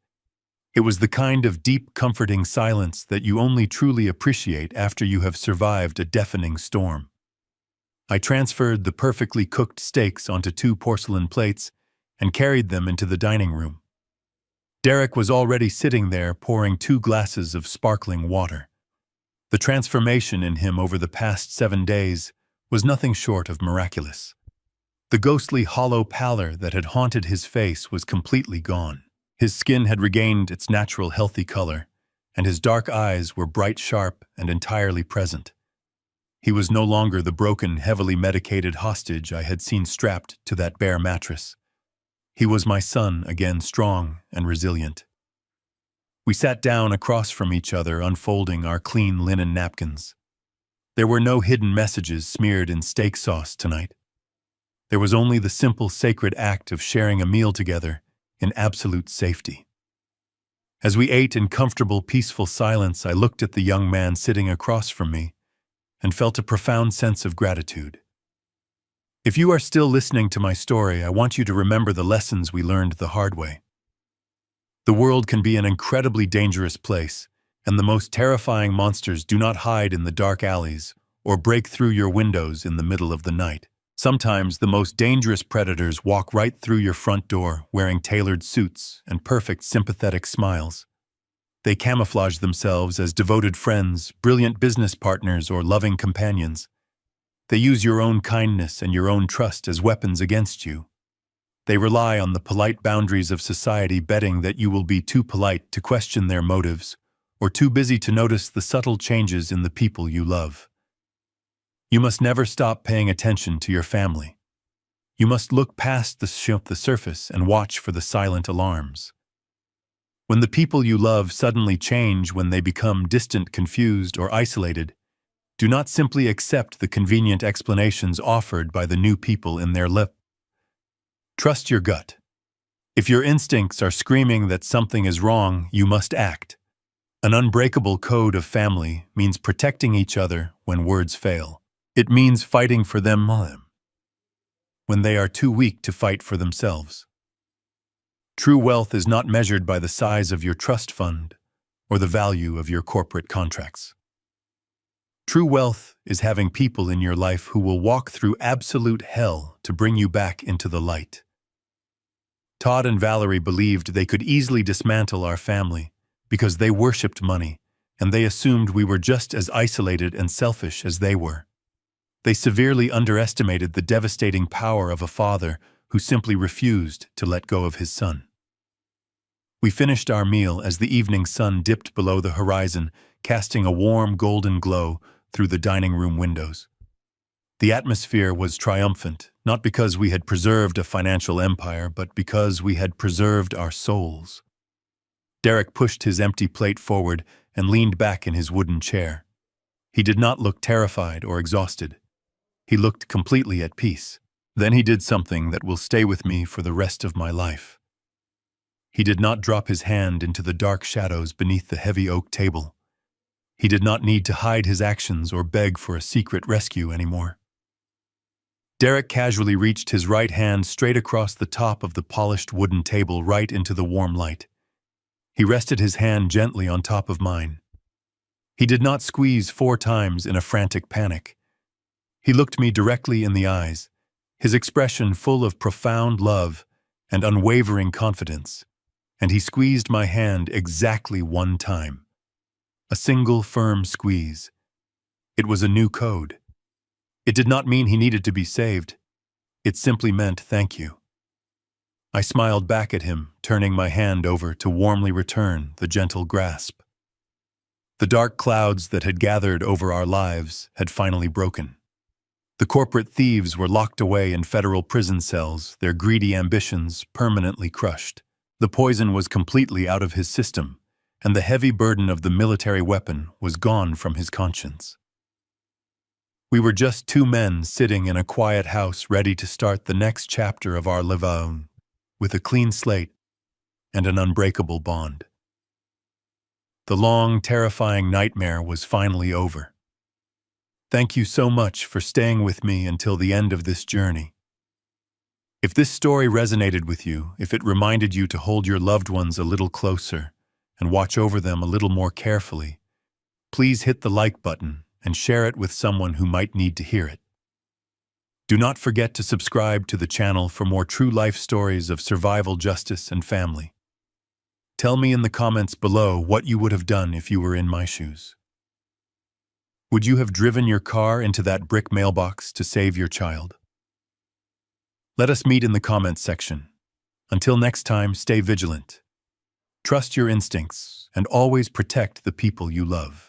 It was the kind of deep, comforting silence that you only truly appreciate after you have survived a deafening storm. I transferred the perfectly cooked steaks onto 2 porcelain plates and carried them into the dining room. Derek was already sitting there pouring 2 glasses of sparkling water. The transformation in him over the past 7 days was nothing short of miraculous. The ghostly hollow pallor that had haunted his face was completely gone. His skin had regained its natural healthy color, and his dark eyes were bright, sharp, and entirely present. He was no longer the broken, heavily medicated hostage I had seen strapped to that bare mattress. He was my son again, strong and resilient. We sat down across from each other, unfolding our clean linen napkins. There were no hidden messages smeared in steak sauce tonight. There was only the simple, sacred act of sharing a meal together in absolute safety. As we ate in comfortable, peaceful silence, I looked at the young man sitting across from me and felt a profound sense of gratitude. If you are still listening to my story, I want you to remember the lessons we learned the hard way. The world can be an incredibly dangerous place, and the most terrifying monsters do not hide in the dark alleys or break through your windows in the middle of the night. Sometimes the most dangerous predators walk right through your front door wearing tailored suits and perfect sympathetic smiles. They camouflage themselves as devoted friends, brilliant business partners, or loving companions. They use your own kindness and your own trust as weapons against you. They rely on the polite boundaries of society, betting that you will be too polite to question their motives or too busy to notice the subtle changes in the people you love. You must never stop paying attention to your family. You must look past the surface and watch for the silent alarms. When the people you love suddenly change, when they become distant, confused, or isolated, do not simply accept the convenient explanations offered by the new people in their lip. Trust your gut. If your instincts are screaming that something is wrong, you must act. An unbreakable code of family means protecting each other when words fail. It means fighting for them when they are too weak to fight for themselves. True wealth is not measured by the size of your trust fund or the value of your corporate contracts. True wealth is having people in your life who will walk through absolute hell to bring you back into the light. Todd and Valerie believed they could easily dismantle our family because they worshipped money, and they assumed we were just as isolated and selfish as they were. They severely underestimated the devastating power of a father who simply refused to let go of his son. We finished our meal as the evening sun dipped below the horizon, casting a warm golden glow through the dining room windows. The atmosphere was triumphant, not because we had preserved a financial empire, but because we had preserved our souls. Derek pushed his empty plate forward and leaned back in his wooden chair. He did not look terrified or exhausted. He looked completely at peace. Then he did something that will stay with me for the rest of my life. He did not drop his hand into the dark shadows beneath the heavy oak table. He did not need to hide his actions or beg for a secret rescue anymore. Derek casually reached his right hand straight across the top of the polished wooden table right into the warm light. He rested his hand gently on top of mine. He did not squeeze 4 times in a frantic panic. He looked me directly in the eyes, his expression full of profound love and unwavering confidence, and he squeezed my hand exactly one time. A single firm squeeze. It was a new code. It did not mean he needed to be saved. It simply meant thank you. I smiled back at him, turning my hand over to warmly return the gentle grasp. The dark clouds that had gathered over our lives had finally broken. The corporate thieves were locked away in federal prison cells, their greedy ambitions permanently crushed. The poison was completely out of his system, and the heavy burden of the military weapon was gone from his conscience. We were just two men sitting in a quiet house ready to start the next chapter of our lives, with a clean slate and an unbreakable bond. The long, terrifying nightmare was finally over. Thank you so much for staying with me until the end of this journey. If this story resonated with you, if it reminded you to hold your loved ones a little closer and watch over them a little more carefully, please hit the like button and share it with someone who might need to hear it. Do not forget to subscribe to the channel for more true life stories of survival, justice, and family. Tell me in the comments below what you would have done if you were in my shoes. Would you have driven your car into that brick mailbox to save your child? Let us meet in the comments section. Until next time, stay vigilant. Trust your instincts and always protect the people you love.